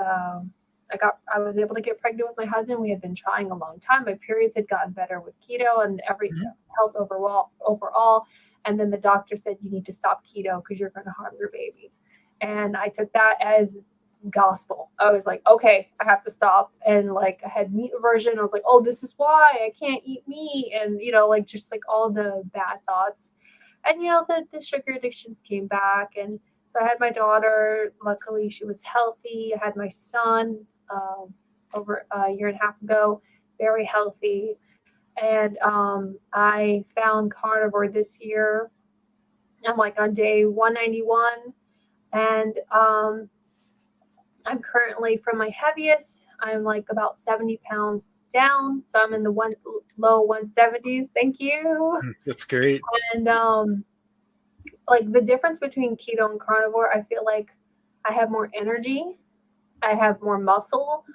able to get pregnant with my husband. We had been trying a long time. My periods had gotten better with keto and every health overall. And then the doctor said, you need to stop keto because you're going to harm your baby. And I took that as gospel. I was like, okay, I have to stop. And like I had meat aversion. I was like, oh, this is why I can't eat meat. And, like just like all the bad thoughts. And, the sugar addictions came back. And so I had my daughter. Luckily, she was healthy. I had my son over a year and a half ago, very healthy. And I found Carnivore this year. I'm like on day 191. And I'm currently, from my heaviest, I'm like about 70 pounds down. So I'm in the low 170s. Thank you. That's great. And like the difference between keto and carnivore, I feel like I have more energy. I have more muscle.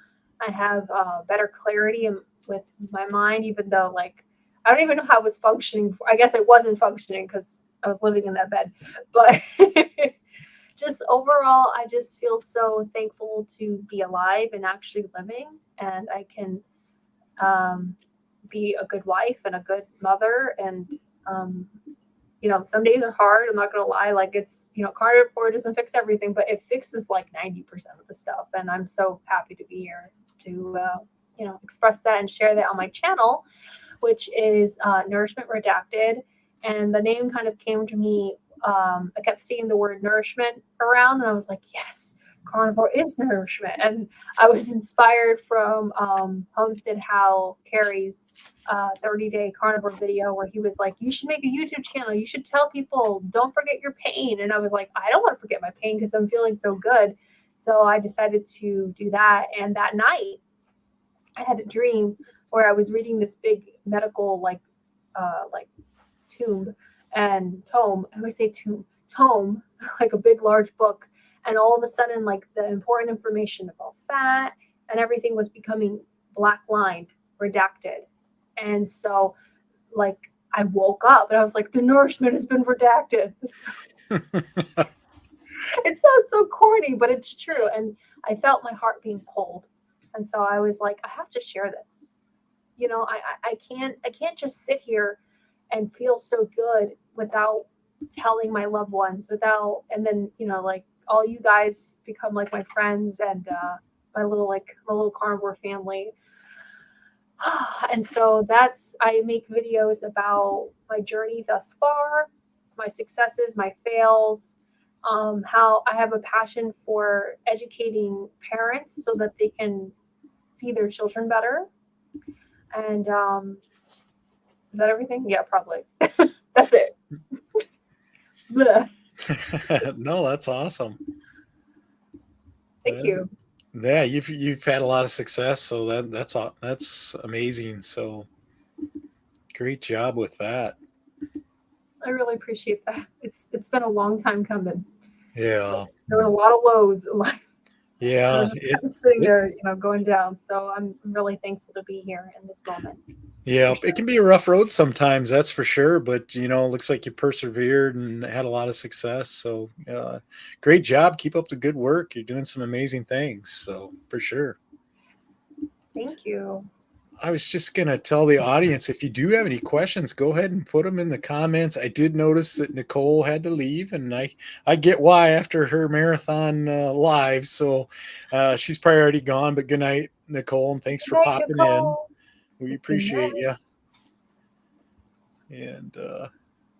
I have better clarity with my mind, even though like I don't even know how I was functioning. I guess I wasn't functioning because I was living in that bed. But just overall, I just feel so thankful to be alive and actually living. And I can be a good wife and a good mother. And, some days are hard. I'm not going to lie. Like it's, carnivore doesn't fix everything, but it fixes like 90% of the stuff. And I'm so happy to be here to, express that and share that on my channel, which is Nourishment Redacted. And the name kind of came to me. I kept seeing the word nourishment around and I was like, yes, carnivore is nourishment. And I was inspired from Homestead Hal Carey's 30-day carnivore video where he was like, you should make a YouTube channel. You should tell people, don't forget your pain. And I was like, I don't want to forget my pain because I'm feeling so good. So I decided to do that. And that night I had a dream where I was reading this big medical tome. I always say tome, like a big, large book. And all of a sudden, like the important information about fat and everything was becoming black lined, redacted. And so like I woke up and I was like, the nourishment has been redacted. It sounds so corny, but it's true. And I felt my heart being pulled. And so I was like, I have to share this. I can't just sit here and feel so good without telling my loved ones, and then, like all you guys become like my friends and my little carnivore family. And so I make videos about my journey thus far, my successes, my fails, how I have a passion for educating parents so that they can feed their children better. And is that everything? Yeah, probably. That's it. No, that's awesome. Thank you. Yeah, you've had a lot of success, so that's amazing. So great job with that. I really appreciate that. It's been a long time coming. Yeah. There were a lot of lows in life. Yeah. I was just kind of sitting there, going down. So I'm really thankful to be here in this moment. Yeah, it can be a rough road sometimes, that's for sure. But, it looks like you persevered and had a lot of success. So great job. Keep up the good work. You're doing some amazing things. So for sure. Thank you. I was just going to tell the audience, if you do have any questions, go ahead and put them in the comments. I did notice that Nicole had to leave, and I get why after her marathon live. So she's probably already gone, but good night, Nicole, and thanks for popping in. We appreciate you. And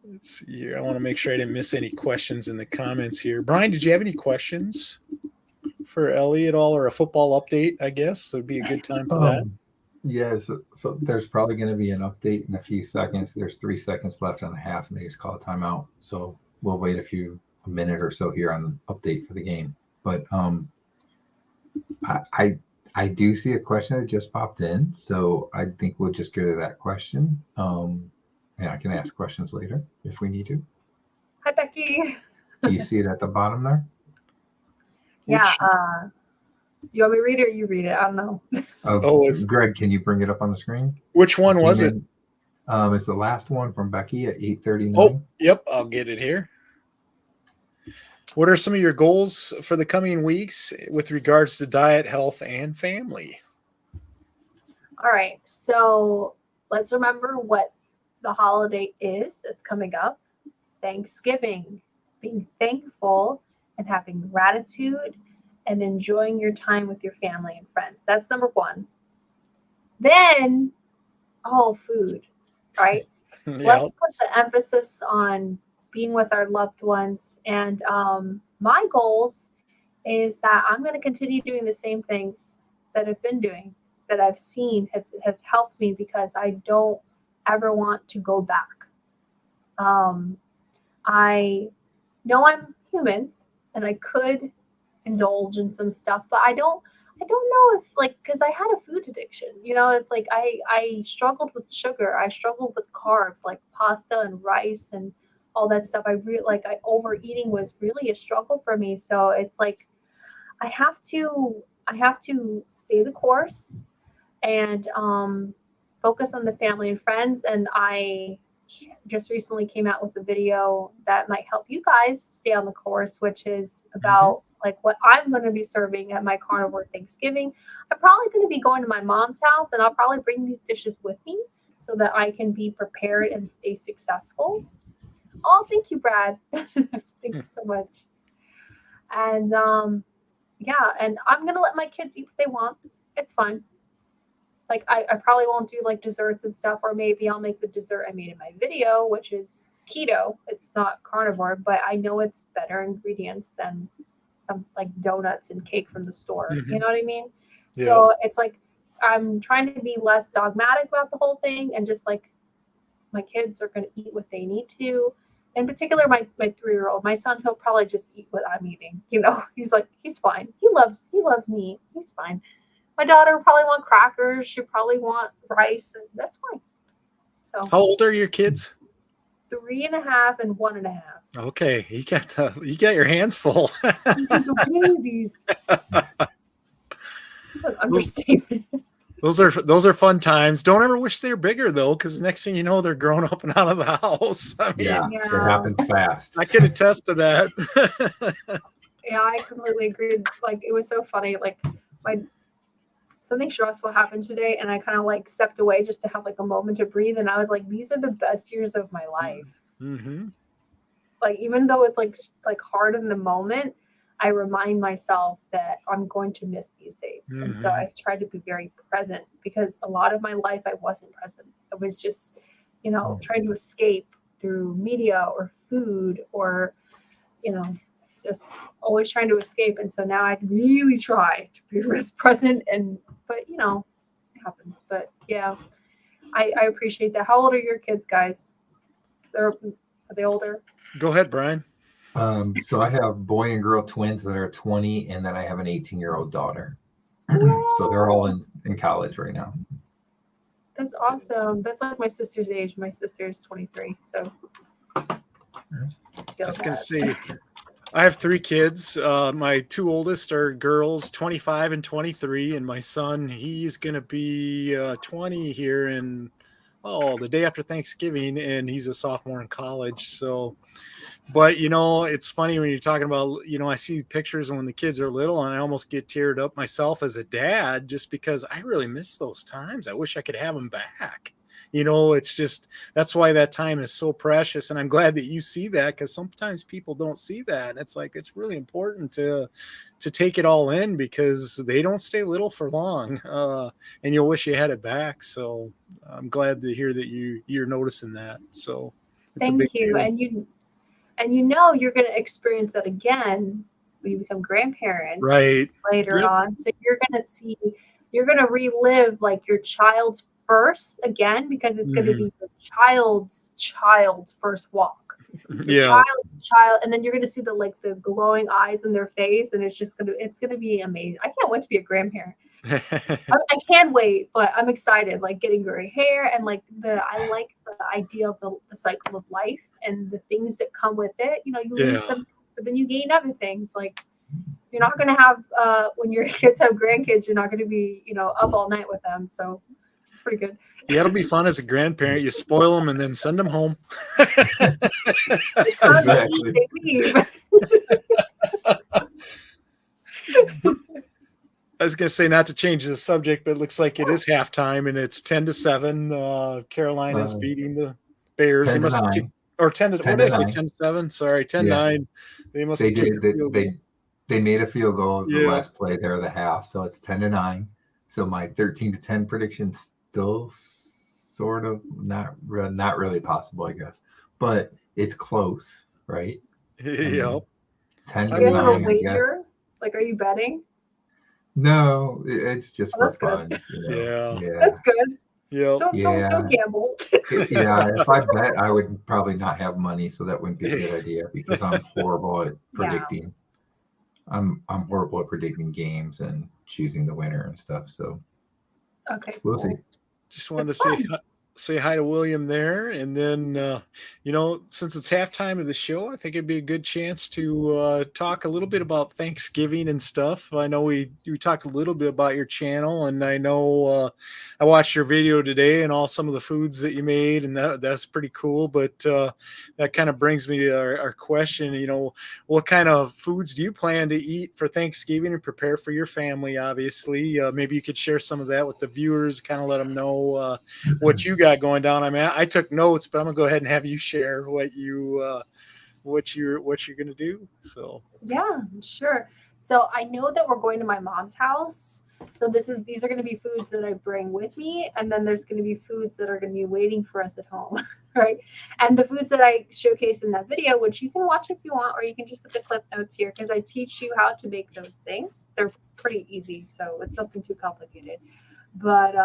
let's see here. I want to make sure I didn't miss any questions in the comments here. Brian, did you have any questions for Ellie at all, or a football update? I guess that would be a good time for that. Yes. So there's probably going to be an update in a few seconds. There's 3 seconds left on the half, and they just call a timeout. So we'll wait a minute or so here on the update for the game. But I do see a question that just popped in, so I think we'll just go to that question. And I can ask questions later if we need to. Hi, Becky. Do you see it at the bottom there? Yeah. You want me to read it or you read it? I don't know. Oh, Greg, can you bring it up on the screen? Which one was it? It's the last one from Becky at 8:39. Oh, yep, I'll get it here. What are some of your goals for the coming weeks with regards to diet, health, and family? All right. So let's remember what the holiday is that's coming up. Thanksgiving. Being thankful and having gratitude and enjoying your time with your family and friends. That's number one. Then, food, right? Yep. Let's put the emphasis on being with our loved ones. And my goals is that I'm going to continue doing the same things that I've been doing, that I've seen has helped me, because I don't ever want to go back. I know I'm human and I could indulge in some stuff, but I don't know if, like, because I had a food addiction, it's like I struggled with sugar. I struggled with carbs, like pasta and rice and all that stuff. Overeating was really a struggle for me. So it's like, I have to stay the course and focus on the family and friends. And I just recently came out with a video that might help you guys stay on the course, which is about like what I'm going to be serving at my Carnivore Thanksgiving. I'm probably going to be going to my mom's house, and I'll probably bring these dishes with me so that I can be prepared and stay successful. Oh, thank you, Brad. Thank you so much. And and I'm going to let my kids eat what they want. It's fine. Like, I probably won't do like desserts and stuff, or maybe I'll make the dessert I made in my video, which is keto. It's not carnivore, but I know it's better ingredients than some like donuts and cake from the store. You know what I mean? Yeah. So it's like, I'm trying to be less dogmatic about the whole thing, and just like, my kids are going to eat what they need to. In particular, my 3-year-old, my son, he'll probably just eat what I'm eating. He's fine. He loves meat. He's fine. My daughter will probably want crackers. She'll probably want rice, and that's fine. So, how old are your kids? 3.5 and 1.5. Okay, you got your hands full. Babies. That's an understatement. Those are fun times. Don't ever wish they were bigger though, because next thing you know, they're grown up and out of the house. I mean, yeah, it happens fast. I can attest to that. Yeah, I completely agree. Like, it was so funny. Like, something stressful happened today, and I kind of like stepped away just to have like a moment to breathe. And I was like, these are the best years of my life. Mm-hmm. Like, even though it's like hard in the moment, I remind myself that I'm going to miss these days. Mm-hmm. And so I try to be very present, because a lot of my life I wasn't present. I was just, trying to escape through media or food or, just always trying to escape. And so now I really try to be present, but it happens. But yeah, I appreciate that. How old are your kids, guys? Are they older? Go ahead, Brian. So I have boy and girl twins that are 20, and then I have an 18-year-old daughter. So they're all in college right now. That's awesome. That's like my sister's age. My sister is 23. So I was going to say, I have 3 kids. My 2 oldest are girls, 25 and 23. And my son, he's going to be 20 here in, the day after Thanksgiving. And he's a sophomore in college. So, but, it's funny when you're talking about, I see pictures when the kids are little, and I almost get teared up myself as a dad, just because I really miss those times. I wish I could have them back. It's just, that's why that time is so precious. And I'm glad that you see that, because sometimes people don't see that. And it's like, it's really important to take it all in, because they don't stay little for long. And you'll wish you had it back. So I'm glad to hear that you're noticing that. So it's Thank a big you. deal. And you're going to experience that again when you become grandparents later on. So you're going to relive like your child's first again, because it's going to be the child's first walk. Child, and then you're going to see the glowing eyes in their face, and it's going to be amazing. I can't wait to be a grandparent. I can't wait, but I'm excited, like getting gray hair, and I like the idea of the cycle of life and the things that come with it. You lose some, but then you gain other things. Like, You're not going to have, when your kids have grandkids, you're not going to be, up all night with them. So it's pretty good. Yeah, it'll be fun as a grandparent. You spoil them and then send them home. Exactly. They leave. I was going to say, not to change the subject, but it looks like it is halftime and it's 10-7. Carolina's beating the Bears. 10 They to must have 9. or 10 to, 10 what to is it? 9. 10-7. Sorry, 10-9. Yeah. They must They have kicked did. a field goal. They made a field goal at the Yeah. last play there of the half, so it's 10-9. So my 13-10 prediction still sort of not really possible, I guess, but it's close, right? Yep. 10 Do to you guys have a 9, I guess. wager? Like, are you betting? No, it's just Oh, for that's good. fun. Yeah. That's good. Yep. Don't gamble. Yeah, if I bet, I would probably not have money, so that wouldn't be a good idea because I'm horrible at predicting. I'm horrible at predicting games and choosing the winner and stuff. So Okay, we'll cool. see. Just wanted It's to say hi to William there. And then, since it's halftime of the show, I think it'd be a good chance to talk a little bit about Thanksgiving and stuff. I know we talked a little bit about your channel, and I know I watched your video today and all some of the foods that you made, and that's pretty cool. But that kind of brings me to our question, what kind of foods do you plan to eat for Thanksgiving and prepare for your family, obviously? Maybe you could share some of that with the viewers, kind of let them know what you got going down. I mean, I took notes, but I'm gonna go ahead and have you share what you're gonna do. So Yeah, sure. So I know that we're going to my mom's house. So these are going to be foods that I bring with me, and then there's going to be foods that are going to be waiting for us at home, right? And the foods that I showcased in that video, which you can watch if you want, or you can just get the clip notes here because I teach you how to make those things. They're pretty easy, so it's nothing too complicated. But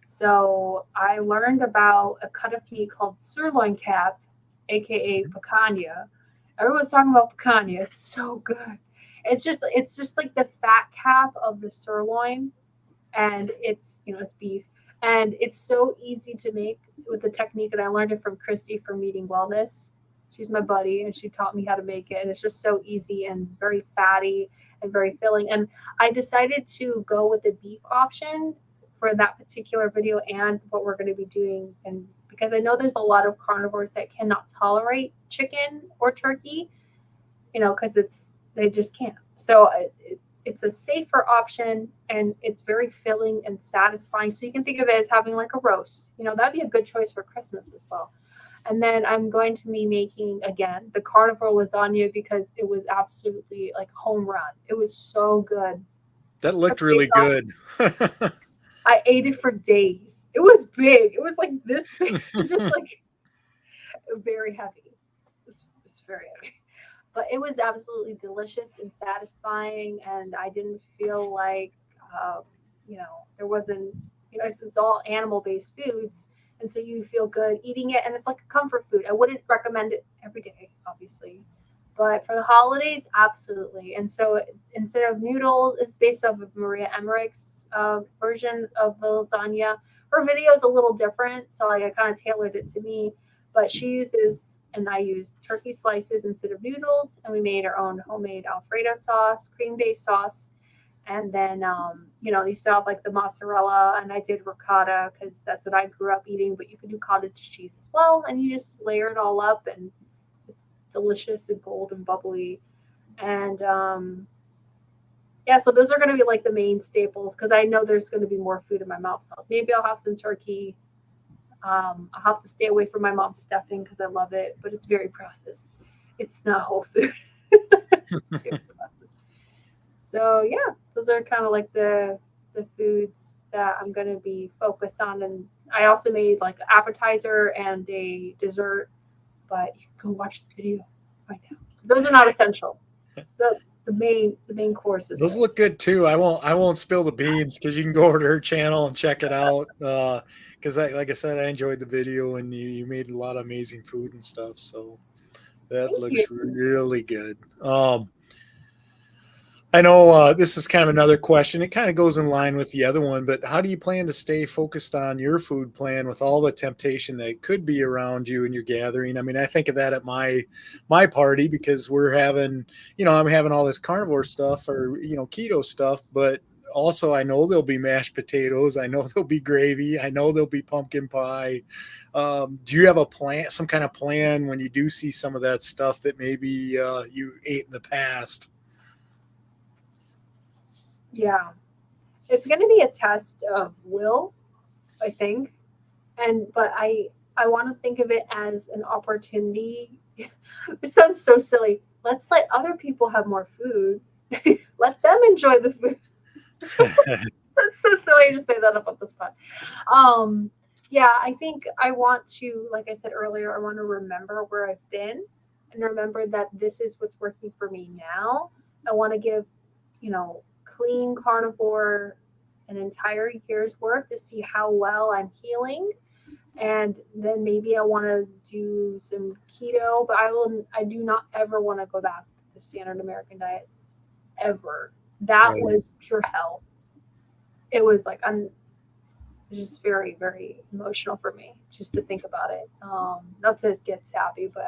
so I learned about a cut of meat called sirloin cap, aka picanha. Everyone's talking about picanha. It's so good. It's just like the fat cap of the sirloin, and it's beef, and it's so easy to make with the technique. And I learned it from Christy from Eating Wellness. She's my buddy, and she taught me how to make it. And it's just so easy and very fatty and very filling. And I decided to go with the beef option for that particular video and what we're going to be doing. And because I know there's a lot of carnivores that cannot tolerate chicken or turkey, because they just can't. So it's a safer option, and it's very filling and satisfying. So you can think of it as having like a roast. That'd be a good choice for Christmas as well. And then I'm going to be making, again, the carnivore lasagna because it was absolutely like home run. It was so good. That looked really good. I ate it for days. It was big. It was like this big. It was just like very heavy. It was very heavy. But it was absolutely delicious and satisfying. And I didn't feel like, there wasn't, it's all animal-based foods. And so you feel good eating it. And it's like a comfort food. I wouldn't recommend it every day, obviously. But for the holidays, absolutely. And so instead of noodles, it's based off of Maria Emmerich's version of the lasagna. Her video is a little different, so I kind of tailored it to me. But she uses, and I used turkey slices instead of noodles. And we made our own homemade Alfredo sauce, cream-based sauce. And then, you still have like the mozzarella, and I did ricotta because that's what I grew up eating. But you can do cottage cheese as well. And you just layer it all up, and delicious and golden bubbly. And so those are going to be like the main staples because I know there's going to be more food in my mom's house. Maybe I'll have some turkey. I'll have to stay away from my mom's stuffing because I love it, but it's very processed. It's not whole food. It's very processed. So yeah, those are kind of like the foods that I'm going to be focused on. And I also made like an appetizer and a dessert, but you can go watch the video right now. Those are not essential. The main courses. Those look good too. I won't spill the beans because you can go over to her channel and check it out. Because like I said, I enjoyed the video, and you made a lot of amazing food and stuff. So that looks really good. I know this is kind of another question. It kind of goes in line with the other one, but how do you plan to stay focused on your food plan with all the temptation that could be around you and your gathering? I mean, I think of that at my party because we're having, I'm having all this carnivore stuff or, keto stuff, but also I know there'll be mashed potatoes. I know there'll be gravy. I know there'll be pumpkin pie. Do you have a plan, some kind of plan when you do see some of that stuff that maybe you ate in the past? Yeah, it's going to be a test of will, I think. But I want to think of it as an opportunity. It sounds so silly. Let's let other people have more food. Let them enjoy the food. That's so silly. I just made that up on the spot. Yeah, I think I want to, like I said earlier, I want to remember where I've been and remember that this is what's working for me now. I want to give, clean carnivore an entire year's worth to see how well I'm healing. And then maybe I want to do some keto, but I do not ever want to go back to the standard American diet ever. That Right. was pure hell. It was like, just very, very emotional for me just to think about it. Not to get sappy, but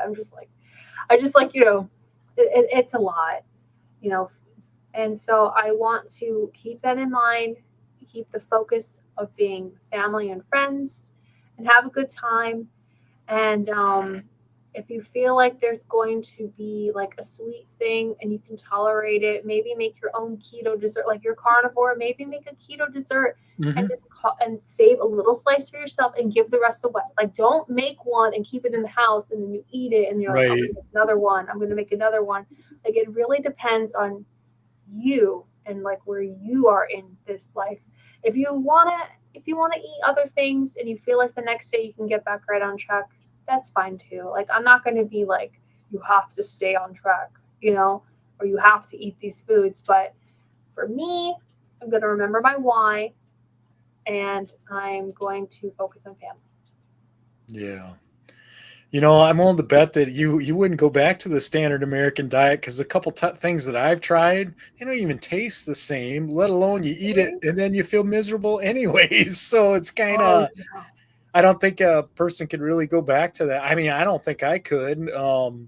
it's a lot, and so I want to keep that in mind, keep the focus of being family and friends and have a good time. And if you feel like there's going to be like a sweet thing and you can tolerate it, maybe make your own keto dessert, like you're carnivore, maybe make a keto dessert and and save a little slice for yourself and give the rest away. Like don't make one and keep it in the house and then you eat it and you're like, I'm Right. gonna make another one. I'm going to make another one. Like it really depends on you and like where you are in this life. If you want to eat other things and you feel like the next day you can get back right on track, that's fine too. Like I'm not going to be like you have to stay on track, or you have to eat these foods, but for me, I'm going to remember my why and I'm going to focus on family. Yeah. I'm willing to bet that you wouldn't go back to the standard American diet because a couple things that I've tried, they don't even taste the same, let alone you eat it and then you feel miserable anyways. So it's kind of, yeah. I don't think a person could really go back to that. I mean, I don't think I could.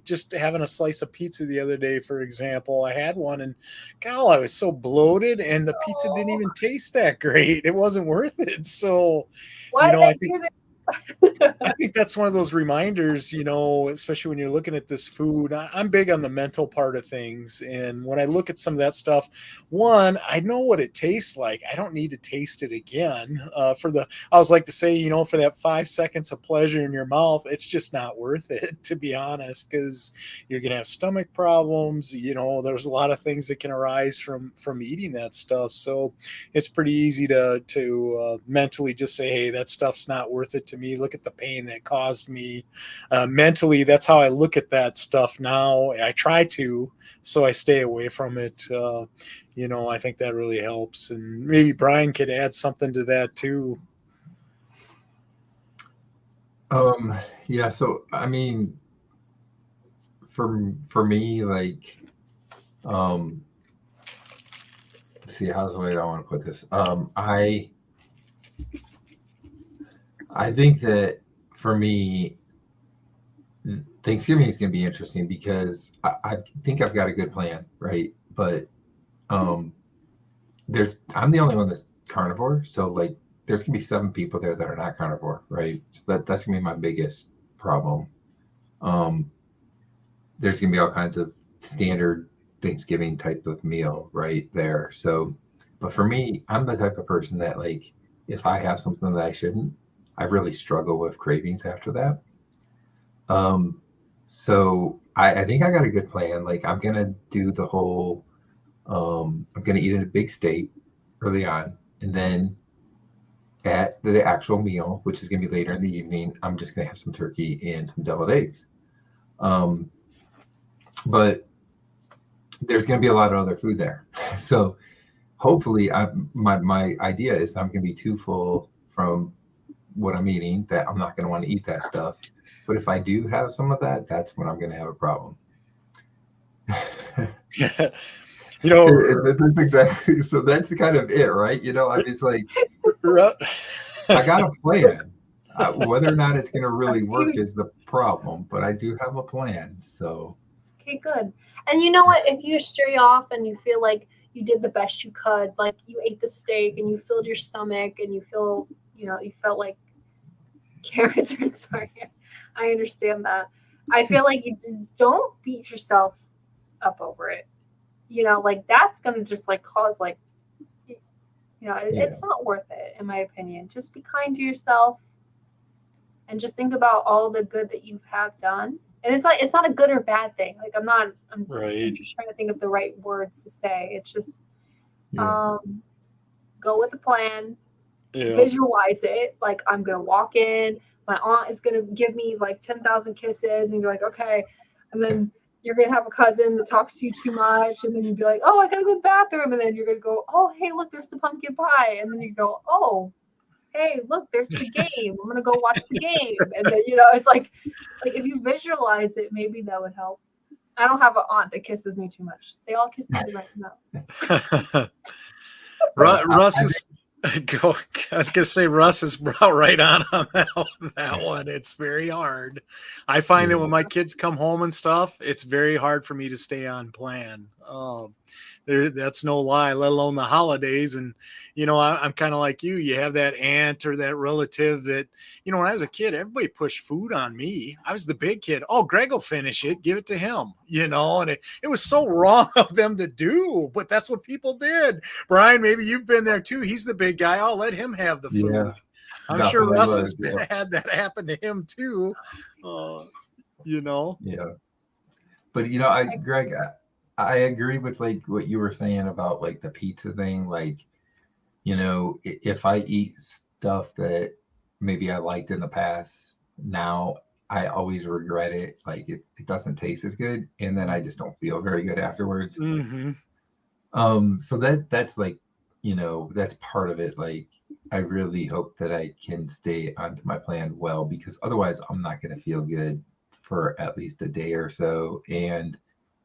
Just having a slice of pizza the other day, for example, I had one and God, I was so bloated and the pizza didn't even taste that great. It wasn't worth it. So, Why did I I think do this? I think that's one of those reminders, especially when you're looking at this food. I'm big on the mental part of things. And when I look at some of that stuff, one, I know what it tastes like. I don't need to taste it again. I always like to say, for that 5 seconds of pleasure in your mouth, it's just not worth it, to be honest, because you're going to have stomach problems. There's a lot of things that can arise from eating that stuff. So it's pretty easy to mentally just say, hey, that stuff's not worth it to me. Look at the pain that caused me. Mentally, that's how I look at that stuff now. I try to, so I stay away from it. I think that really helps. And maybe Brian could add something to that too. Yeah, so I mean, for me, like, let's see, how's the way I want to put this? I think that for me, Thanksgiving is going to be interesting because I think I've got a good plan, right? But I'm the only one that's carnivore, so like there's gonna be 7 people there that are not carnivore, right? So that's gonna be my biggest problem. There's gonna be all kinds of standard Thanksgiving type of meal right there. So, but for me, I'm the type of person that like if I have something that I shouldn't, I really struggle with cravings after that. So I think I got a good plan. Like I'm gonna do the whole I'm gonna eat a big steak early on, and then at the actual meal, which is gonna be later in the evening, I'm just gonna have some turkey and some deviled eggs. But there's gonna be a lot of other food there. So hopefully my idea is I'm gonna be too full from what I'm eating that I'm not gonna want to eat that stuff. But if I do have some of that, that's when I'm gonna have a problem. You know, That's exactly. So that's kind of it, right? You know, I mean, it's like I got a plan. Whether or not it's going to really work is the problem, but I do have a plan. So Okay, good. And you know what? If you stray off and you feel like you did the best you could, like you ate the steak and you filled your stomach and you feel, you felt like carrots are sorry. I understand that. I feel like you don't beat yourself up over it. Like that's gonna just like cause like, it's not worth it in my opinion. Just be kind to yourself and just think about all the good that you have done. And it's not a good or bad thing. Like I'm right. just trying to think of the right words to say. It's just go with the plan, visualize it. Like I'm gonna walk in, my aunt is gonna give me like 10,000 kisses, and you're like, okay, and then you're gonna have a cousin that talks to you too much, and then you'd be like, oh, I gotta go to the bathroom, and then you're gonna go, oh, hey, look, there's the pumpkin pie, and then you go, oh, hey, look, there's the game. I'm gonna go watch the game, and then it's like if you visualize it, maybe that would help. I don't have an aunt that kisses me too much. They all kiss me right now. Russ is. I was gonna say Russ is right on that one. It's very hard. I find that when my kids come home and stuff, it's very hard for me to stay on plan. That's no lie, let alone the holidays. And I'm kind of like you. You have that aunt or that relative that when I was a kid, everybody pushed food on me. I was the big kid. Oh, Greg will finish it. Give it to him. And it was so wrong of them to do, but that's what people did. Brian, maybe you've been there too. He's the big guy. I'll let him have the food. Yeah, I'm sure Russ has had that happen to him too. Yeah. But Greg, I agree with like what you were saying about like the pizza thing. Like, if I eat stuff that maybe I liked in the past, now I always regret it. Like it doesn't taste as good, and then I just don't feel very good afterwards. Mm-hmm. So that's like, that's part of it. Like I really hope that I can stay onto my plan well, because otherwise I'm not going to feel good for at least a day or so, and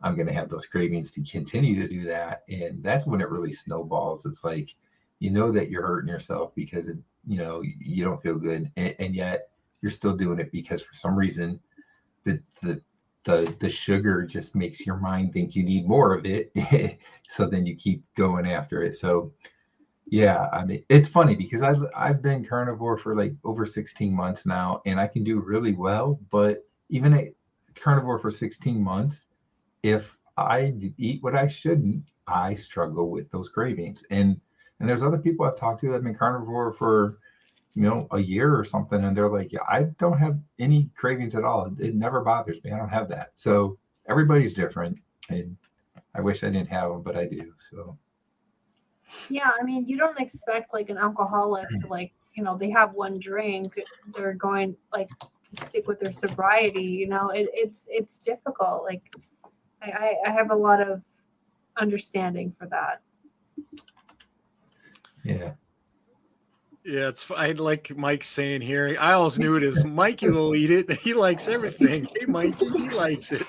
I'm going to have those cravings to continue to do that. And that's when it really snowballs. It's like, that you're hurting yourself because you don't feel good, and yet you're still doing it because for some reason the sugar just makes your mind think you need more of it. So then you keep going after it. So yeah, I mean, it's funny because I've been carnivore for like over 16 months now, and I can do really well. But even at carnivore for 16 months, if I eat what I shouldn't, I struggle with those cravings. And there's other people I've talked to that have been carnivore for, a year or something, and they're like, yeah, I don't have any cravings at all. It never bothers me. I don't have that. So everybody's different, and I wish I didn't have them, but I do. So yeah, I mean, you don't expect like an alcoholic to like, they have one drink, they're going like to stick with their sobriety. It's difficult. Like I have a lot of understanding for that. yeah. Yeah, I like Mike saying here. I always knew it as Mikey will eat it. He likes everything. Hey, Mikey, he likes it.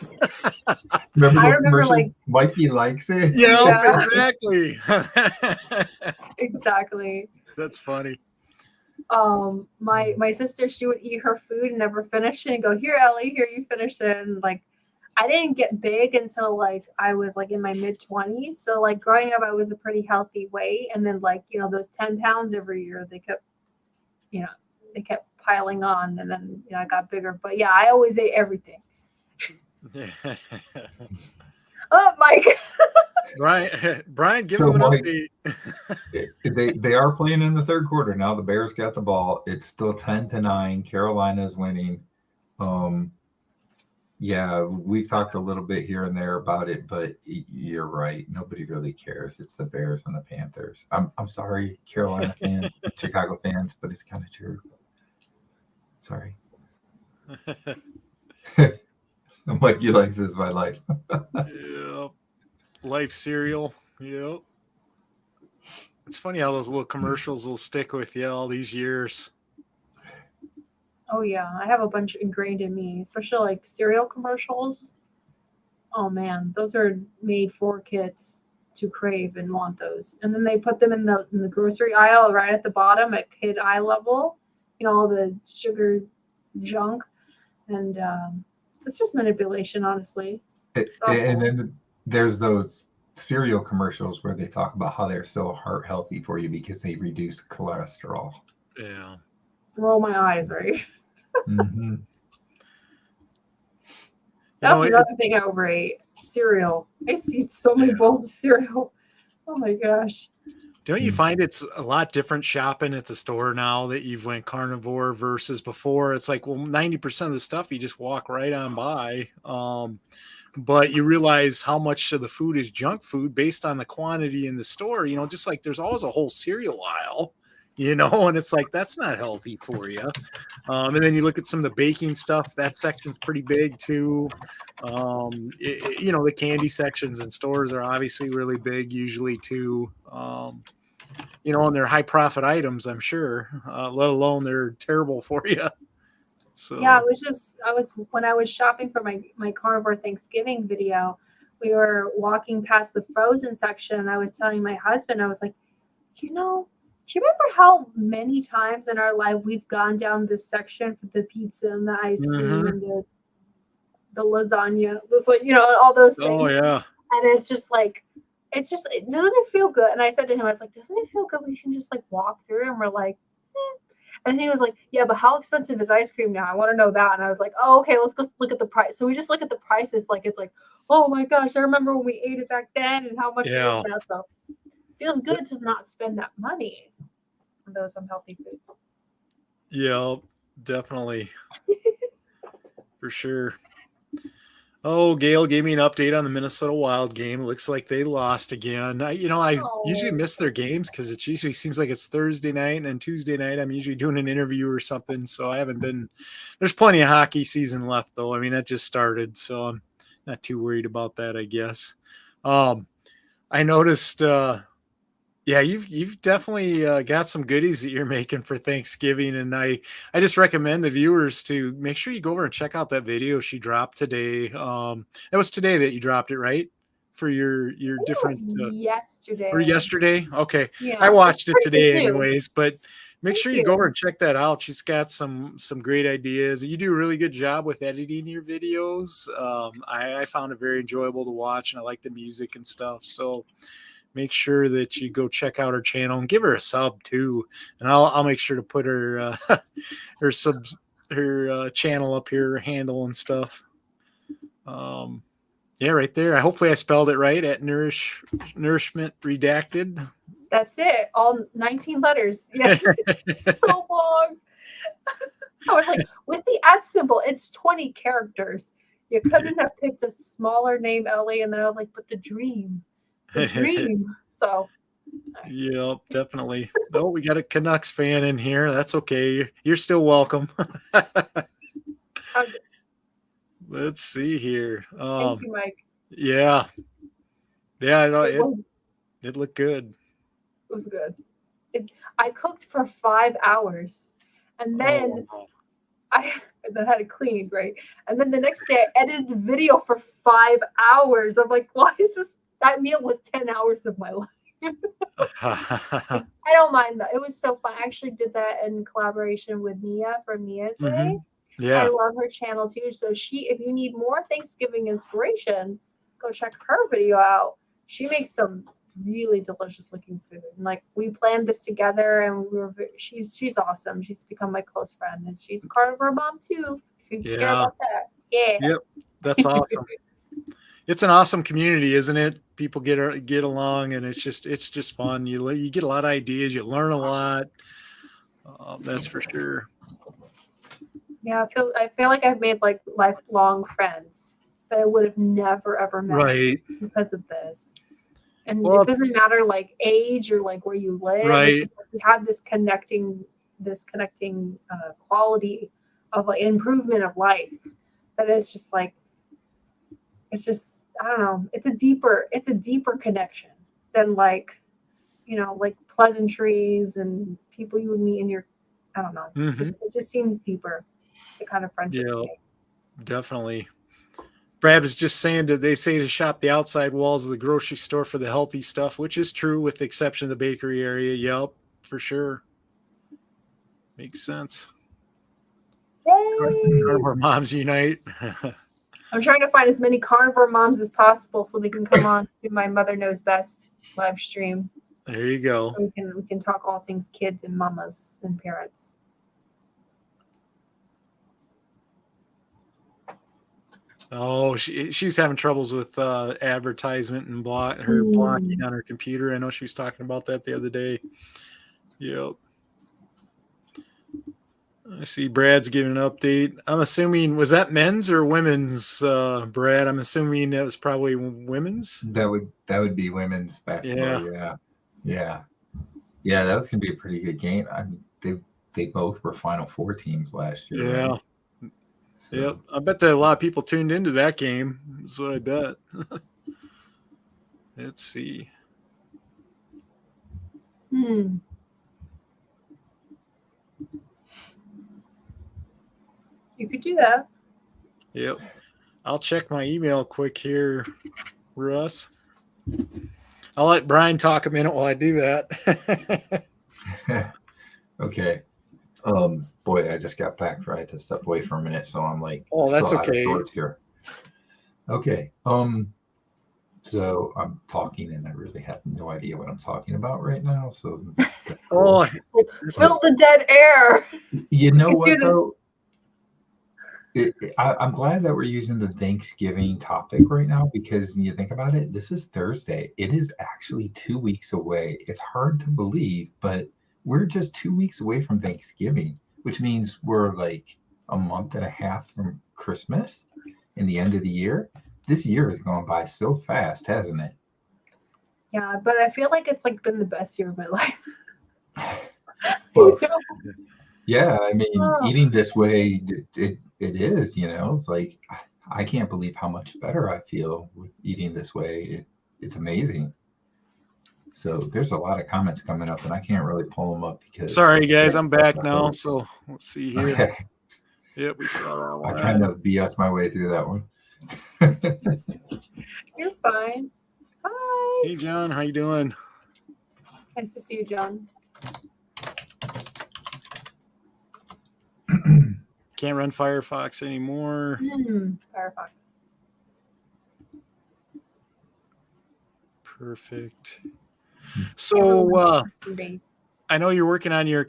Remember like Mikey likes it. Yeah. Exactly. Exactly. That's funny. My sister, she would eat her food and never finish it and go, here, Ellie, here, you finish it. And like, I didn't get big until like I was like in my mid-20s. So like growing up, I was a pretty healthy weight. And then like, those 10 pounds every year, they kept piling on. And then, I got bigger. But yeah, I always ate everything. Oh, Mike. Brian, give him an update. They are playing in the third quarter now. The Bears got the ball. It's still 10-9. Carolina's winning. Yeah, we've talked a little bit here and there about it, but you're right. Nobody really cares. It's the Bears and the Panthers. I'm sorry, Carolina fans, Chicago fans, but it's kind of true. Sorry. Mikey likes this my life. Yep. Life cereal. Yep. It's funny how those little commercials will stick with you all these years. Oh yeah, I have a bunch ingrained in me, especially like cereal commercials. Oh man, those are made for kids to crave and want those. And then they put them in the grocery aisle right at the bottom at kid eye level, all the sugar junk. And it's just manipulation, honestly. And then there's those cereal commercials where they talk about how they're so heart healthy for you because they reduce cholesterol. Yeah. Roll my eyes, right? Mm-hmm. That's another thing I overate. Cereal. I used to eat so many bowls of cereal. Oh my gosh. Don't you find it's a lot different shopping at the store now that you've went carnivore versus before? It's like, well, 90% of the stuff you just walk right on by. But you realize how much of the food is junk food based on the quantity in the store, just like there's always a whole cereal aisle, and it's like, that's not healthy for you. And then you look at some of the baking stuff, that section's pretty big too. The candy sections in stores are obviously really big usually too. And they're high profit items, I'm sure, let alone they're terrible for you. So yeah, when I was shopping for my carnivore Thanksgiving video, we were walking past the frozen section, and I was telling my husband, I was like, do you remember how many times in our life we've gone down this section for the pizza and the ice cream and the lasagna? It's like, all those things. Oh yeah. And it's just like, doesn't it feel good? And I said to him, I was like, doesn't it feel good? We can just like walk through, and we're like, eh. And he was like, yeah, but how expensive is ice cream now? I want to know that. And I was like, oh, okay, let's go look at the price. So we just look at the prices. Like, it's like, oh my gosh, I remember when we ate it back then and how much it is now. So it feels good to not spend that money on those unhealthy foods. Yeah, definitely. For sure. Oh, Gail gave me an update on the Minnesota Wild game. It looks like they lost again. I usually miss their games because it usually seems like it's Thursday night, and Tuesday night I'm usually doing an interview or something. So I haven't been. There's plenty of hockey season left, though. I mean, that just started, so I'm not too worried about that, I guess. I noticed. Yeah, you've definitely got some goodies that you're making for Thanksgiving, and I just recommend the viewers to make sure you go over and check out that video she dropped today. It was today that you dropped it, right? For your different yesterday or yesterday. Okay, yeah, I watched it today new. anyways, but make sure you go over and check that out. She's got some great ideas. You do a really good job with editing your videos. I found it very enjoyable to watch, and I like the music and stuff. So make sure that you go check out her channel and give her a sub too. And I'll make sure to put her her channel up here, her handle and stuff. Yeah, right there. Hopefully I spelled it right at Nourishment Redacted. That's it. All 19 letters. Yes. It's so long. I was like, with the @ symbol, it's 20 characters. You couldn't have picked a smaller name, Ellie. And then I was like, but the dream. So Yep, definitely. Oh, we got a Canucks fan in here. That's okay. You're still welcome. Let's see here. Thank you, Mike. Yeah. It looked good. It was good. I cooked for 5 hours, and then I had it cleaned, right? And then the next day I edited the video for 5 hours. I'm like, why is this? That meal was 10 hours of my life. I don't mind though. It was so fun. I actually did that in collaboration with Nia from Nia's Way. Yeah. I love her channel too. So if you need more Thanksgiving inspiration, go check her video out. She makes some really delicious looking food. And like we planned this together, and she's awesome. She's become my close friend, and she's a carnivore mom too. If you care about that. Yeah. Yep. That's awesome. It's an awesome community, isn't it? People get along, and it's just fun. You get a lot of ideas. You learn a lot. That's for sure. Yeah, I feel like I've made like lifelong friends that I would have never ever met because of this. And it doesn't matter like age or like where you live. Right. It's just like we have this connecting quality of like improvement of life. That it's just like. It's just, I don't know. It's a deeper connection than like pleasantries and people you would meet in your, I don't know. It just seems deeper, the kind of friendship. Yeah, definitely. Brad was just saying that they say to shop the outside walls of the grocery store for the healthy stuff, which is true with the exception of the bakery area. Yep, for sure. Makes sense. Yay! Carnivore Moms Unite. I'm trying to find as many carnivore moms as possible so they can come on to my Mother Knows Best live stream. There you go. So we can talk all things kids and mamas and parents. Oh, she's having troubles with advertisement and blocking on her computer. I know she was talking about that the other day. Yep. I see Brad's giving an update. I'm assuming, was that men's or women's, Brad? I'm assuming that was probably women's. That would be women's basketball. Yeah. That was gonna be a pretty good game. I mean, they both were Final Four teams last year. Yeah. Right? So, Yep. I bet that a lot of people tuned into that game. That's what I bet. Let's see. You could do that. Yep. I'll check my email quick here, Russ. I'll let Brian talk a minute while I do that. okay. Boy, I just got back. I had to step away for a minute, so I'm like, oh, that's still out of okay. sorts here. Okay. So I'm talking, and I really have no idea what I'm talking about right now. So, Oh, fill the dead air. You know what though? I'm glad that we're using the Thanksgiving topic right now, because when you think about it, this is Thursday. It is actually 2 weeks away. It's hard to believe, but we're just 2 weeks away from Thanksgiving, which means we're like a month and a half from Christmas and the end of the year. This year has gone by so fast, hasn't it? Yeah, but I feel like it's like been the best year of my life. Well, yeah, I mean, eating this way, it is, it's like, I can't believe how much better I feel with eating this way. It's amazing. So there's a lot of comments coming up, and I can't really pull them up because. Sorry, guys, I'm back now. So let's see here. Okay. Yep, we saw that one. I kind of BS my way through that one. You're fine. Hi. Hey, John, how you doing? Nice to see you, John. Can't run Firefox anymore. Firefox. Perfect. So I know you're working on your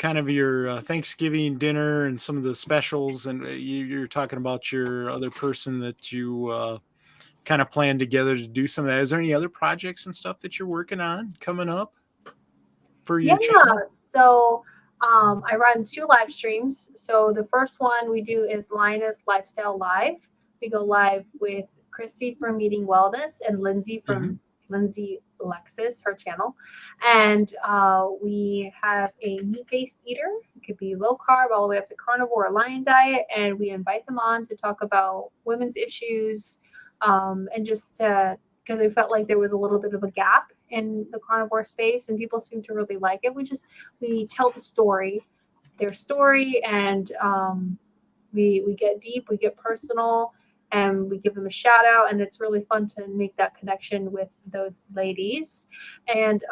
Thanksgiving dinner and some of the specials, and you're talking about your other person that you kind of planned together to do some of that. Is there any other projects and stuff that you're working on coming up for your channel? So I run 2 live streams. So the first one we do is Linus Lifestyle Live. We go live with Christy from Eating Wellness and Lindsay from Lindsay Lexus, her channel. And we have a meat-based eater. It could be low carb all the way up to carnivore or lion diet. And we invite them on to talk about women's issues and just because we felt like there was a little bit of a gap in the carnivore space and people seem to really like it. We tell the story, their story, and we get deep, we get personal, and we give them a shout out, and it's really fun to make that connection with those ladies. And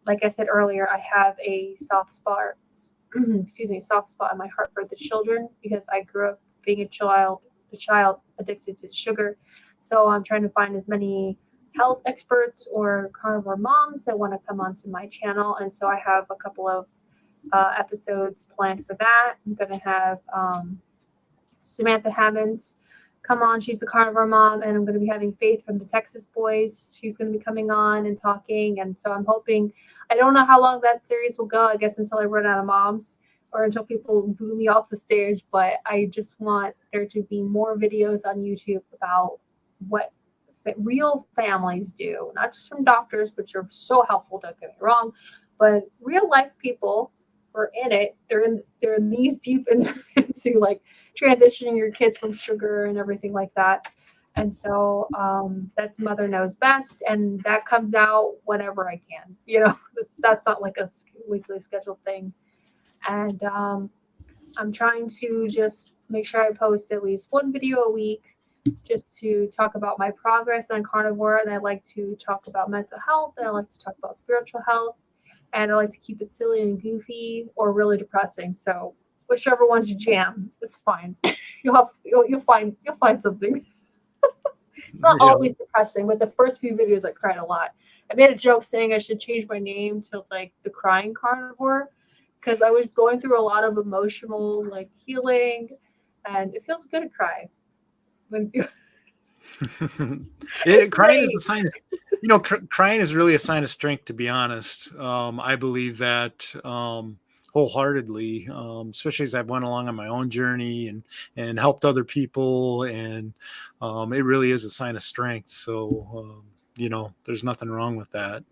like I said earlier, I have a soft spot in my heart for the children because I grew up being a child addicted to sugar. So I'm trying to find as many health experts or carnivore moms that want to come onto my channel. And so I have a couple of episodes planned for that. I'm going to have Samantha Hammonds come on. She's a carnivore mom. And I'm going to be having Faith from the Texas Boys. She's going to be coming on and talking. And so I'm hoping, I don't know how long that series will go, I guess until I run out of moms or until people boo me off the stage. But I just want there to be more videos on YouTube about what real families do, not just from doctors, which are so helpful, don't get me wrong, but real life people who are in it. They're knees deep into like transitioning your kids from sugar and everything like that. And so that's Mother Knows Best, and that comes out whenever I can. That's not like a weekly scheduled thing. And I'm trying to just make sure I post at least 1 video a week. just to talk about my progress on carnivore, and I like to talk about mental health, and I like to talk about spiritual health, and I like to keep it silly and goofy or really depressing. So whichever one's your jam, it's fine. You'll find something. It's not always depressing, but the first few videos I cried a lot. I made a joke saying I should change my name to like the crying carnivore, because I was going through a lot of emotional like healing, and it feels good to cry. When Crying is a sign of, crying is really a sign of strength, to be honest. I believe that wholeheartedly, especially as I've went along on my own journey and helped other people, and it really is a sign of strength. So there's nothing wrong with that.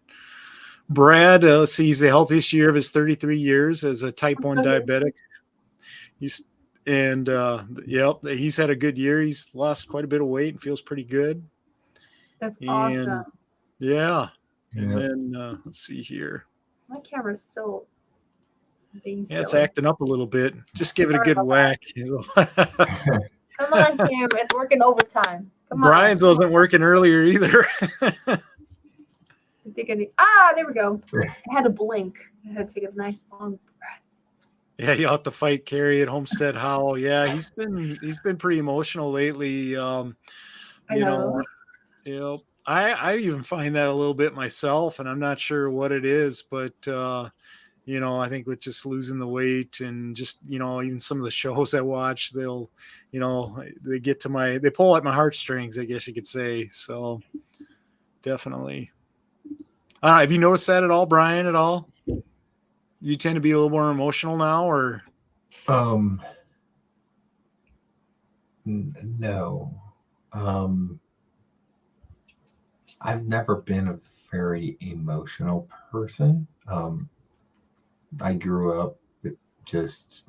Brad, let's see, he's the healthiest year of his 33 years as a type 1 diabetic. He's had a good year. He's lost quite a bit of weight and feels pretty good. That's awesome. Yeah. And then let's see here. My camera's so being silly. It's acting up a little bit. Just give it a good whack. Come on, camera. It's working overtime. Come on. Brian's wasn't working earlier either. There we go. I had to blink. I had to take a nice long breath. Yeah, you'll have to fight Carrie at Homestead Howell. Yeah, he's been pretty emotional lately. I know. I even find that a little bit myself, and I'm not sure what it is, but I think with just losing the weight and just, even some of the shows I watch, they'll, they pull at my heartstrings, I guess you could say. So definitely. Have you noticed that at all, Brian, at all? You tend to be a little more emotional now, or? No. I've never been a very emotional person. I grew up just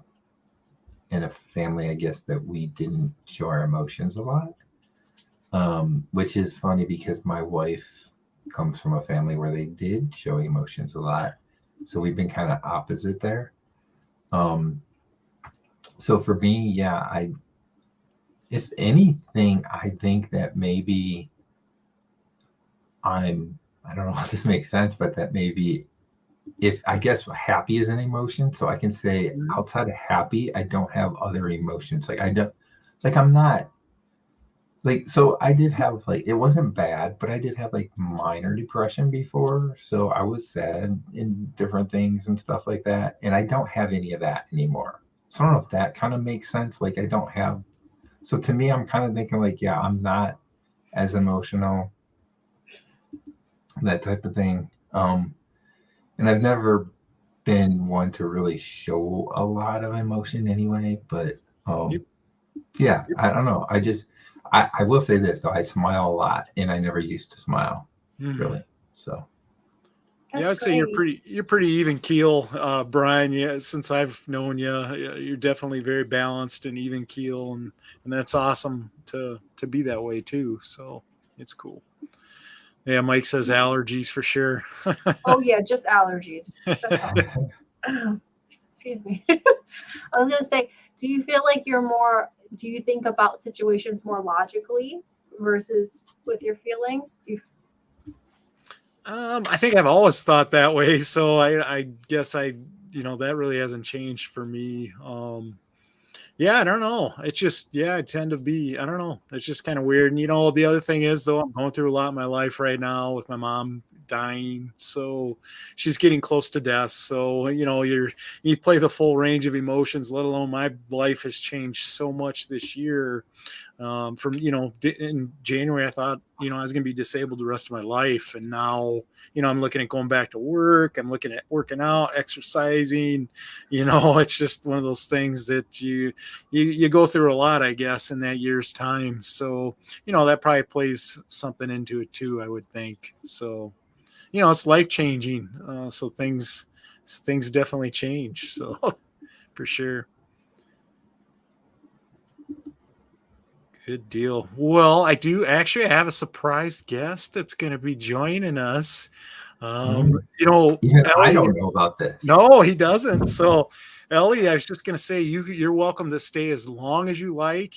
in a family, I guess, that we didn't show our emotions a lot, which is funny because my wife comes from a family where they did show emotions a lot. So we've been kind of opposite there. So for me, if anything, I think that maybe I don't know if this makes sense, but that maybe I guess happy is an emotion. So I can say outside of happy, I don't have other emotions. I'm not like, so I did have it wasn't bad, but I did have minor depression before. So I was sad in different things and stuff like that. And I don't have any of that anymore. So I don't know if that kind of makes sense. I don't have, so to me, I'm kind of thinking I'm not as emotional, that type of thing. And I've never been one to really show a lot of emotion anyway, but I don't know. I will say this, though, I smile a lot, and I never used to smile, really. So, I'd say you're pretty even keel, Brian. Yeah, since I've known you, you're definitely very balanced and even keel, and that's awesome to be that way too. So it's cool. Yeah, Mike says allergies for sure. Oh yeah, just allergies. Excuse me. I was gonna say, do you feel like do you think about situations more logically versus with your feelings? I think I've always thought that way. So I guess that really hasn't changed for me. I don't know. It's just, I tend to be, I don't know. It's just kind of weird. And, the other thing is, though, I'm going through a lot in my life right now with my mom dying. So she's getting close to death. So, you play the full range of emotions, let alone my life has changed so much this year. From, in January, I thought, I was going to be disabled the rest of my life. And now, I'm looking at going back to work. I'm looking at working out, exercising, it's just one of those things that you go through a lot, I guess, in that year's time. So, that probably plays something into it too, I would think. So, it's life changing. So things definitely change. So for sure. Good deal. Well, I do actually have a surprise guest that's going to be joining us. I don't know about this. No, he doesn't. So, Ellie, I was just going to say, you're welcome to stay as long as you like.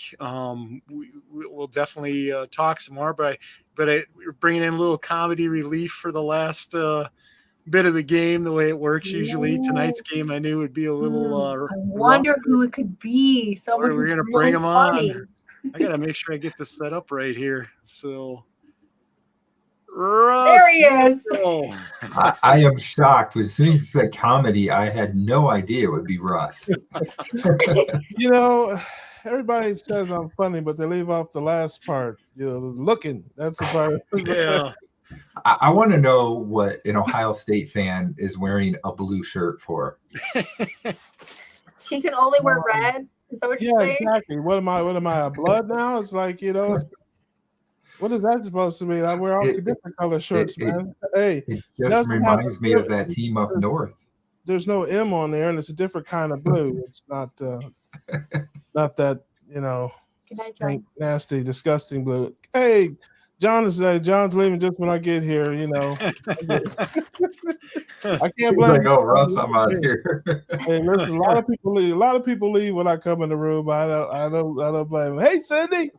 we'll definitely talk some more. But we're bringing in a little comedy relief for the last bit of the game, the way it works usually. Tonight's game I knew would be a little I wonder rough, who it could be. Someone we're who's gonna really bring him funny. on. I gotta make sure I get this set up right here. So Russ, There he is. I am shocked. As soon as you said comedy, I had no idea it would be Russ. You know, everybody says I'm funny, but they leave off the last part. You know, looking. That's the part. Yeah. I want to know what an Ohio State fan is wearing a blue shirt for. He can only wear red. Is that what you're saying? Exactly. What am I? A blood now? It's like, you know, what is that supposed to mean? I wear all different color shirts, man. Hey, it just reminds me of that team up north. There's no M on there, and it's a different kind of blue. It's not not that, you know, nasty, disgusting blue. Hey, John's leaving just when I get here. You know, I can't blame. Like, oh, Russ, I'm out here. Hey, listen, a lot of people leave when I come in the room. I don't blame them. Hey, Cindy,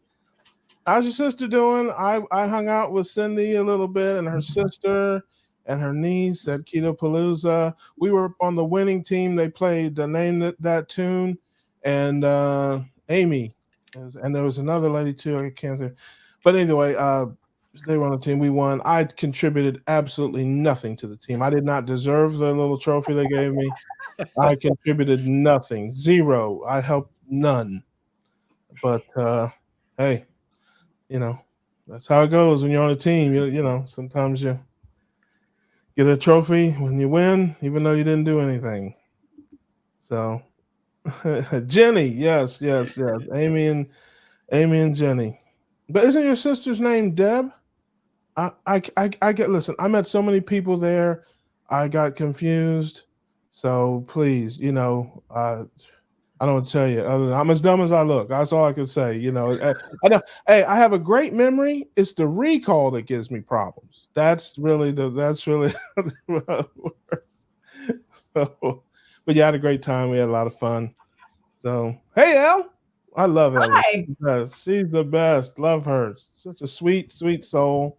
how's your sister doing? I hung out with Cindy a little bit, and her sister and her niece at Keto Palooza. We were on the winning team. They played the name that tune, and Amy, and there was another lady too. I can't say. But anyway, they were on the team. We won. I contributed absolutely nothing to the team. I did not deserve the little trophy they gave me. I contributed nothing. Zero. I helped none. But hey, you know, that's how it goes when you're on a team. You know, sometimes you get a trophy when you win, even though you didn't do anything. So Jenny, yes. Amy and Jenny. But isn't your sister's name Deb? I get. Listen, I met so many people there. I got confused. So please, you know, I don't want to tell you. Other than I'm as dumb as I look. That's all I can say. You know, I know. Hey, I have a great memory. It's the recall that gives me problems. That's really. So, but you had a great time. We had a lot of fun. So hey, Elle. I love Elle. She's the best. Love her. Such a sweet, sweet soul.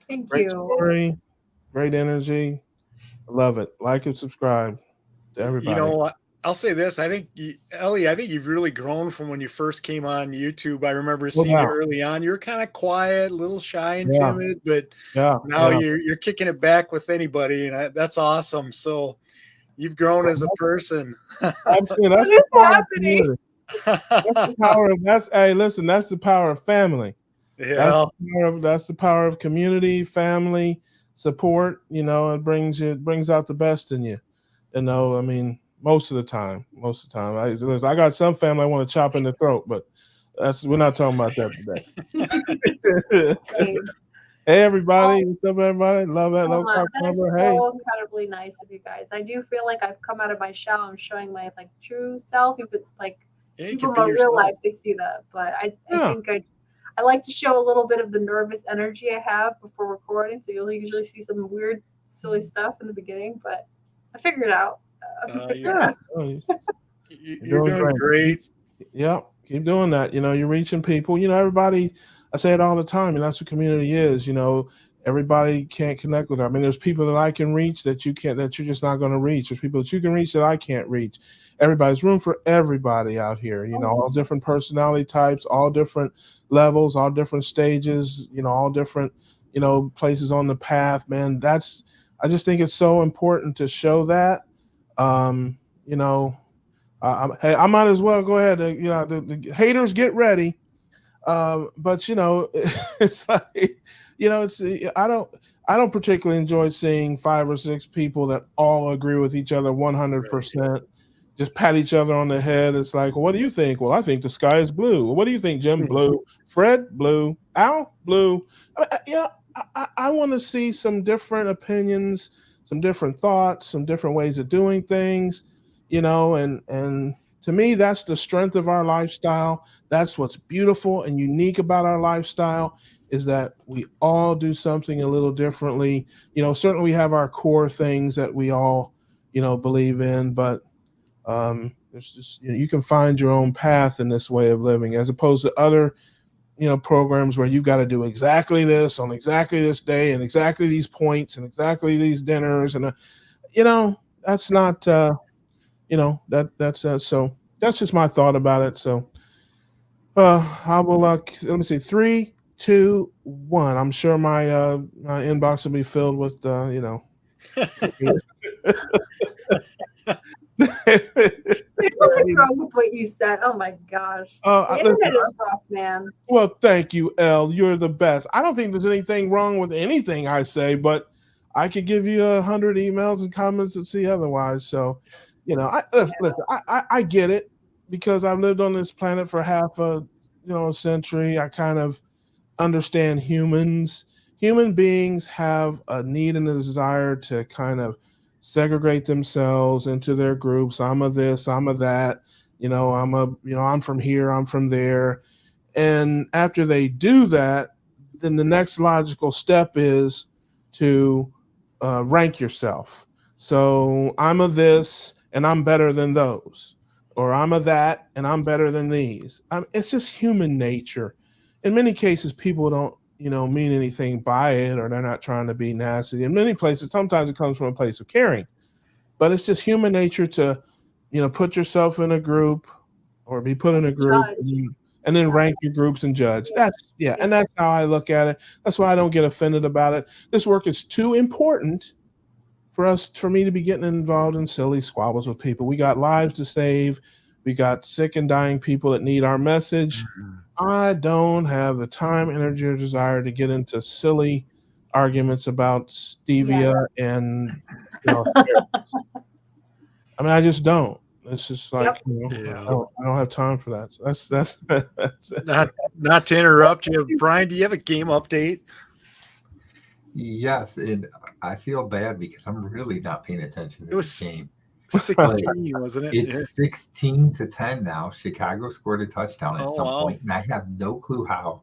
Thank Great you. Story. Great energy. I love it. Like and subscribe to everybody. You know, I'll say this. I think, Ellie, you've really grown from when you first came on YouTube. I remember seeing you early on. You were kind of quiet, a little shy and timid, but now you're kicking it back with anybody, and that's awesome. So you've grown as a person. Absolutely. That's the happening. Hey, listen, that's the power of family. Yeah. That's the power of community, family, support. You know, it brings out the best in you. You know, I mean, most of the time. I got some family I want to chop in the throat, but we're not talking about that today. Hey everybody, what's up everybody? Love that Low Carb. That is so incredibly nice of you guys. I do feel like I've come out of my shell. I'm showing my true self. Even people in my real life, they see that. But I think I like to show a little bit of the nervous energy I have before recording. So you'll usually see some weird, silly stuff in the beginning, but I figured it out. You're doing great. Yeah, keep doing that. You know, you're reaching people. You know, everybody. I say it all the time, and that's what community is. You know, everybody can't connect with her. I mean, there's people that I can reach that you can't, that you're just not going to reach. There's people that you can reach that I can't reach. Everybody's room for everybody out here. You know, all different personality types, all different levels, all different stages. You know, all different, you know, places on the path. Man, I just think it's so important to show that. You know, hey, I might as well go ahead. You know, the haters get ready. But you know, it's like, you know, I don't particularly enjoy seeing 5 or 6 people that all agree with each other 100%. Just pat each other on the head. It's like, well, what do you think? Well, I think the sky is blue. Well, what do you think, Jim? Blue. Fred? Blue. Al? Blue. I want to see some different opinions, some different thoughts, some different ways of doing things, you know, and to me, that's the strength of our lifestyle. That's what's beautiful and unique about our lifestyle, is that we all do something a little differently. You know, certainly we have our core things that we all, you know, believe in, but there's just, you know, you can find your own path in this way of living, as opposed to other programs where you've got to do exactly this on exactly this day and exactly these points and exactly these dinners. And, that's not, so that's just my thought about it. So, I will, let me see, 3, 2, 1. I'm sure my inbox will be filled with, There's something wrong with what you said. Oh my gosh. The internet is rough, man. Well, thank you, Elle. You're the best. I don't think there's anything wrong with anything I say, but I could give you 100 emails and comments that see otherwise. So, I get it, because I've lived on this planet for half a century. I kind of understand humans. Human beings have a need and a desire to kind of segregate themselves into their groups. I'm a this, I'm a that, I'm from here, I'm from there. And after they do that, then the next logical step is to rank yourself. So I'm a this and I'm better than those, or I'm a that and I'm better than these. It's just human nature. In many cases, people don't, mean anything by it, or they're not trying to be nasty. In many places, sometimes it comes from a place of caring, but it's just human nature to, put yourself in a group or be put in a group and then rank your groups and judge. And that's how I look at it. That's why I don't get offended about it. This work is too important for me to be getting involved in silly squabbles with people. We got lives to save. We got sick and dying people that need our message. Mm-hmm. I don't have the time, energy, or desire to get into silly arguments about stevia and, I just don't. It's just like, I don't have time for that. So that's not to interrupt you, Brian. Do you have a game update? Yes, and I feel bad because I'm really not paying attention to this game. 16, wasn't it? It's 16-10 now. Chicago scored a touchdown at some point, and I have no clue how.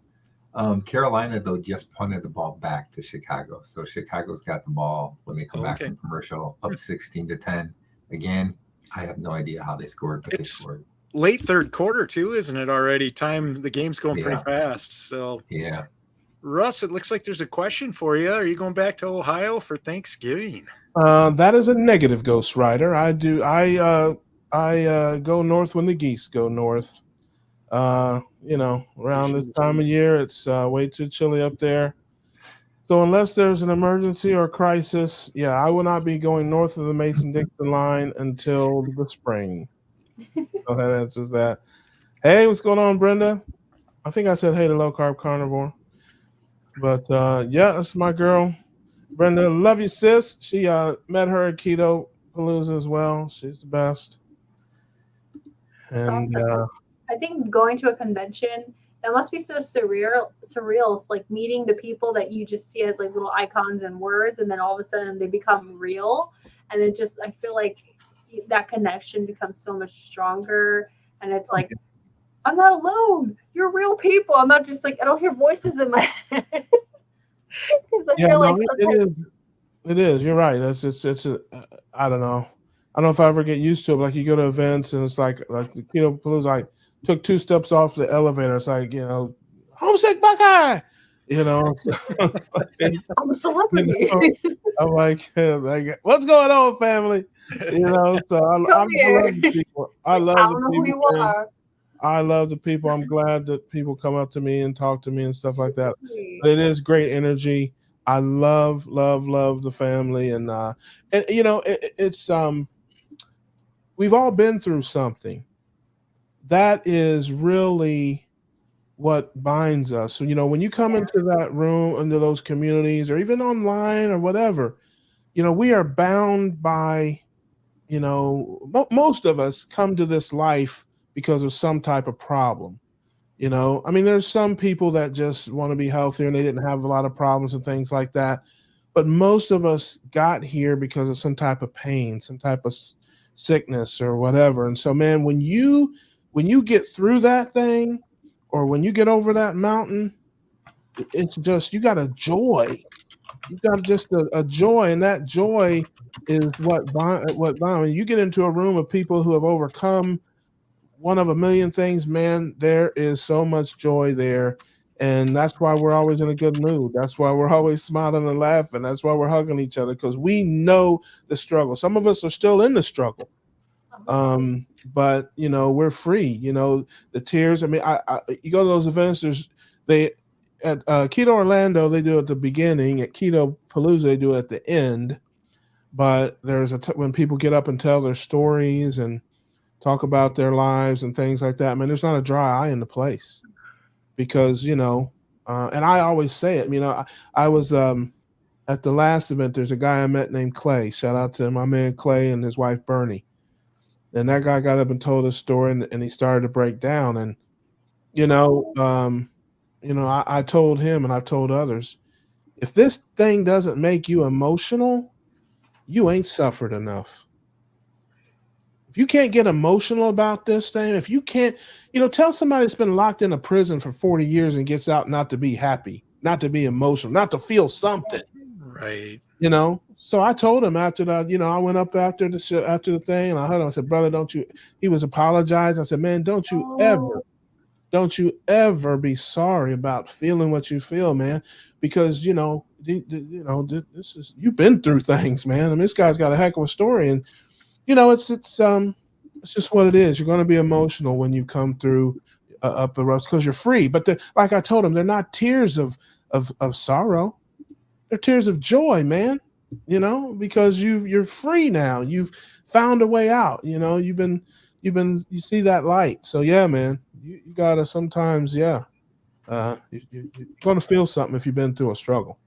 Carolina, though, just punted the ball back to Chicago. So Chicago's got the ball when they come back from commercial, up 16-10. Again, I have no idea how they scored, but they scored. Late third quarter, too, isn't it already? The game's going pretty fast. So yeah. Russ, it looks like there's a question for you. Are you going back to Ohio for Thanksgiving? That is a negative, Ghost Rider. I do. I go north when the geese go north. Around this time of year, it's way too chilly up there. So unless there's an emergency or crisis, I will not be going north of the Mason-Dixon line until the spring. So that answers that. Hey, what's going on, Brenda? I think I said hey to Low Carb Carnivore. But that's my girl, Brenda. Love you, sis. She met her at Keto Palooza as well. She's the best. And awesome. I think going to a convention, that must be so surreal. It's like meeting the people that you just see as like little icons and words, and then all of a sudden they become real. And it just, I feel like that connection becomes so much stronger. And it's like, I'm not alone. You're real people. I'm not just like, I don't hear voices in my head. It is. You're right. It's I don't know. I don't know if I ever get used to it. But like you go to events and it's like the Keto Palooza, I took 2 steps off the elevator. It's like, homesick Buckeye. I'm a celebrity. I'm like, what's going on, family? So I love the people. I love the people. Who you are. I love the people. I'm glad that people come up to me and talk to me and stuff like that. It is great energy. I love the family, and it's we've all been through something. That is really what binds us. So, when you come into that room, into those communities, or even online or whatever, we are bound by, most of us come to this life because of some type of problem. There's some people that just want to be healthier and they didn't have a lot of problems and things like that. But most of us got here because of some type of pain, some type of sickness or whatever. And so, man, when you get through that thing, or when you get over that mountain, it's just, you got a joy. You got just a joy, and that joy is what binds. You get into a room of people who have overcome one of a million things, man, there is so much joy there. And that's why we're always in a good mood. That's why we're always smiling and laughing. That's why we're hugging each other, because we know the struggle. Some of us are still in the struggle. But we're free. The tears. I mean, you go to those events. They at Keto Orlando, they do it at the beginning. At Keto Palooza, they do it at the end. But there's when people get up and tell their stories and talk about their lives and things like that. I mean, there's not a dry eye in the place, because and I always say it. I was at the last event. There's a guy I met named Clay. Shout out to my man Clay and his wife Bernie. And that guy got up and told his story, and he started to break down. And I told him, and I've told others, if this thing doesn't make you emotional, you ain't suffered enough. If you can't get emotional about this thing, if you can't, tell somebody that's been locked in a prison for 40 years and gets out not to be happy, not to be emotional, not to feel something. Right. So I told him after that, I went up after the thing, and I heard him. I said, brother, don't you, he was apologizing. I said, man, don't you ever be sorry about feeling what you feel, man, because, this is, you've been through things, man. I mean, this guy's got a heck of a story, and, it's just what it is. You're going to be emotional when you come through up the road, because you're free. But like I told him, they're not tears of sorrow. They're tears of joy, man. Because you're free now. You've found a way out. You see that light. So yeah, man, you gotta sometimes, you're gonna feel something if you've been through a struggle.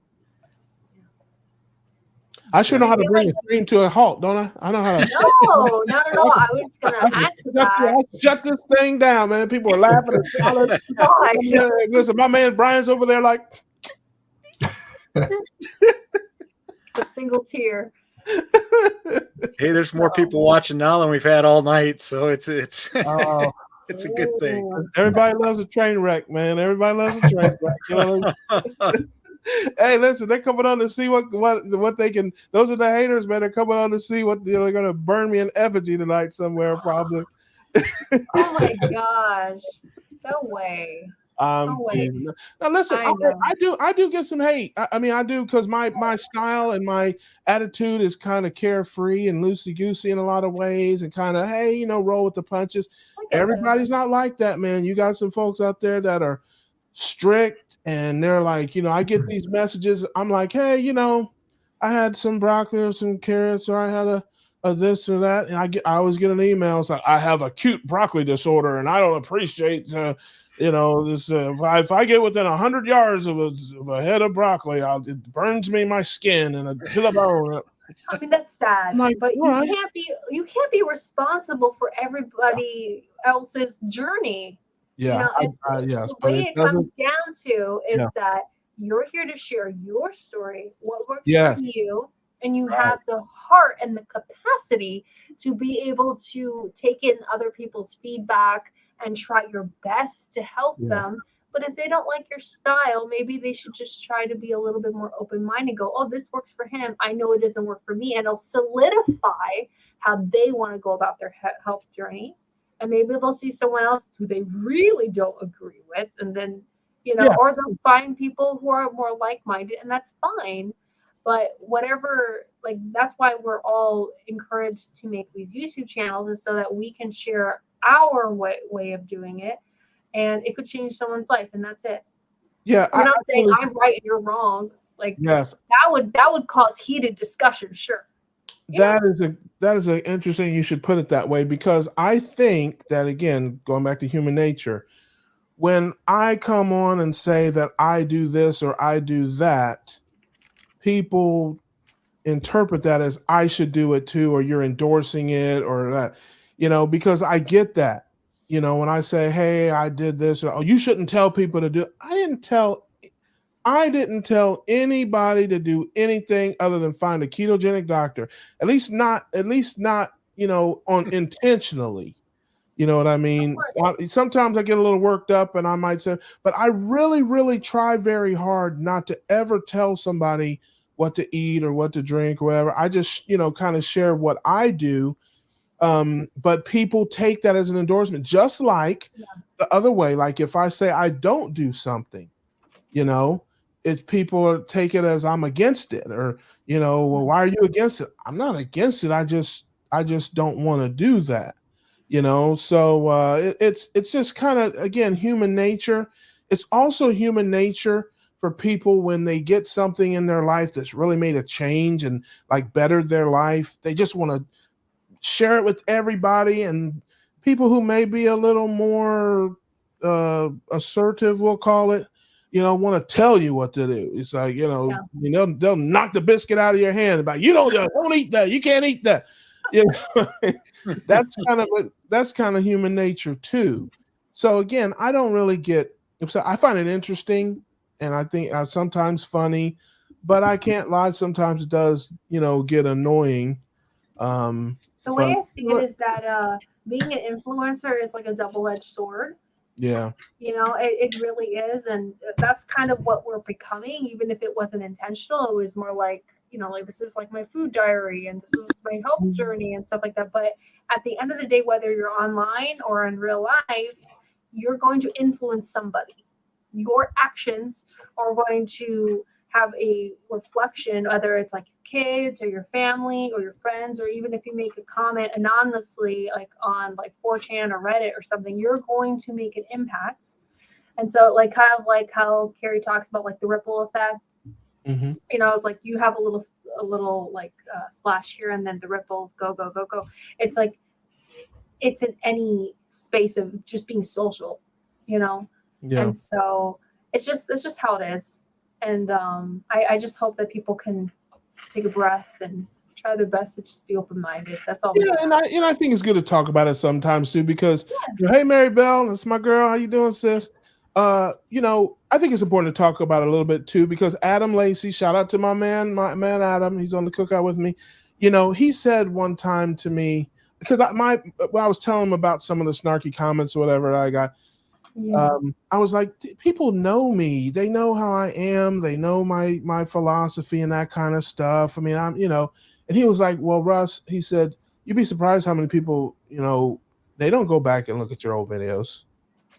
I should know how to bring a stream to a halt, don't I? I know how to. No, not at all. I was gonna add to that. Shut this thing down, man. People are laughing and smiling. Listen, my man Brian's over there like a single tear. Hey, there's more people watching now than we've had all night, so it's it's a good thing. Everybody loves a train wreck, man. Everybody loves a train wreck. Hey, listen, they're coming on to see what they can. Those are the haters, man. They're coming on to see what they're gonna burn me in effigy tonight somewhere, probably. Oh my gosh! No way. Now listen, I do get some hate. I mean, I do, because my style and my attitude is kind of carefree and loosey goosey in a lot of ways, and kind of, hey, roll with the punches. Everybody's not like that, man. You got some folks out there that are strict, and they're like, I get these messages. I'm like, hey, I had some broccoli or some carrots, or I had a this or that, and I always get an email. It's like, I have acute broccoli disorder, and I don't appreciate. This if I get within 100 yards of a head of broccoli, it burns me my skin and to the bone. I mean, that's sad, but you can't be responsible for everybody else's journey. Yeah, the way it comes down to is that you're here to share your story, what works for you, and you have the heart and the capacity to be able to take in other people's feedback and try your best to help them. But if they don't like your style, maybe they should just try to be a little bit more open-minded. Go, oh, this works for him. I know it doesn't work for me. And it'll solidify how they want to go about their health journey. And maybe they'll see someone else who they really don't agree with. And then, or they'll find people who are more like-minded, and that's fine. But whatever, that's why we're all encouraged to make these YouTube channels, is so that we can share our way of doing it, and it could change someone's life, and that's it. Yeah, I'm not saying I'm right and you're wrong. That would cause heated discussion, sure. That is an interesting. You should put it that way, because I think that, again, going back to human nature, when I come on and say that I do this or I do that, people interpret that as I should do it too, or you're endorsing it, or that. Because I get that, when I say, hey, I did this, or, oh, you shouldn't tell people to do it. I didn't tell anybody to do anything other than find a ketogenic doctor, at least not, on intentionally. You know what I mean? Sometimes I get a little worked up, and I might say, but I really, really try very hard not to ever tell somebody what to eat or what to drink or whatever. I just, kind of share what I do. But people take that as an endorsement, just like the other way. Like if I say I don't do something, It's people take it as I'm against it, or well, why are you against it? I'm not against it. I just don't want to do that. So it's just kind of, again, human nature. It's also human nature for people when they get something in their life that's really made a change and like bettered their life. They just want to share it with everybody, and people who may be a little more assertive, we'll call it, want to tell you what to do. It's like, they'll knock the biscuit out of your hand about, you don't eat that, you can't eat that. That's kind of human nature too. So again, I don't really get upset. I find it interesting, and I think sometimes funny, but I can't lie, sometimes it does get annoying. The way I see it is that being an influencer is like a double-edged sword. Yeah. It really is. And that's kind of what we're becoming. Even if it wasn't intentional, it was more like, like, this is like my food diary and this is my health journey and stuff like that. But at the end of the day, whether you're online or in real life, you're going to influence somebody. Your actions are going to have a reflection, whether it's like your kids or your family or your friends, or even if you make a comment anonymously, like on like 4chan or Reddit or something, you're going to make an impact. And so, like, kind of like how Carrie talks about like the ripple effect. Mm-hmm. It's like you have a little like splash here, and then the ripples go. It's like it's in any space of just being social, Yeah. And so it's just how it is. And I just hope that people can take a breath and try their best to just be open-minded. That's all. Yeah, and I think it's good to talk about it sometimes too, because hey, Mary Bell, that's my girl. How you doing, sis? I think it's important to talk about it a little bit too, because Adam Lacey, shout out to my man Adam, he's on the cookout with me. He said one time to me, because I was telling him about some of the snarky comments or whatever I got. Yeah. I was like, people know me. They know how I am. They know my philosophy and that kind of stuff. I mean, and he was like, well, Russ, he said, you'd be surprised how many people, they don't go back and look at your old videos.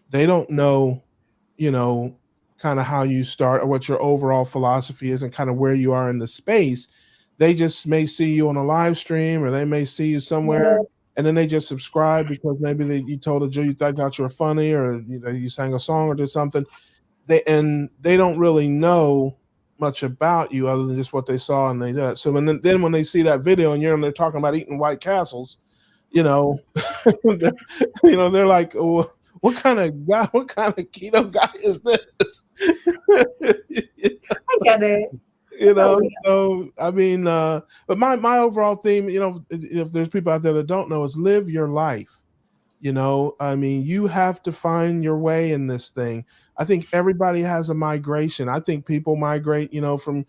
They don't know, kind of how you start or what your overall philosophy is and kind of where you are in the space. They just may see you on a live stream, or they may see you somewhere. Yeah. And then they just subscribe because maybe you told a joke, you thought you were funny, or you sang a song or did something. They don't really know much about you other than just what they saw and they did. So then when they see that video and they're talking about eating White Castles, they're like, oh, what kind of keto guy is this? I get it. So I mean, but my overall theme, if there's people out there that don't know, is live your life. I mean, you have to find your way in this thing. I think everybody has a migration. I think people migrate, from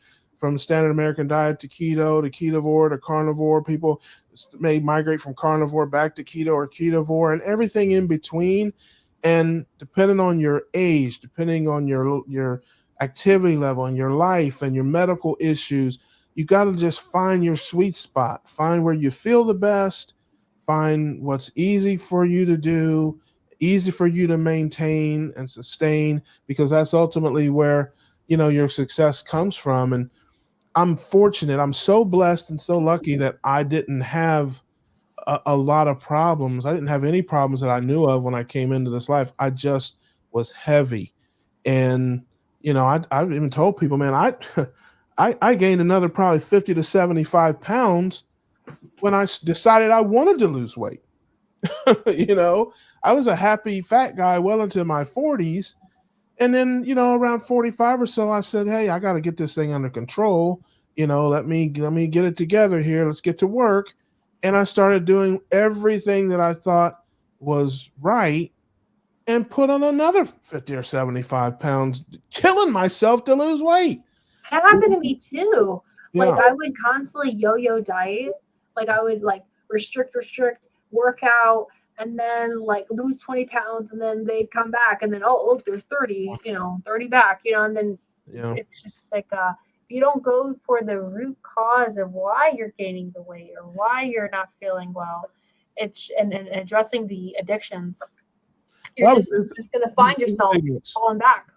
standard American diet to keto, to ketovore, to carnivore. People may migrate from carnivore back to keto or ketovore, and everything in between. And depending on your age, depending on your activity level and your life and your medical issues, you got to just find your sweet spot, find where you feel the best, find what's easy for you to do, easy for you to maintain and sustain, because that's ultimately where, your success comes from. And I'm fortunate. I'm so blessed and so lucky that I didn't have a lot of problems. I didn't have any problems that I knew of when I came into this life. I just was heavy. And I've even told people, man, I gained another probably 50 to 75 pounds when I decided I wanted to lose weight. I was a happy fat guy well into my 40s. And then, around 45 or so, I said, hey, I got to get this thing under control. Let me get it together here. Let's get to work. And I started doing everything that I thought was right, and put on another 50 or 75 pounds, killing myself to lose weight. That happened to me too. Yeah. Like, I would constantly yo-yo diet. Like, I would restrict, work out, and then lose 20 pounds, and then they'd come back, and then, oh, look, there's 30, 30 back, and then it's just like, if you don't go for the root cause of why you're gaining the weight or why you're not feeling well, and addressing the addictions, you're just going to find yourself falling back.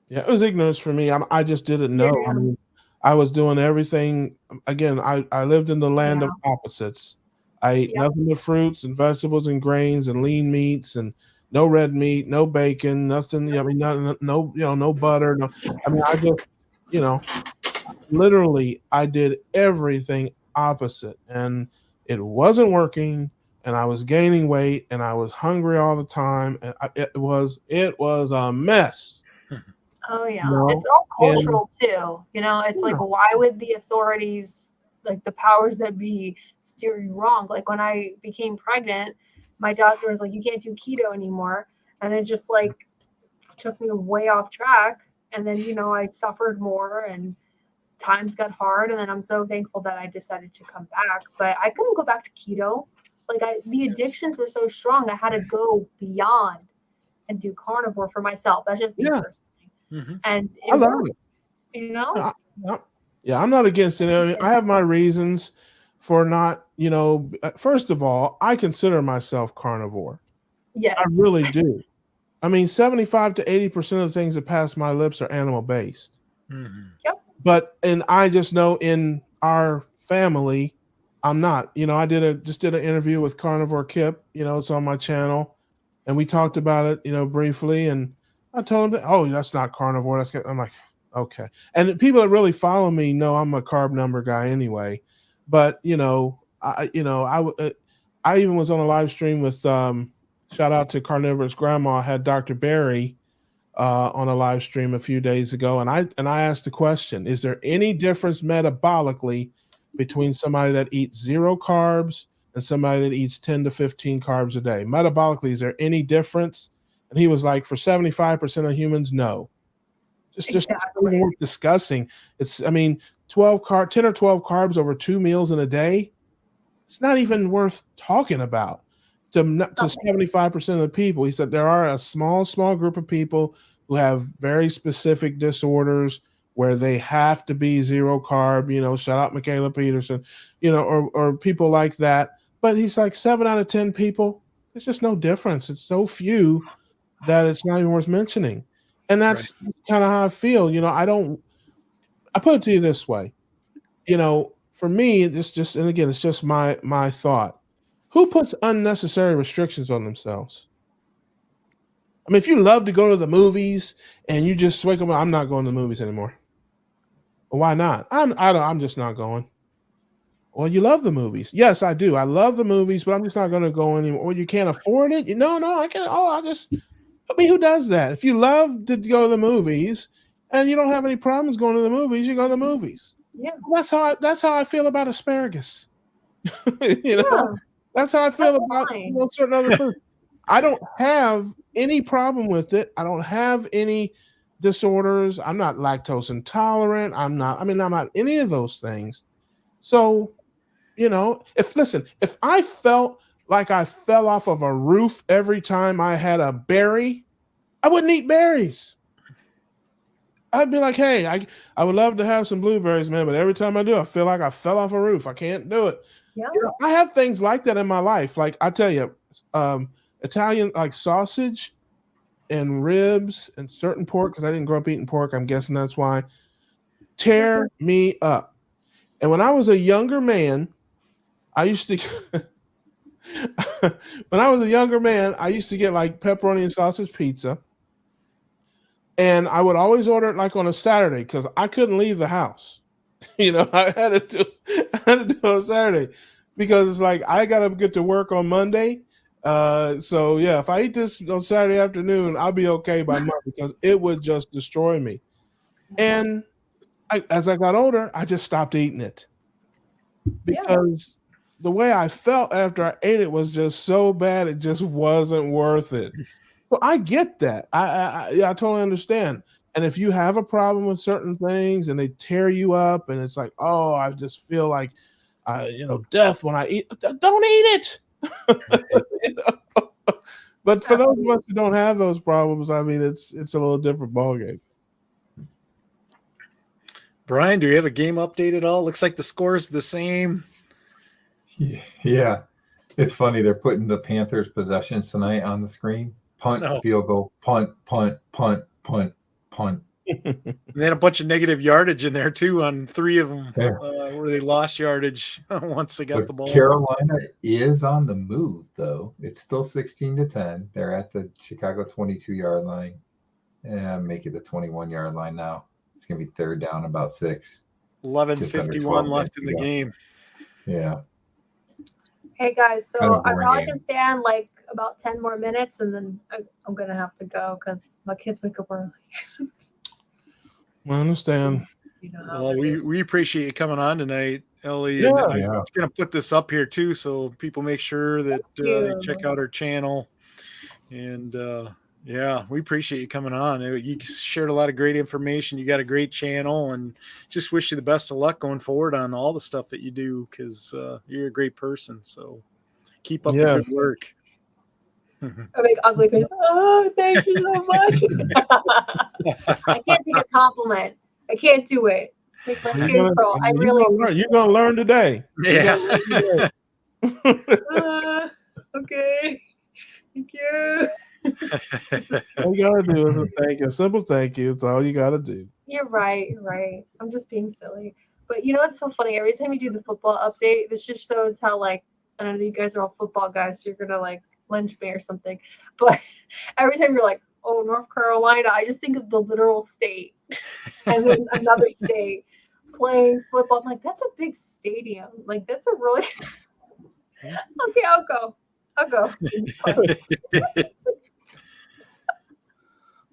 Yeah, it was ignorance for me. I just didn't know. I Yeah. mean, I was doing everything. Again, I lived in the land of Yeah. opposites. I ate Yep. nothing but fruits and vegetables and grains and lean meats and no red meat, no bacon, nothing. I mean, no, no butter. No, I mean, I just, you know, literally, I did everything opposite, and it wasn't working. And I was gaining weight, and I was hungry all the time, and it was a mess. Oh yeah. No, It's all and cultural too. It's yeah, like, why would the authorities, like the powers that be, steer you wrong? Like when I became pregnant, my doctor was like, you can't do keto anymore. And it just like took me way off track. And then, I suffered more and times got hard. And then I'm so thankful that I decided to come back. But I couldn't go back to keto. Like the addictions were so strong. I had to go beyond and do carnivore for myself. That's just me yeah, personally. Mm-hmm. And I it love worked, it. you know? Yeah, yeah, I'm not against it. I mean, I have my reasons for not, first of all, I consider myself carnivore. I Yes. really do. I mean, 75 to 80% of the things that pass my lips are animal based. Mm-hmm. Yep. And I just know in our family, I'm not. I just did an interview with Carnivore Kip. It's on my channel, and we talked about it, briefly. And I told him that, oh, that's not carnivore. I'm like, okay. And the people that really follow me know I'm a carb number guy anyway. But I even was on a live stream with shout out to Carnivore's grandma. Had Dr. Barry on a live stream a few days ago, and I asked the question: is there any difference metabolically between somebody that eats 0 carbs and somebody that eats 10 to 15 carbs a day? Metabolically, is there any difference? And he was like, for 75% of humans, no. Just it's not even Exactly. worth discussing. It's, I mean, 10 or 12 carbs over 2 meals in a day. It's not even worth talking about to 75% of the people. He said there are a small group of people who have very specific disorders where they have to be 0 carb, shout out Michaela Peterson, or people like that. But he's like 7 out of 10 people, there's just no difference. It's so few that it's not even worth mentioning. And that's kind of how I feel. I put it to you this way, for me, it's just, and again, it's just my thought. Who puts unnecessary restrictions on themselves? I mean, if you love to go to the movies and you just wake up, I'm not going to the movies anymore. Well, why not? I'm just not going. Well, you love the movies. Yes, I do. I love the movies, but I'm just not going to go anymore. Well, you can't afford it. No, I can't. I mean, who does that? If you love to go to the movies and you don't have any problems going to the movies, you go to the movies. Yeah. That's how I feel about asparagus. That's how I feel about certain other foods. I don't have any problem with it. I don't have any disorders. I'm not lactose intolerant. I'm not any of those things. So, if I felt like I fell off of a roof every time I had a berry, I wouldn't eat berries. I'd be like, hey, I would love to have some blueberries, man, but every time I do, I feel like I fell off a roof. I can't do it. Yeah. I have things like that in my life. Like I tell you, Italian like sausage and ribs and certain pork, because I didn't grow up eating pork. I'm guessing that's why. Tear me up. And when I was a younger man, I used to get like pepperoni and sausage pizza. And I would always order it like on a Saturday because I couldn't leave the house. I had to do it on Saturday because it's like I got to get to work on Monday. So yeah, if I eat this on Saturday afternoon, I'll be okay by Monday because it would just destroy me. And as I got older, I just stopped eating it because the way I felt after I ate it was just so bad. It just wasn't worth it. So I get that. I totally understand. And if you have a problem with certain things and they tear you up and it's like, oh, I just feel like, death when I eat, don't eat it. But for those of us who don't have those problems, I mean, it's a little different ballgame. Brian, do you have a game update at all? Looks like the score's the same. Yeah. It's funny. They're putting the Panthers' possessions tonight on the screen. Punt, field goal, punt, punt, punt, punt, punt. They had a bunch of negative yardage in there too on 3 of them, Yeah. where they lost yardage once they got But the ball. Carolina is on the move, though. It's still 16-10. They're at the Chicago 22-yard line, and make it the 21-yard line now. It's gonna be third down, about 6. 11:51 left in the game. Yeah. Hey guys, Kind so of I boring probably game. can stand like about 10 more minutes, and then I'm gonna have to go because my kids wake up early. I understand. You know how Well, it is. we appreciate you coming on tonight, Ellie. Yeah. And I'm Yeah. going to put this up here too, so people make sure that they check out our channel. And yeah, we appreciate you coming on. You shared a lot of great information. You got a great channel, and just wish you the best of luck going forward on all the stuff that you do, because you're a great person. So keep up the good work. I make ugly face. Oh, thank you so much. I can't take a compliment. I can't do it. Make my skin crawl. I really. You're gonna learn today. Yeah. Okay. Thank you. All you gotta do is a thank you. A simple thank you. It's all you gotta do. You're right. You're right. I'm just being silly. But you know what's so funny? Every time you do the football update, this just shows how, like, I don't know, you guys are all football guys, so you're gonna like lynch me or something. But every time you're like, oh, North Carolina, I just think of the literal state and then another state playing football. I'm like, that's a big stadium. Like, that's a really okay, I'll go.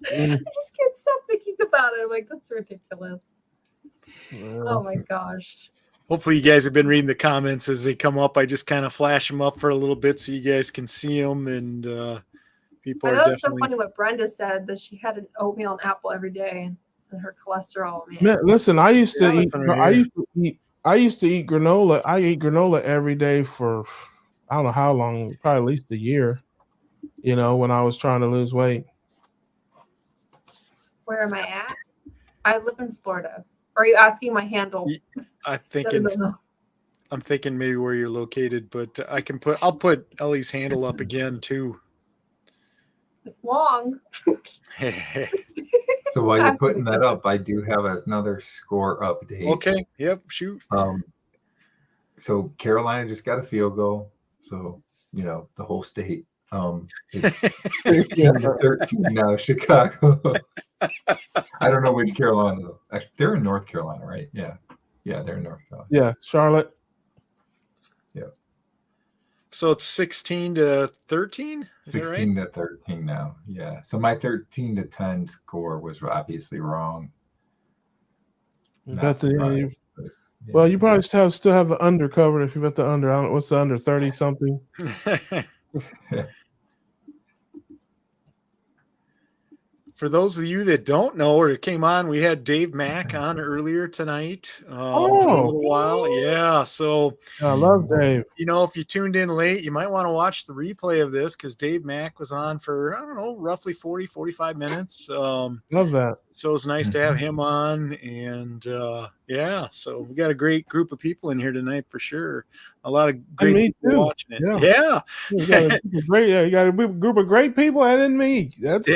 I just can't stop thinking about it. I'm like, that's ridiculous. Oh my gosh. Hopefully you guys have been reading the comments as they come up. I just kind of flash them up for a little bit so you guys can see them, and people I are know it's so definitely. funny what Brenda said, that she had an oatmeal and apple every day, and her cholesterol. Man, Listen, I used to Yeah, eat. listen right I used to eat granola. I ate granola every day for I don't know how long, probably at least a year. You know, when I was trying to lose weight. where am I at? I live in Florida. Are you asking my handle? I'm thinking maybe where you're located, but I'll put Ellie's handle up again too. It's long. So while you're putting that up, I do have another score update. Okay. Yep. Shoot. So Carolina just got a field goal. So, you know, the whole state. It's 16-13 now, Chicago. I don't know which Carolina though. Actually, they're in North Carolina, right? Yeah. Yeah, they're in North Carolina. Yeah, Charlotte. Yeah. So it's 16-13? Is that right? 16-13 now. Yeah. So my 13-10 score was obviously wrong. Well, you probably still have the under covered if you bet the under. I don't know what's the under, 30 something. For those of you that don't know or came on, we had Dave Mack on earlier tonight for a little while. Yeah. So I love Dave. You know, if you tuned in late, you might want to watch the replay of this, because Dave Mack was on for, I don't know, roughly 40-45 minutes. Love that. So it's nice to have him on. And yeah, so we got a great group of people in here tonight for sure. A lot of great people watching it. Yeah. You got a group of great people, and then me. That's we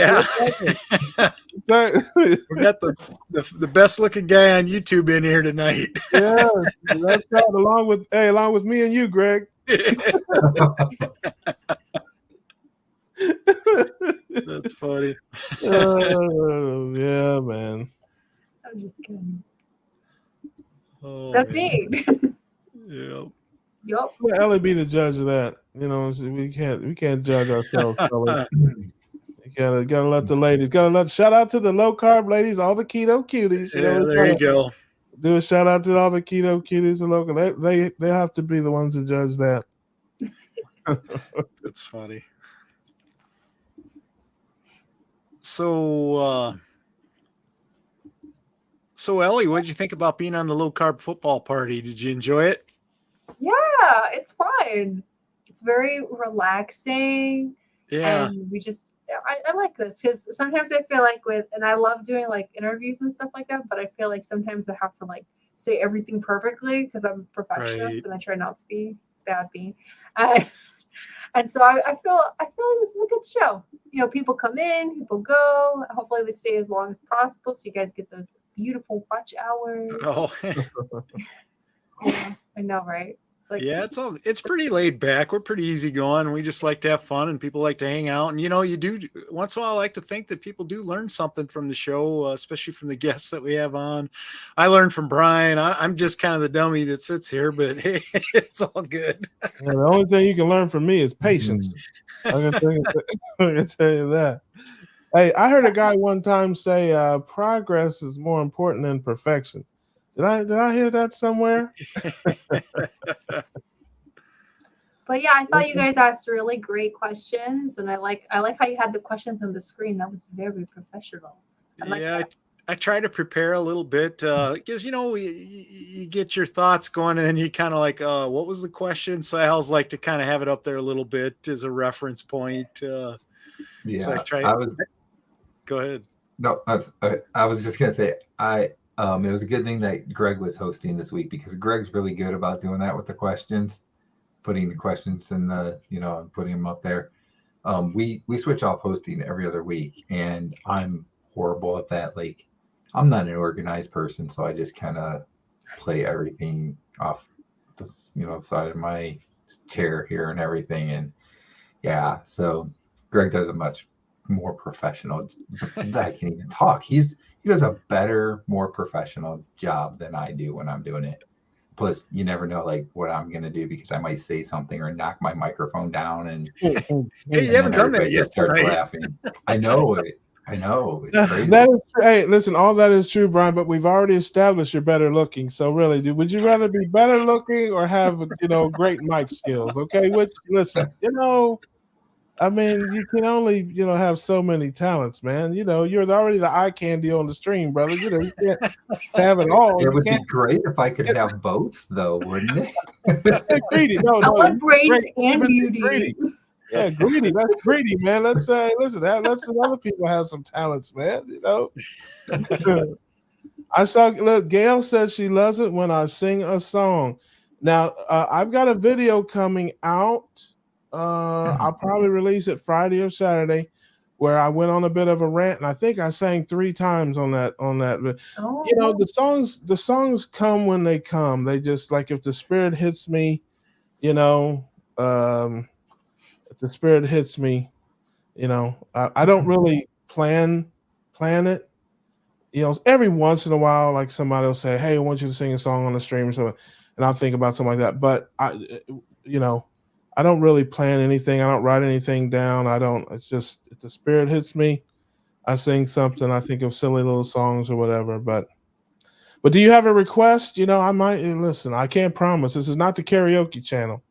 got the best looking guy on YouTube in here tonight. Yeah, that's right. Along with me and you, Greg. That's funny. Yeah, man. I'm just kidding. Oh, That's man. me. Yeah. Yup. Let Ellie be the judge of that. You know, we can't judge ourselves. You gotta let the ladies. Shout out to the low carb ladies, all the keto cuties. Yeah, there you go. Do a shout out to all the keto cuties and local. They have to be the ones to judge that. That's funny. So Ellie, what did you think about being on the low carb football party? Did you enjoy it? Yeah, it's fun. It's very relaxing. Yeah. And I like this, because sometimes I feel like and I love doing like interviews and stuff like that, but I feel like sometimes I have to like say everything perfectly because I'm a perfectionist and I try not to be bad me. And so I feel like this is a good show. You know, people come in, people go. Hopefully they stay as long as possible so you guys get those beautiful watch hours. Oh, Yeah, I know, right? It's like, yeah, it's pretty laid back. We're pretty easygoing. We just like to have fun, and people like to hang out. And you do once in a while. I like to think that people do learn something from the show, especially from the guests that we have on. I learned from Brian. I'm just kind of the dummy that sits here, but hey, it's all good. Yeah, the only thing you can learn from me is patience. I can tell you that. Hey, I heard a guy one time say progress is more important than perfection. Did I hear that somewhere? but yeah, I thought you guys asked really great questions, and I like how you had the questions on the screen. That was very professional. I try to prepare a little bit because you get your thoughts going, and then you kind of like, what was the question? So I always like to kind of have it up there a little bit as a reference point. So go ahead. No, I was just gonna say it was a good thing that Greg was hosting this week, because Greg's really good about doing that with the questions, putting the questions in the and putting them up there. We switch off hosting every other week, and I'm horrible at that. Like, I'm not an organized person, so I just kind of play everything off the side of my chair here and everything. And yeah, so Greg does a much more professional. I can't even talk. He does a better, more professional job than I do when I'm doing it. Plus, you never know like what I'm gonna do, because I might say something or knock my microphone down, and hey, you haven't done that yet. Starts laughing. I know it. It's crazy. That is, hey, listen, all that is true, Brian. But we've already established you're better looking. So really, would you rather be better looking or have great mic skills? Okay, which listen, I mean, you can only, have so many talents, man. You're already the eye candy on the stream, brother. You can't have it all. It would be great if I could have both, though, wouldn't it? Greedy. I want brains and beauty. Greedy. Yeah, greedy. That's greedy, man. Let's listen. Let's let other people have some talents, man. I saw. Look, Gail says she loves it when I sing a song. Now, I've got a video coming out. I'll probably release it Friday or Saturday, where I went on a bit of a rant, and I think I sang 3 times on that. Oh. The songs come when they come. They just, like, if the spirit hits me, if the spirit hits me, I don't really plan it. Every once in a while, like, somebody will say, "Hey, I want you to sing a song on the stream," or something, and I'll think about something like that. But I don't really plan anything. I don't write anything down. It's just, if the spirit hits me, I sing something. I think of silly little songs or whatever. But do you have a request? I might listen. I can't promise. This is not the karaoke channel,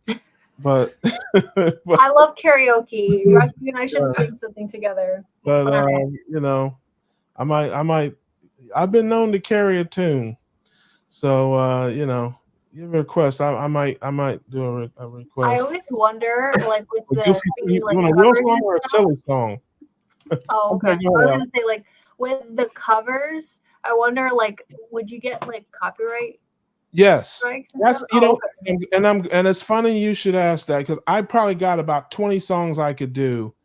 but I love karaoke. You and I should sing something together. But I might. I've been known to carry a tune, so you have a request. I might do a request. I always wonder, like, with the singing, you like, want a real song or a silly song? Oh, okay. I was gonna say, like, with the covers, I wonder, like, would you get like copyright? Yes, strikes and that's stuff? and it's funny you should ask that, because I probably got about 20 songs I could do,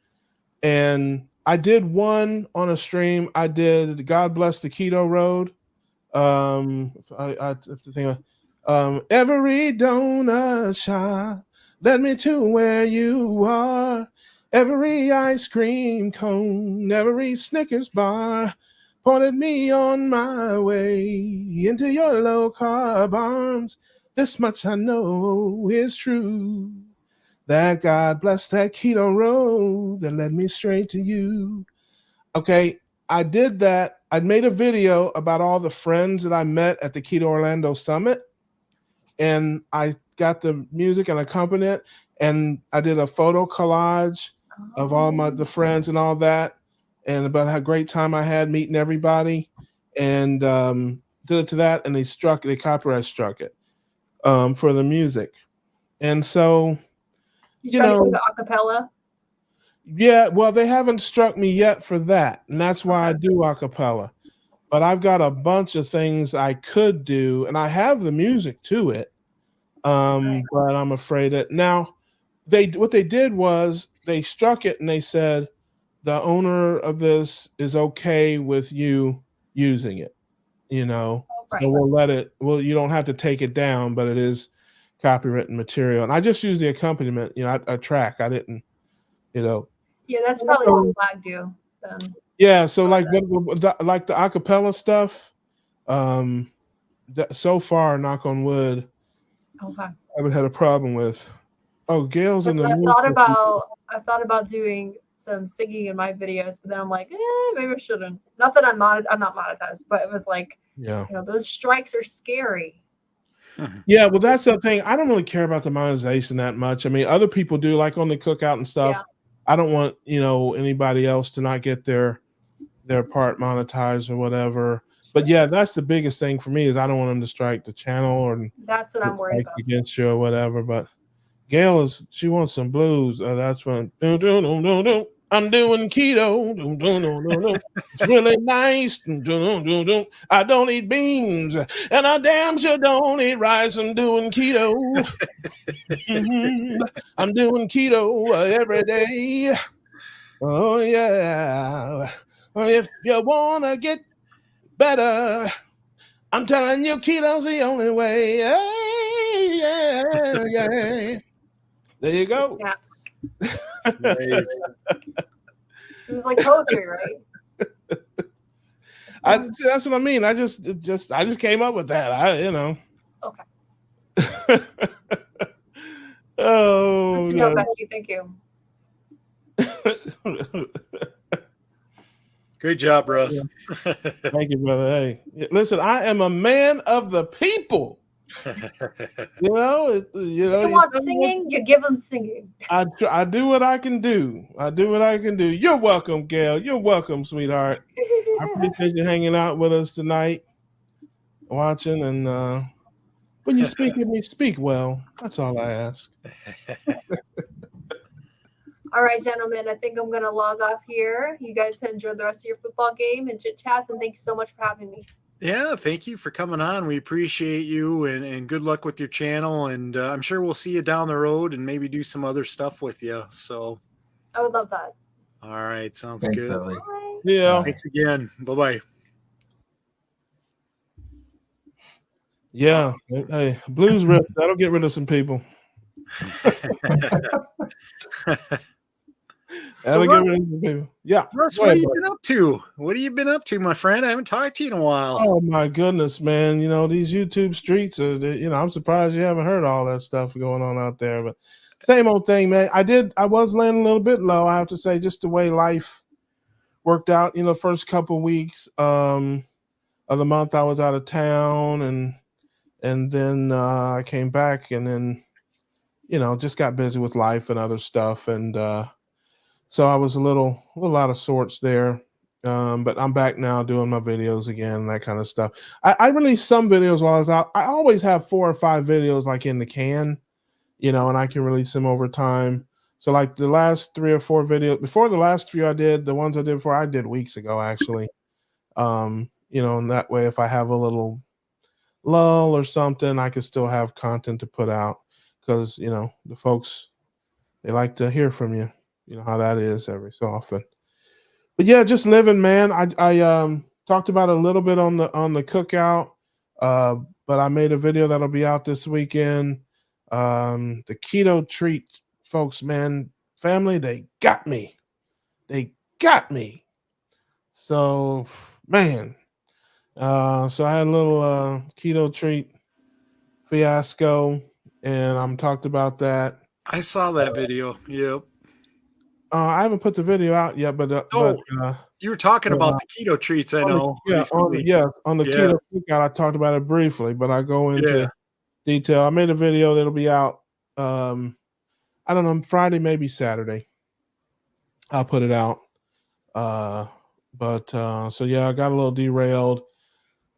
and I did one on a stream. I did "God Bless the Keto Road." I have to think of every donut shop led me to where you are. Every ice cream cone, every Snickers bar pointed me on my way into your low carb arms. This much I know is true, that God bless that keto road that led me straight to you. Okay, I did that. I made a video about all the friends that I met at the Keto Orlando Summit, and I got the music and accompanied it, and I did a photo collage of all the friends and all that, and about how great time I had meeting everybody, and did it to that, and they copyright struck it for the music. And so, you know, the acapella. Yeah, well, they haven't struck me yet for that, and that's why I do acapella. But I've got a bunch of things I could do, and I have the music to it. But I'm afraid that now what they did was they struck it and they said the owner of this is okay with you using it, you know. Right. So we'll let it. Well, you don't have to take it down, but it is copywritten material. And I just used the accompaniment, you know, a track. I didn't, you know. Yeah, that's probably what flagged you then. Yeah, so like the acapella stuff, so far, knock on wood, Okay. I haven't had a problem with. Oh, Gail's in the. I've thought about doing some singing in my videos, but then I'm like, maybe I shouldn't. Not that I'm not monetized, but it was like, Yeah. you know, those strikes are scary. Yeah, well, that's the thing. I don't really care about the monetization that much. I mean, other people do, like on the cookout and stuff. Yeah. I don't want, you know, anybody else to not get their part monetized or whatever. But yeah, that's the biggest thing for me is I don't want them to strike the channel or that's what I'm worried about against you or whatever. But Gail she wants some blues. That's fun. I'm doing keto. It's really nice. I don't eat beans, and I damn sure don't eat rice. I'm doing keto. I'm doing keto every day. Oh yeah. If you wanna get better, I'm telling you, keto's the only way. Yeah. There you go. Snaps. Nice. This is like poetry, right? That's what I mean. I just came up with that. You know. Okay. Oh. Good to know, Becky. Thank you. Great job, Russ. Thank you, brother. Hey, listen, I am a man of the people. You want singing, you give them singing. I do what I can do. You're welcome, Gail. You're welcome, sweetheart. I appreciate you hanging out with us tonight, watching, and when you speak at me, speak well. That's all I ask. All right, gentlemen, I think I'm going to log off here. You guys enjoy the rest of your football game and chit chats, and thank you so much for having me. Yeah, thank you for coming on. We appreciate you, and good luck with your channel. And I'm sure we'll see you down the road and maybe do some other stuff with you. So I would love that. All right, sounds Thanks, good. Ellie. Yeah. Thanks again. Bye-bye. Yeah. Hey, blues rip. That'll get rid of some people. So yeah. Russ, what have you been up to? What have you been up to, my friend? I haven't talked to you in a while. Oh my goodness, man. You know, these YouTube streets are, I'm surprised you haven't heard all that stuff going on out there. But same old thing, man. I was laying a little bit low, I have to say, just the way life worked out. The first couple weeks of the month I was out of town, and then I came back, and then just got busy with life and other stuff, and so I was a little out of sorts there. But I'm back now doing my videos again, that kind of stuff. I released some videos while I was out. I always have 4 or 5 videos like in the can, and I can release them over time. So like the last 3 or 4 videos, before the last few the ones I did before, I did weeks ago, actually. And that way, if I have a little lull or something, I can still have content to put out, because, the folks, they like to hear from you. You know how that is every so often. But yeah, just living, man. I talked about it a little bit on the cookout, but I made a video that'll be out this weekend. The keto treat folks, man, family, they got me. So, man, so I had a little keto treat fiasco, and I'm talked about that. I saw that video. Yep. I haven't put the video out yet, but you were talking about the keto treats. I know. On the keto cookout, I talked about it briefly, but I go into detail. I made a video that'll be out. I don't know, Friday, maybe Saturday. I'll put it out. So yeah, I got a little derailed.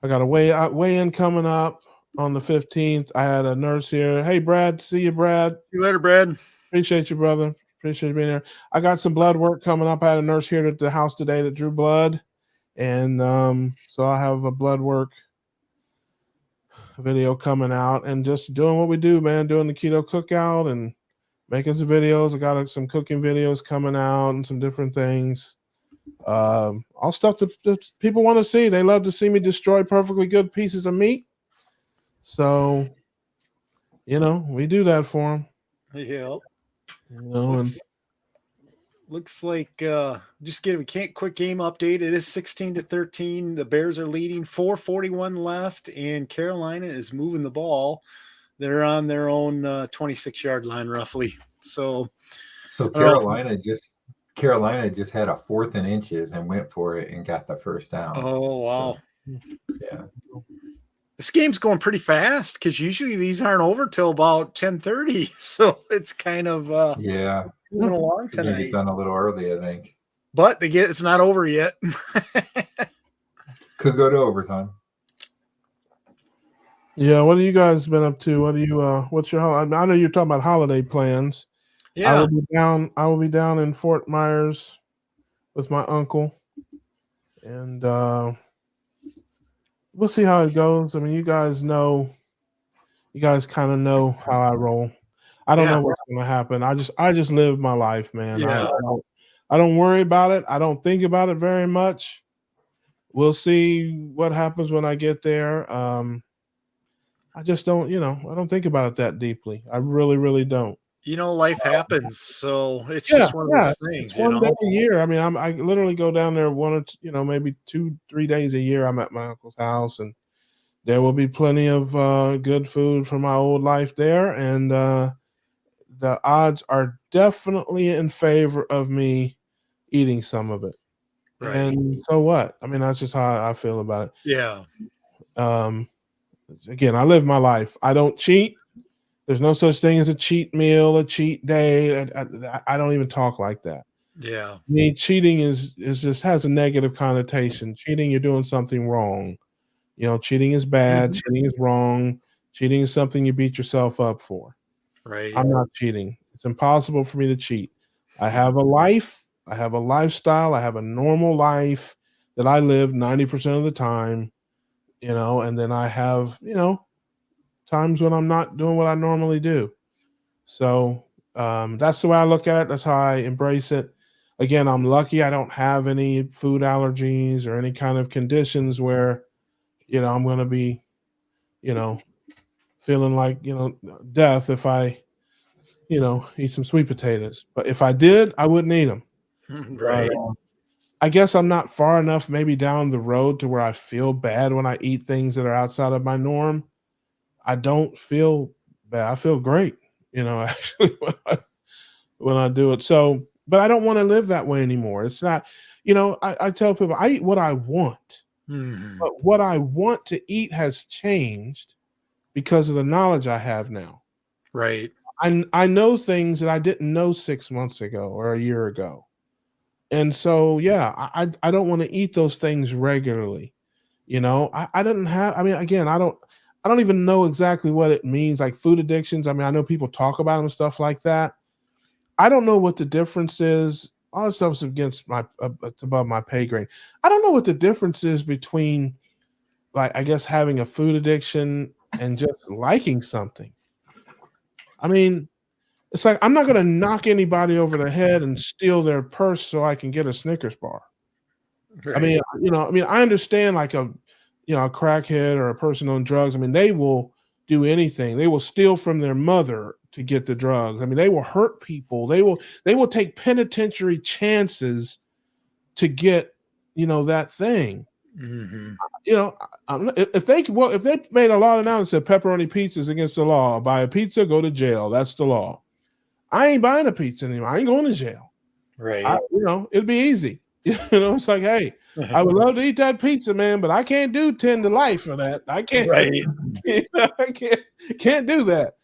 I got a weigh-in coming up on the 15th. I had a nurse here. Hey, Brad. See you, Brad. See you later, Brad. Appreciate you, brother. Appreciate you being here. I got some blood work coming up. I had a nurse here at the house today that drew blood. And so I have a blood work video coming out, and just doing what we do, man, doing the keto cookout and making some videos. I got some cooking videos coming out and some different things. All stuff that people want to see. They love to see me destroy perfectly good pieces of meat. So, we do that for them. Yeah. And looks like just give a quick game update. It is 16-13. The Bears are leading, 4:41 left, and Carolina is moving the ball. They're on their own 26-yard line, roughly. So Carolina just had a 4th and inches and went for it and got the first down. Oh wow! So, yeah, this game's going pretty fast because usually these aren't over till about 10:30. So it's kind of moving along tonight. It's done a little early, I think. But it's not over yet. Could go to overtime. Yeah, what have you guys been up to? What's your I know you're talking about holiday plans. Yeah. I will be down in Fort Myers with my uncle. And we'll see how it goes. I mean, you guys kind of know how I roll. I don't know what's going to happen. I just live my life, man. Yeah. I don't worry about it. I don't think about it very much. We'll see what happens when I get there. I just don't, I don't think about it that deeply. I really, really don't. Life happens, so it's just one of those things. One day a year. I mean, I literally go down there one or two, maybe 2-3 days a year. I'm at my uncle's house, and there will be plenty of good food from my old life there, and the odds are definitely in favor of me eating some of it. Right. And so what? I mean, that's just how I feel about it. Yeah. Again, I live my life. I don't cheat. There's no such thing as a cheat meal, a cheat day. I don't even talk like that. Yeah. I mean, cheating is just has a negative connotation. Cheating, you're doing something wrong. Cheating is bad. Mm-hmm. Cheating is wrong. Cheating is something you beat yourself up for. Right. I'm not cheating. It's impossible for me to cheat. I have a life. I have a lifestyle. I have a normal life that I live 90% of the time, and then I have, times when I'm not doing what I normally do. So that's the way I look at it. That's how I embrace it. Again, I'm lucky I don't have any food allergies or any kind of conditions where, I'm going to be, feeling like, death if I, eat some sweet potatoes. But if I did, I wouldn't eat them. Right. I guess I'm not far enough maybe down the road to where I feel bad when I eat things that are outside of my norm. I don't feel bad. I feel great, actually when I do it. So, but I don't want to live that way anymore. It's not, I tell people I eat what I want, but what I want to eat has changed because of the knowledge I have now. Right. I know things that I didn't know 6 months ago or a year ago. And so, I don't want to eat those things regularly. I didn't have, I mean, again, I don't even know exactly what it means, like food addictions. I mean, I know people talk about them and stuff like that. I don't know what the difference is. All this stuff is against it's above my pay grade. I don't know what the difference is between, like, I guess having a food addiction and just liking something. I mean, it's like, I'm not going to knock anybody over the head and steal their purse so I can get a Snickers bar. Right. I mean, I understand like a crackhead or a person on drugs. I mean, they will do anything. They will steal from their mother to get the drugs. I mean, they will hurt people. They will take penitentiary chances to get, that thing. Mm-hmm. If they made a law now and said pepperoni pizza is against the law, buy a pizza, go to jail. That's the law. I ain't buying a pizza anymore. I ain't going to jail. Right. It'd be easy. It's like, hey, I would love to eat that pizza, man, but I can't do 10 to life for that. I can't. Right. I can't do that.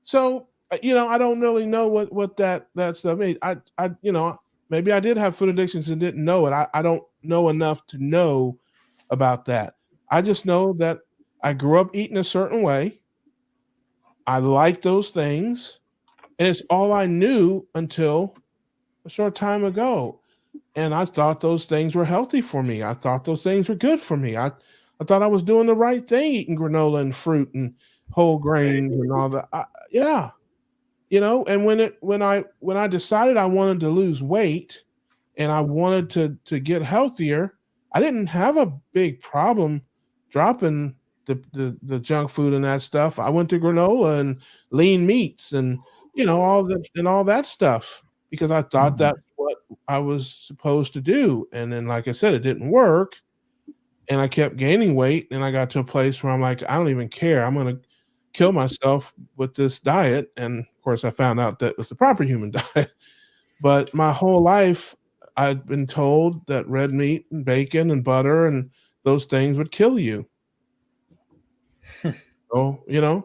So, I don't really know what that stuff means. I maybe I did have food addictions and didn't know it. I don't know enough to know about that. I just know that I grew up eating a certain way. I like those things, and it's all I knew until a short time ago. And I thought those things were healthy for me. I thought those things were good for me. I thought I was doing the right thing, eating granola and fruit and whole grains and all that. you know. And when I decided I wanted to lose weight and I wanted to get healthier, I didn't have a big problem dropping the junk food and that stuff. I went to granola and lean meats and all that stuff because I thought that's what I was supposed to do. And then, like I said, it didn't work, and I kept gaining weight. And I got to a place where I'm like, I don't even care. I'm gonna kill myself with this diet. And of course, I found out that it was the proper human diet. But my whole life, I'd been told that red meat and bacon and butter and those things would kill you. So,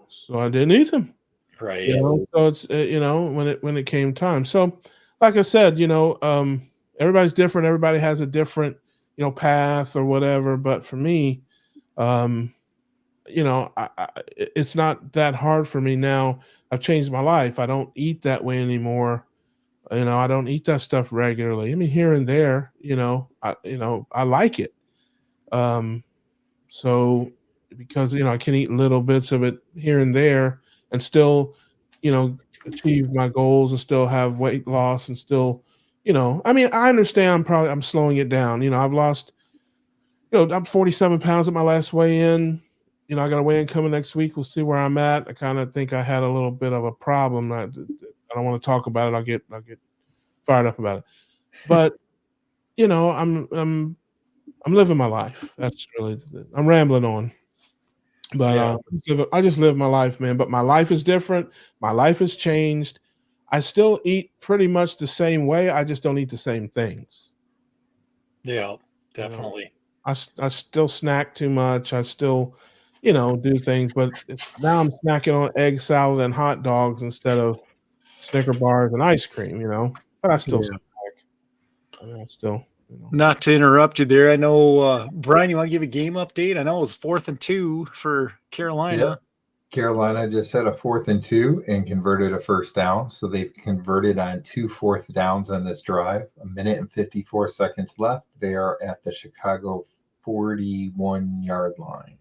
so I didn't eat them. Right. So it's, when it came time. So, like I said, everybody's different. Everybody has a different, path or whatever. But for me, it's not that hard for me now. I've changed my life. I don't eat that way anymore. I don't eat that stuff regularly. I mean, here and there, I like it. So because, I can eat little bits of it here and there and still, achieve my goals and still have weight loss and still, I mean, I understand I'm slowing it down. I've lost, I'm 47 pounds at my last weigh-in. I got a weigh-in coming next week. We'll see where I'm at. I kind of think I had a little bit of a problem. I don't want to talk about it. I'll get fired up about it. But I'm living my life. That's really I'm rambling on. But I just live my life, man. But my life is different. My life has changed. I still eat pretty much the same way. I just don't eat the same things. Yeah, definitely. I still snack too much. I still, do things. But now I'm snacking on egg salad and hot dogs instead of Snicker bars and ice cream, But I still snack. I mean, I still. Not to interrupt you there. I know, Brian, you want to give a game update? I know it was 4th and 2 for Carolina. Yep. Carolina just had a 4th and 2 and converted a first down. So they've converted on 2 4th downs on this drive. 1 minute and 54 seconds left. They are at the Chicago 41-yard line.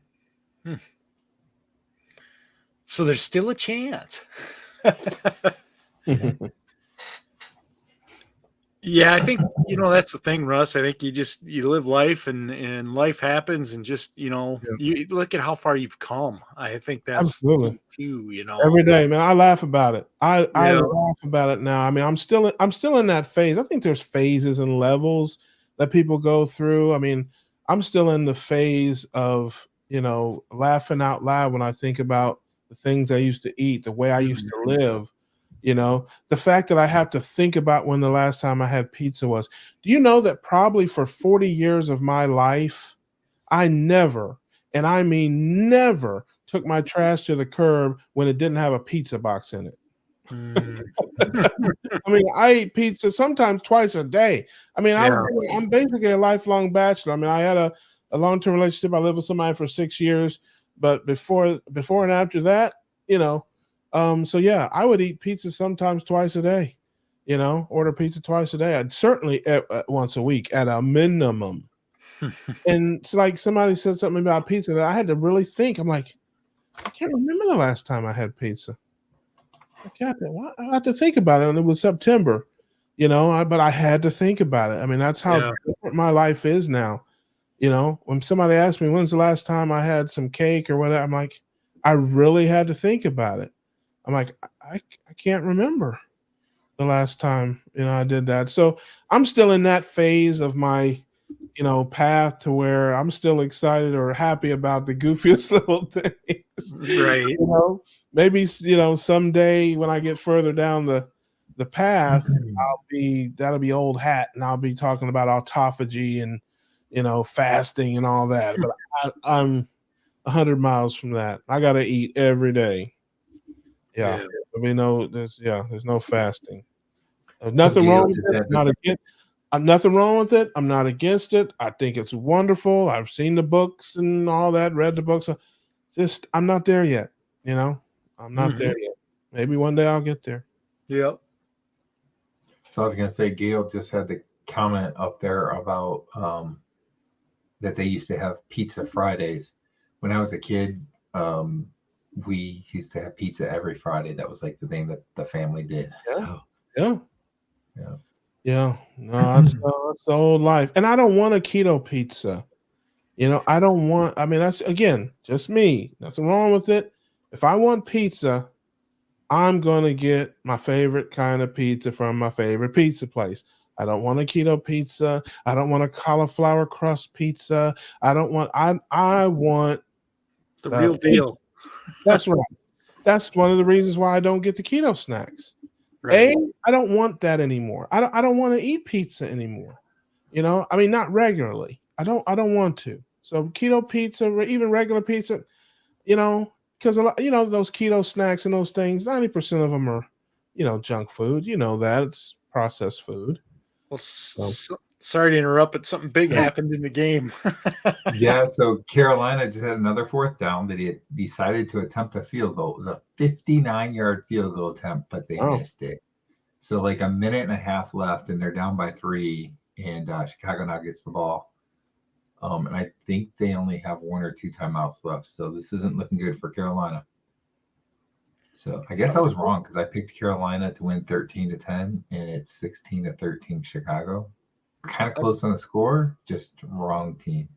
So there's still a chance. Yeah, I think, that's the thing, Russ. I think you live life and life happens and just, you look at how far you've come. I think that's Absolutely too, Every day, man. I laugh about it. I laugh about it now. I mean, I'm still in that phase. I think there's phases and levels that people go through. I mean, I'm still in the phase of, laughing out loud when I think about the things I used to eat, the way I used to live. The fact that I have to think about when the last time I had pizza was. Do you know that probably for 40 years of my life, I never, and I mean never, took my trash to the curb when it didn't have a pizza box in it? I mean, I eat pizza sometimes twice a day. I mean, I'm basically a lifelong bachelor. I mean, I had a long-term relationship. I lived with somebody for 6 years, but before and after that, so yeah, I would eat pizza sometimes twice a day, order pizza twice a day. I'd certainly once a week at a minimum. And it's like somebody said something about pizza that I had to really think. I'm like, I can't remember the last time I had pizza. I had to think about it, and it was September, but I had to think about it. I mean, that's how different my life is now. When somebody asked me when's the last time I had some cake or whatever, I'm like, I really had to think about it. I'm like, I can't remember the last time, I did that. So I'm still in that phase of my, path to where I'm still excited or happy about the goofiest little things. Right. Maybe, someday when I get further down the path, that'll be old hat, and I'll be talking about autophagy and, fasting and all that. But I'm 100 miles from that. I got to eat every day. Yeah. I mean, there's no fasting. There's nothing wrong with it. Nothing wrong with it. I'm not against it. I think it's wonderful. I've seen the books and all that, read the books. Just, I'm not there yet. I'm not there yet. Maybe one day I'll get there. Yep. So I was going to say, Gail just had the comment up there about that they used to have pizza Fridays. When I was a kid, we used to have pizza every Friday. That was like the thing that the family did. Yeah. So Yeah. yeah. Yeah. No, that's the old life. And I don't want a keto pizza. I don't want, I mean, that's again, just me. Nothing wrong with it. If I want pizza, I'm going to get my favorite kind of pizza from my favorite pizza place. I don't want a keto pizza. I don't want a cauliflower crust pizza. I want The real deal. That's right. That's one of the reasons why I don't get the keto snacks. Right. I don't want that anymore. I don't want to eat pizza anymore. I mean, not regularly. I don't want to. So keto pizza, or even regular pizza, because a lot, those keto snacks and those things, 90% of them are, junk food. That it's processed food. Well, sorry to interrupt, but something big happened in the game. Yeah, so Carolina just had another 4th down that he had decided to attempt a field goal. It was a 59-yard field goal attempt, but they missed it. So like a minute and a half left, and they're down by 3, and Chicago now gets the ball. And I think they only have 1 or 2 timeouts left, so this isn't looking good for Carolina. So I guess I was wrong because I picked Carolina to win 13-10, and it's 16-13 Chicago. Kind of close on the score, just wrong team.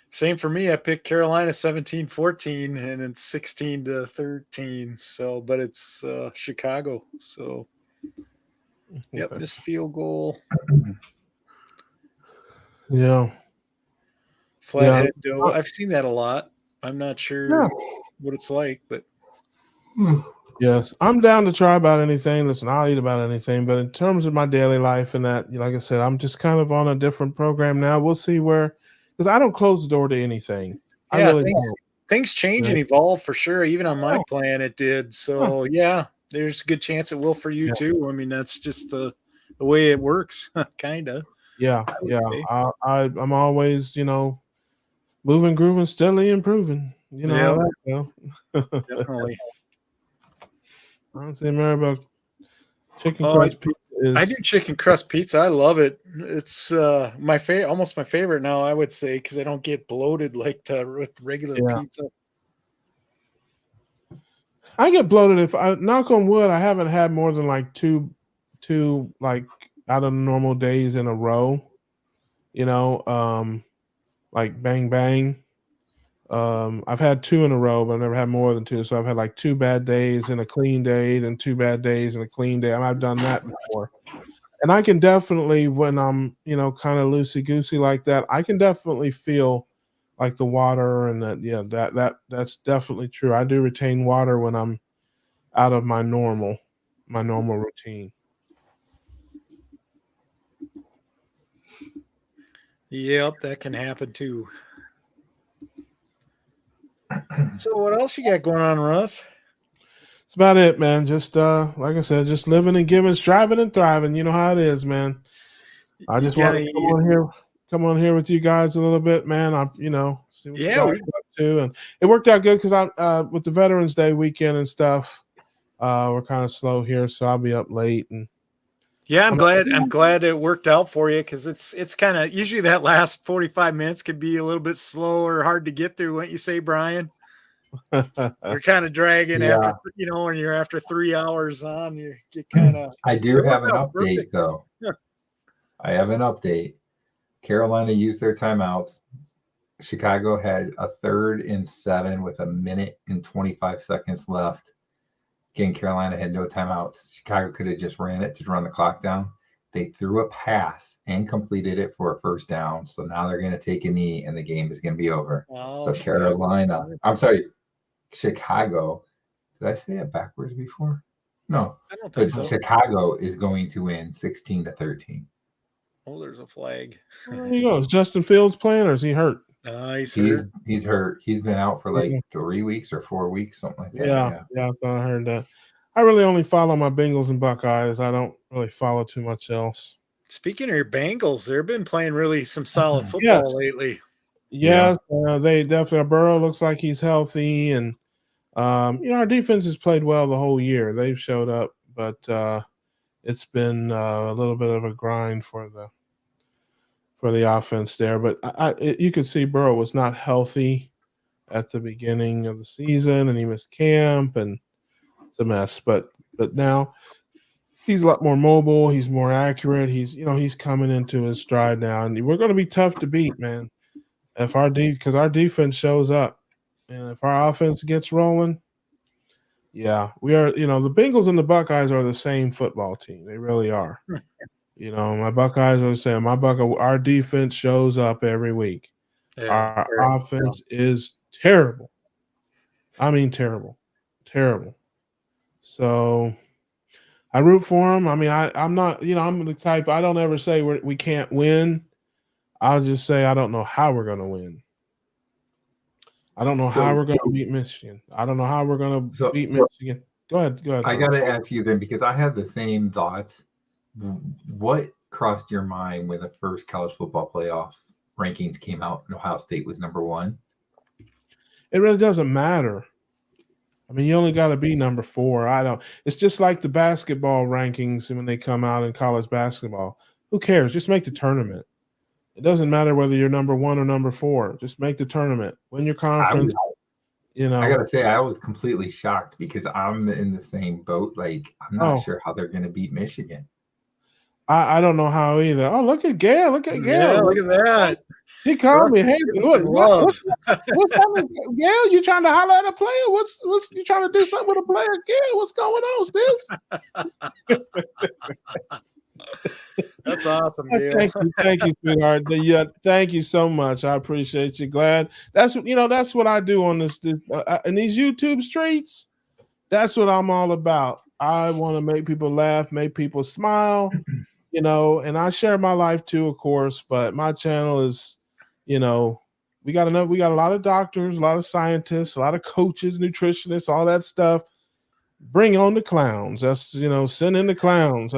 Same for me. I picked Carolina 17-14, and it's 16-13. So, but it's Chicago. So, yep, this field goal. Yeah. Flathead dough. I've seen that a lot. I'm not sure what it's like, but yes, I'm down to try about anything. Listen, I'll eat about anything, but in terms of my daily life and that, like I said, I'm just kind of on a different program now. We'll see because I don't close the door to anything. I really don't. Things change and evolve for sure. Even on my plan, it did. So there's a good chance it will for you too. I mean, that's just the way it works, kind of. Yeah, I'm always, moving, grooving, steadily improving. Definitely. I don't say more about chicken crust pizza. I do chicken crust pizza. I love it. It's my favorite, almost my favorite now, I would say, because I don't get bloated like with regular pizza. I get bloated if I knock on wood. I haven't had more than like two like out of normal days in a row. Like bang bang. I've had 2 in a row, but I've never had more than 2. So I've had like 2 bad days and a clean day, then 2 bad days and a clean day. I've done that before. And I can definitely, when I'm, kind of loosey-goosey like that, I can definitely feel like the water and that's definitely true. I do retain water when I'm out of my normal routine. Yep, that can happen too. So what else you got going on, Russ? That's about it, man. Just like I said, just living and giving, striving and thriving. You know how it is, man. I just want to come on here with you guys a little bit, man. See what you guys are up to. And it worked out good because I with the Veterans Day weekend and stuff, we're kind of slow here, so I'll be up late. And I'm glad it worked out for you, because it's kind of usually that last 45 minutes could be a little bit slow or hard to get through. Wouldn't you say, Brian? You're kind of dragging after, when you're after 3 hours on, you get kind of. I do have an update though. I have an update. Carolina used their timeouts. Chicago had a 3rd and 7 with 1 minute and 25 seconds left. Again, Carolina had no timeouts. Chicago could have just ran it to run the clock down. They threw a pass and completed it for a 1st down. So now they're going to take a knee and the game is going to be over. So Chicago. Did I say it backwards before? No. I don't think so. Chicago is going to win 16-13. Oh, there's a flag. There you go. Is Justin Fields playing or is he hurt? He's hurt. He's hurt. He's been out for like 3 weeks or 4 weeks, something like that. Yeah, I thought I heard that. I really only follow my Bengals and Buckeyes. I don't really follow too much else. Speaking of your Bengals, they've been playing really some solid football lately. Yes, they definitely. Burrow looks like he's healthy, and our defense has played well the whole year. They've showed up, but it's been a little bit of a grind for the offense there. But you could see Burrow was not healthy at the beginning of the season, and he missed camp, and it's a mess. But now he's a lot more mobile. He's more accurate. He's coming into his stride now, and we're going to be tough to beat, man. If because our defense shows up, and if our offense gets rolling, yeah, we are. The Bengals and the Buckeyes are the same football team. They really are. My Buckeyes are the same. Our defense shows up every week. Yeah. Our offense is terrible. I mean, terrible. So I root for them. I mean, I'm not, I'm the type, I don't ever say we can't win. I'll just say I don't know how we're going to win. I don't know how we're going to beat Michigan. I don't know how we're going to beat Michigan. Go ahead. I got to ask you then, because I had the same thoughts. What crossed your mind when the first college football playoff rankings came out and Ohio State was number 1? It really doesn't matter. I mean, you only got to be number 4. It's just like the basketball rankings when they come out in college basketball. Who cares? Just make the tournament. It doesn't matter whether you're number 1 or number 4. Just make the tournament. Win your conference. I got to say, I was completely shocked because I'm in the same boat. Like, I'm not sure how they're going to beat Michigan. I don't know how either. Oh, look at Gail. Yeah, look at that. He called me. Hey, what's Gail, you trying to holler at a player? What's you trying to do something with a player? Gail, what's going on, sis? That's awesome, Gail. Thank you, sweetheart. Yeah, thank you so much. I appreciate you. Glad that's what I do on this in these YouTube streets. That's what I'm all about. I want to make people laugh, make people smile. And I share my life too, of course, but my channel is, we got a lot of doctors, a lot of scientists, a lot of coaches, nutritionists, all that stuff. Bring on the clowns. That's, send in the clowns.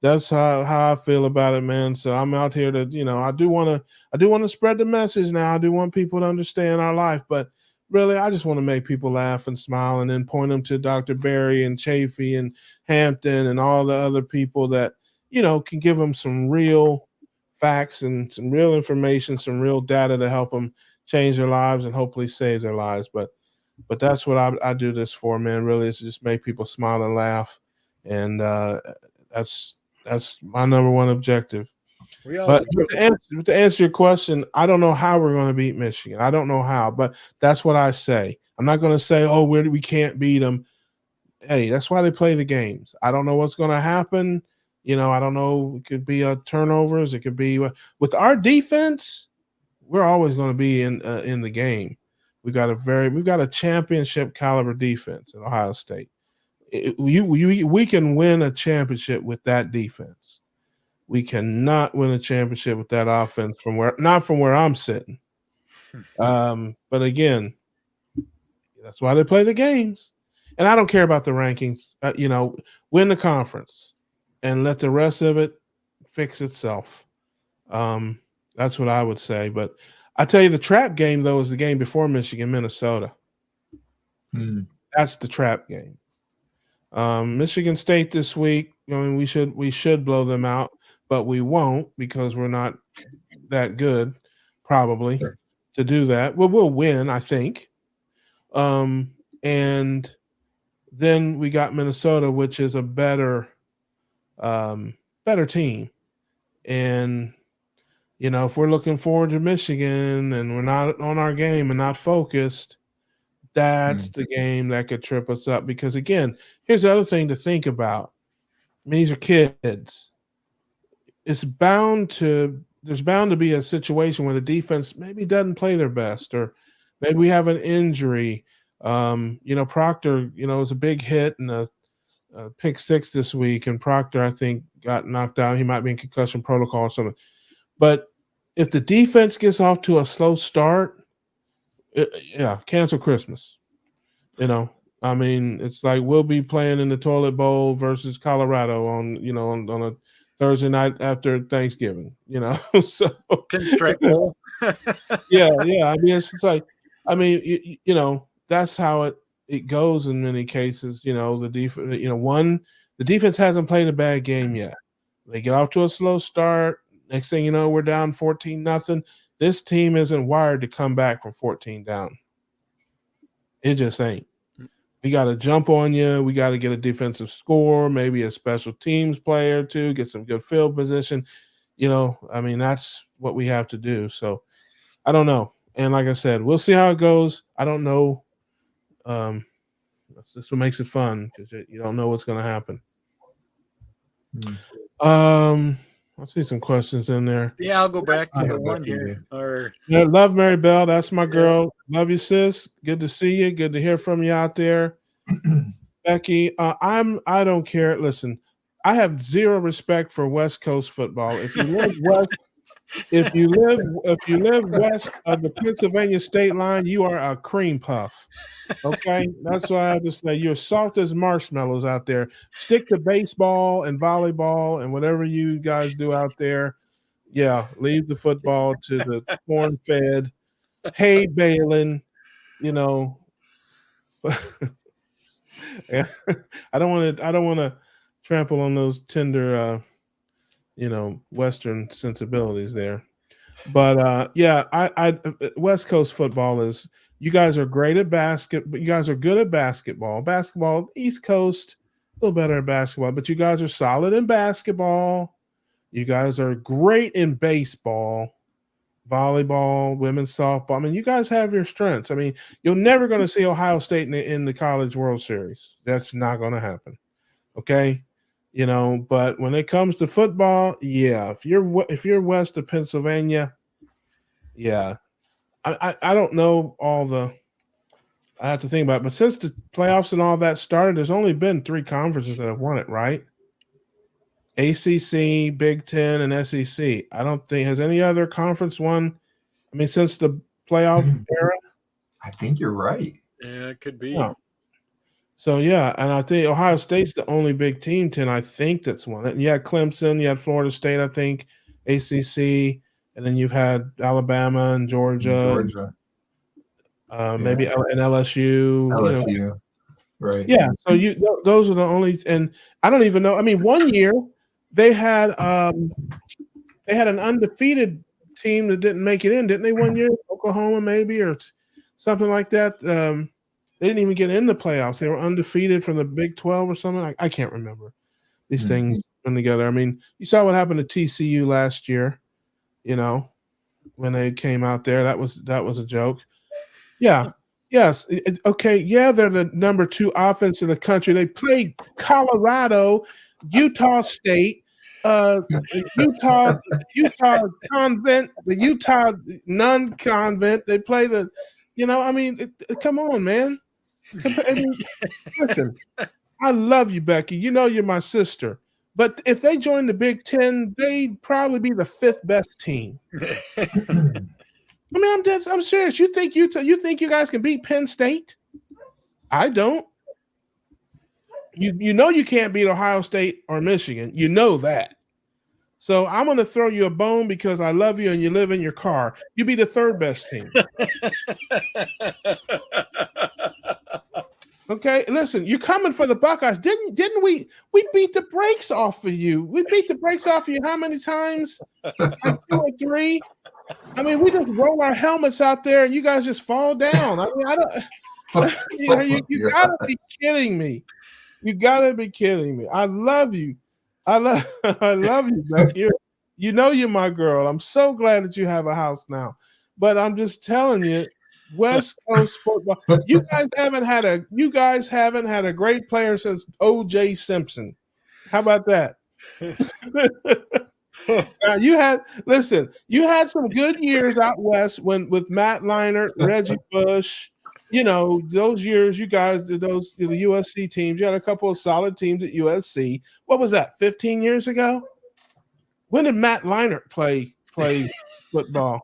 That's how I feel about it, man. So I'm out here to, I do want to spread the message now. I do want people to understand our life, but really, I just want to make people laugh and smile and then point them to Dr. Barry and Chafee and Hampton and all the other people that, can give them some real facts and some real information, some real data to help them change their lives and hopefully save their lives. But that's what I do this for, man. Really, is just make people smile and laugh. And that's my number one objective. But to answer your question, I don't know how we're going to beat Michigan. I don't know how, but that's what I say. I'm not going to say, we can't beat them. Hey, that's why they play the games. I don't know what's going to happen. I don't know. It could be turnovers. It could be with our defense. We're always going to be in the game. We've got a championship caliber defense at Ohio State. We can win a championship with that defense. We cannot win a championship with that offense not from where I'm sitting. But again, that's why they play the games. And I don't care about the rankings. Win the conference and let the rest of it fix itself. That's what I would say. But I tell you, the trap game, though, is the game before Michigan, Minnesota. That's the trap game. Michigan State this week, we should blow them out. But we won't because we're not that good, probably, to do that. Well, we'll win, I think. And then we got Minnesota, which is a better team. And, if we're looking forward to Michigan and we're not on our game and not focused, that's the game that could trip us up. Because, again, here's the other thing to think about. These are kids. There's bound to be a situation where the defense maybe doesn't play their best, or maybe we have an injury. Proctor, was a big hit and a pick 6 this week, and Proctor, I think, got knocked out. He might be in concussion protocol or something. But if the defense gets off to a slow start, cancel Christmas. It's like we'll be playing in the toilet bowl versus Colorado on a Thursday night after Thanksgiving, so pinstripe bowl. yeah. It's like, that's how it goes in many cases. The defense, the defense hasn't played a bad game yet. They get off to a slow start. Next thing you know, we're down 14-0. This team isn't wired to come back from 14 down. It just ain't. We got to jump on you. We got to get a defensive score, maybe a special teams player too, get some good field position. I mean, that's what we have to do. So I don't know. And like I said, we'll see how it goes. I don't know. That's what makes it fun, because you don't know what's going to happen. I see some questions in there. Yeah, I'll go back to the one here. Yeah, love Mary Bell. That's my girl. Love you, sis. Good to see you. Good to hear from you out there. Becky, I don't care. Listen, I have zero respect for West Coast football. If you live west of the Pennsylvania state line, you are a cream puff. Okay, that's why I have to say you're soft as marshmallows out there. Stick to baseball and volleyball and whatever you guys do out there. Yeah, leave the football to the corn-fed, hay baling. Yeah, I don't want to trample on those tender, Western sensibilities there. But I West Coast football is. You guys are great at basketball. You guys are good at basketball. Basketball, East Coast, a little better at basketball. But you guys are solid in basketball. You guys are great in baseball, volleyball, women's softball. I mean, you guys have your strengths. I mean, you're never going to see Ohio State in the College World Series. That's not going to happen. Okay, But when it comes to football, yeah, if you're west of Pennsylvania, yeah. I don't know I have to think about it. But since the playoffs and all that started, there's only been 3 conferences that have won it, right? ACC, Big Ten, and SEC. I don't think – has any other conference won? I mean, since the playoff era? I think you're right. Yeah, it could be. Yeah. So, yeah, and I think Ohio State's the only Big Ten, I think, that's won it. And you had Clemson, you had Florida State, I think, ACC – and then you've had Alabama and Georgia. Maybe and LSU. LSU, right? Yeah. So those are the only, and I don't even know. I mean, one year they had an undefeated team that didn't make it in, didn't they? One year, Oklahoma maybe or something like that. They didn't even get in the playoffs. They were undefeated from the Big 12 or something. I can't remember these things come together. I mean, you saw what happened to TCU last year. When they came out there, that was a joke. Yeah. Yes. Okay. Yeah. They're the number 2 offense in the country. They played Colorado, Utah State, Utah Convent, the Utah non-convent. They played come on, man. Listen, I love you, Becky. You're my sister. But if they join the Big Ten, they'd probably be the 5th best team. I mean, I'm serious. You think you guys can beat Penn State? I don't. You can't beat Ohio State or Michigan. You know that. So I'm going to throw you a bone because I love you and you live in your car. You be the 3rd best team. Okay, listen, you're coming for the Buckeyes. Didn't we beat the brakes off of you? We beat the brakes off of you how many times? Like 2 or 3? I mean, we just roll our helmets out there and you guys just fall down. I mean, I don't you gotta be kidding me. You gotta be kidding me. I love you. I love you, Becky. You're my girl. I'm so glad that you have a house now. But I'm just telling you, West Coast football. You guys haven't had a great player since O.J. Simpson. How about that? Now, you had some good years out west with Matt Leinart, Reggie Bush. Those years you guys did the USC teams. You had a couple of solid teams at USC. What was that? 15 years ago? When did Matt Leinart play football?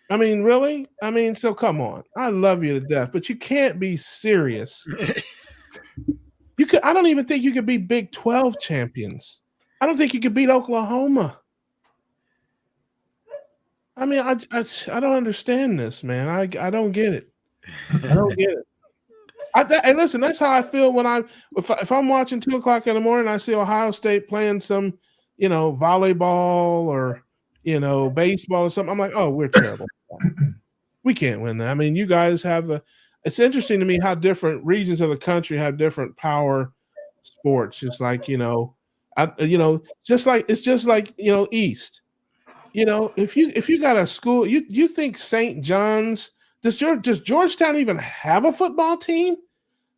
I mean, really? I mean, so come on. I love you to death, but you can't be serious. I don't even think you could be Big 12 champions. I don't think you could beat Oklahoma. I mean, I don't understand this, man. I don't get it. I don't get it. And listen, that's how I feel when if I'm watching 2:00 in the morning, I see Ohio State playing some, volleyball or baseball or something. I'm like, oh, we're terrible. We can't win that. I mean, you guys have it's interesting to me how different regions of the country have different power sports. Just like just like it's just like East. If you got a school, you think St. John's does Georgetown even have a football team?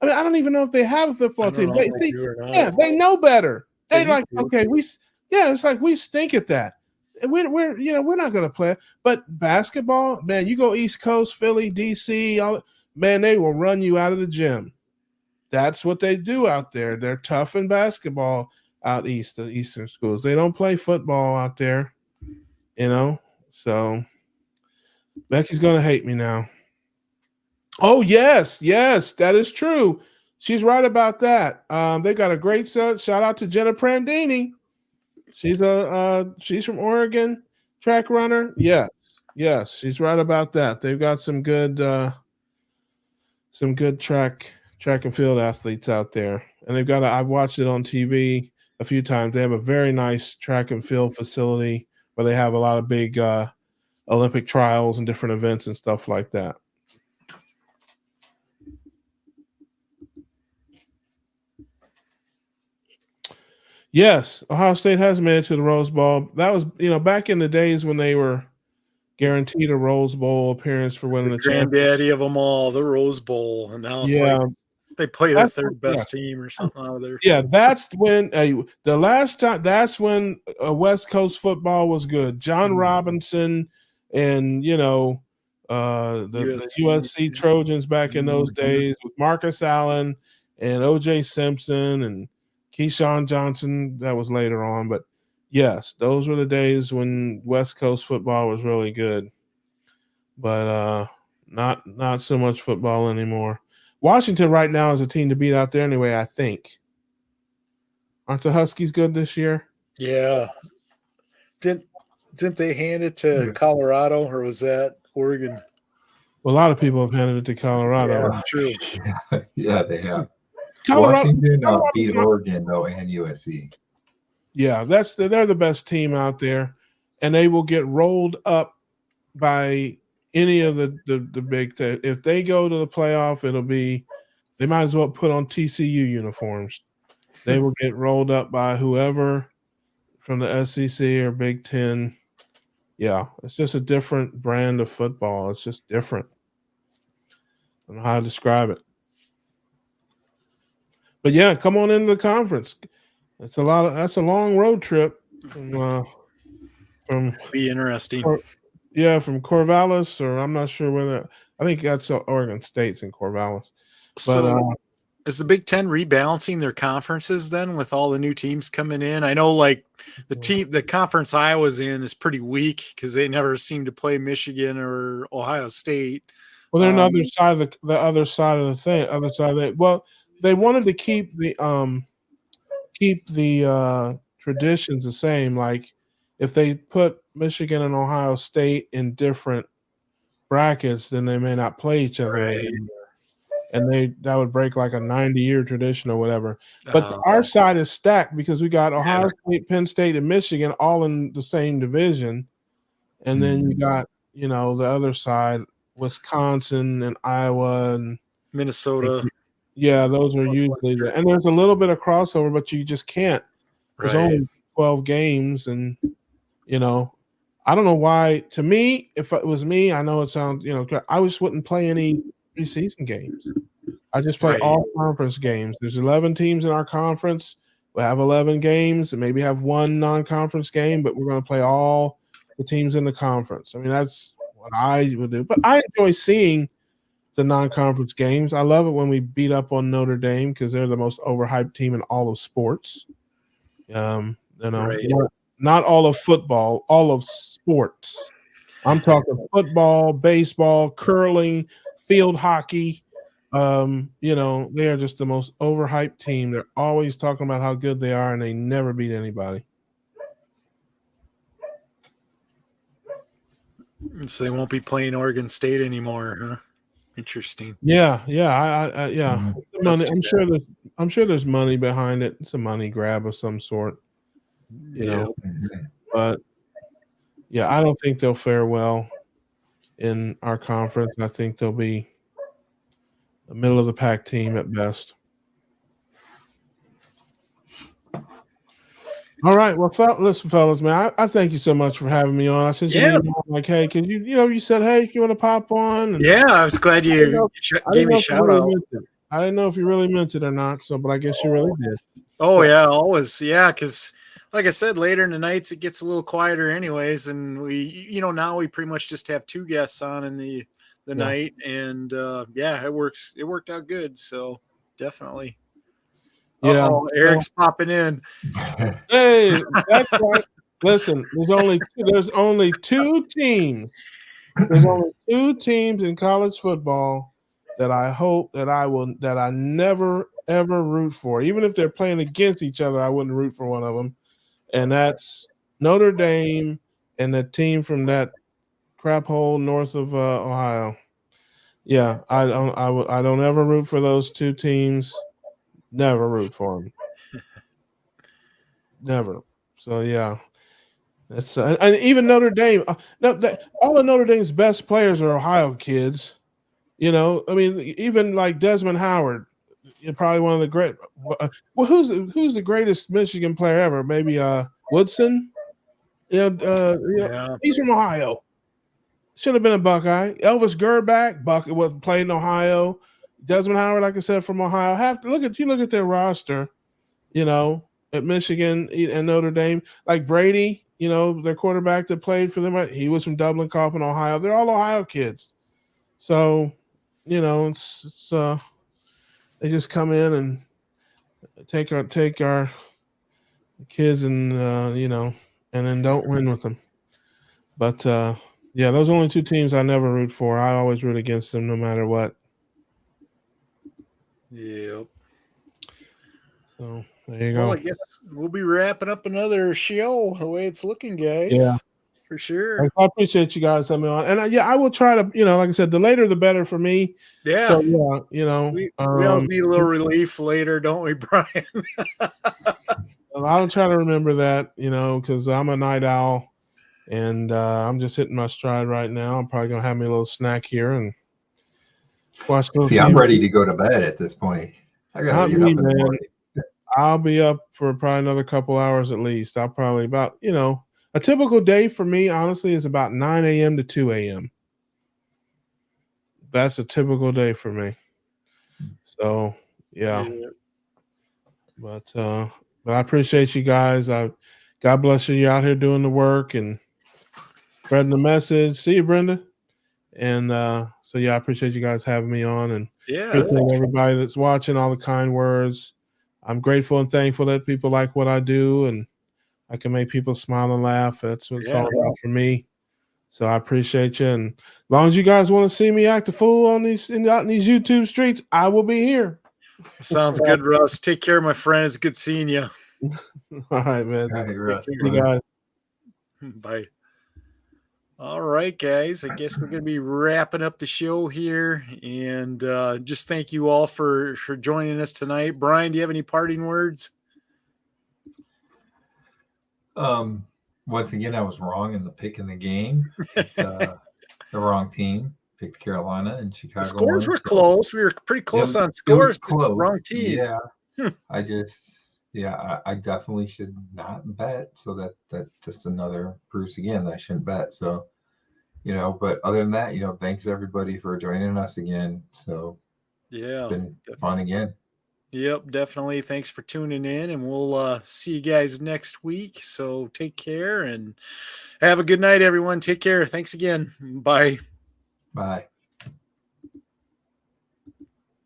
I mean, I don't even know if they have a football team. They do or not. Yeah, they know better. They They like, used to. okay, it's like we stink at that. And we're not gonna play. But basketball, man, you go East Coast, Philly, DC, man, they will run you out of the gym. That's what they do out there. They're tough in basketball out east, the Eastern schools. They don't play football out there, So Becky's gonna hate me now. Oh, yes, that is true. She's right about that. They got a great shout out to Jenna Prandini. She's from Oregon, track runner. Yes, she's right about that. They've got some good track and field athletes out there, and I've watched it on TV a few times. They have a very nice track and field facility where they have a lot of big Olympic trials and different events and stuff like that. Yes, Ohio State has made it to the Rose Bowl. That was, back in the days when they were guaranteed a Rose Bowl appearance for winning the championship. Granddaddy of them all, the Rose Bowl, and now it's like they play their third best team or something out of there. Yeah, that's when the last time. That's when West Coast football was good. John Robinson and the USC Trojans back in those days with Marcus Allen and O.J. Simpson and Keyshawn Johnson. That was later on, but yes, those were the days when West Coast football was really good. But not so much football anymore. Washington right now is a team to beat out there anyway, I think. Aren't the Huskies good this year? Yeah. Didn't they hand it to Colorado, or was that Oregon? Well, a lot of people have handed it to Colorado. Yeah, true. Yeah, they have. Washington beat Oregon, though, and USC. Yeah, they're the best team out there, and they will get rolled up by any of the big things. If they go to the playoff, they might as well put on TCU uniforms. They will get rolled up by whoever from the SEC or Big Ten. Yeah, it's just a different brand of football. It's just different. I don't know how to describe it. But yeah, come on into the conference. That's a long road trip from be interesting. From Corvallis, or I'm not sure whether I think that's Oregon State's in Corvallis. So is the Big Ten rebalancing their conferences then with all the new teams coming in? I know like the conference I was in is pretty weak because they never seem to play Michigan or Ohio State. Well, they're another side of the other side of the thing. Other side of it. Well, they wanted to keep the traditions the same. Like if they put Michigan and Ohio State in different brackets, then they may not play each other. Right. And that would break like a 90-year tradition or whatever. But our side is stacked because we got Ohio State, Penn State, and Michigan all in the same division. And then you got, the other side, Wisconsin and Iowa and Minnesota. Yeah, those are usually there. And there's a little bit of crossover, but you just can't. There's only 12 games, and I don't know why. To me, if it was me, I know it sounds, I just wouldn't play any preseason games. I just play all conference games. There's 11 teams in our conference. We have 11 games and maybe have one non-conference game, but we're going to play all the teams in the conference. I mean, that's what I would do. But I enjoy seeing the non-conference games. I love it when we beat up on Notre Dame because they're the most overhyped team in all of sports. Not all of football, all of sports. I'm talking football, baseball, curling, field hockey. They are just the most overhyped team. They're always talking about how good they are, and they never beat anybody. So they won't be playing Oregon State anymore, huh? Interesting. Yeah. Money. I'm sure there's money behind it. It's a money grab of some sort. But yeah, I don't think they'll fare well in our conference. I think they'll be a middle of the pack team at best. All right. Well, listen, fellas, man, I thank you so much for having me on. I sent you an email like, hey, can you said, hey, if you want to pop on. And yeah, I was glad you gave me a shout out. I didn't know if you really meant it or not, but I guess you really did. Oh, yeah, always. Yeah, because like I said, later in the nights, it gets a little quieter anyways. And now we pretty much just have 2 guests on in the night. And it worked out good. So definitely. Yeah. Eric's popping in. Hey, that's right. Listen, there's only 2 teams. There's only 2 teams in college football that I hope that I never ever root for. Even if they're playing against each other, I wouldn't root for one of them. And that's Notre Dame and the team from that crap hole north of Ohio. Yeah, I don't ever root for those 2 teams. Never root for them. Never. So yeah, that's and even Notre Dame. All of Notre Dame's best players are Ohio kids. I mean, even like Desmond Howard, probably one of the great. Well, who's the greatest Michigan player ever? Maybe Woodson. He's from Ohio. Should have been a Buckeye. Elvis Gerback, played in Ohio. Desmond Howard, like I said, from Ohio. Look at their roster. At Michigan and Notre Dame, like Brady. Their quarterback that played for them. He was from Dublin, Coffin, Ohio. They're all Ohio kids. So, it's they just come in and take our kids and and then don't win with them. But those are only 2 teams I never root for. I always root against them no matter what. Yep. So there you go. Well, I guess we'll be wrapping up another show the way it's looking, guys. Yeah. For sure. I appreciate you guys having me on. And I will try to, like I said, the later the better for me. Yeah. So, we always need a little relief later, don't we, Brian? I'll try to remember that, because I'm a night owl and I'm just hitting my stride right now. I'm probably going to have me a little snack here and watch the See, TV. I'm ready to go to bed at this point. I got to get up in the morning. I'll be up for probably another couple hours at least. I'll probably about, a typical day for me, honestly, is about 9 a.m. to 2 a.m. That's a typical day for me. So, yeah. But I appreciate you guys. God bless you. You're out here doing the work and spreading the message. See you, Brenda. And I appreciate you guys having me on. And appreciate everybody that's watching, all the kind words. I'm grateful and thankful that people like what I do and I can make people smile and laugh. That's what it's all about for me. So I appreciate you. And as long as you guys want to see me act a fool out in these YouTube streets, I will be here. Sounds good, Russ. Take care, my friend. It's good seeing you. All right, man. All right, Russ. You guys. Bye. All right, guys. I guess we're going to be wrapping up the show here. And just thank you all for joining us tonight. Brian, do you have any parting words? Once again, I was wrong in the pick in the game. The wrong team. Picked Carolina and Chicago. The scores were close. We were pretty close on scores. Close. Wrong team. Yeah. I definitely should not bet. So that just another proves again that I shouldn't bet. So, but other than that, thanks everybody for joining us again. So yeah, it's been fun again. Yep, definitely. Thanks for tuning in, and we'll see you guys next week. So take care and have a good night, everyone. Take care. Thanks again. Bye. Bye.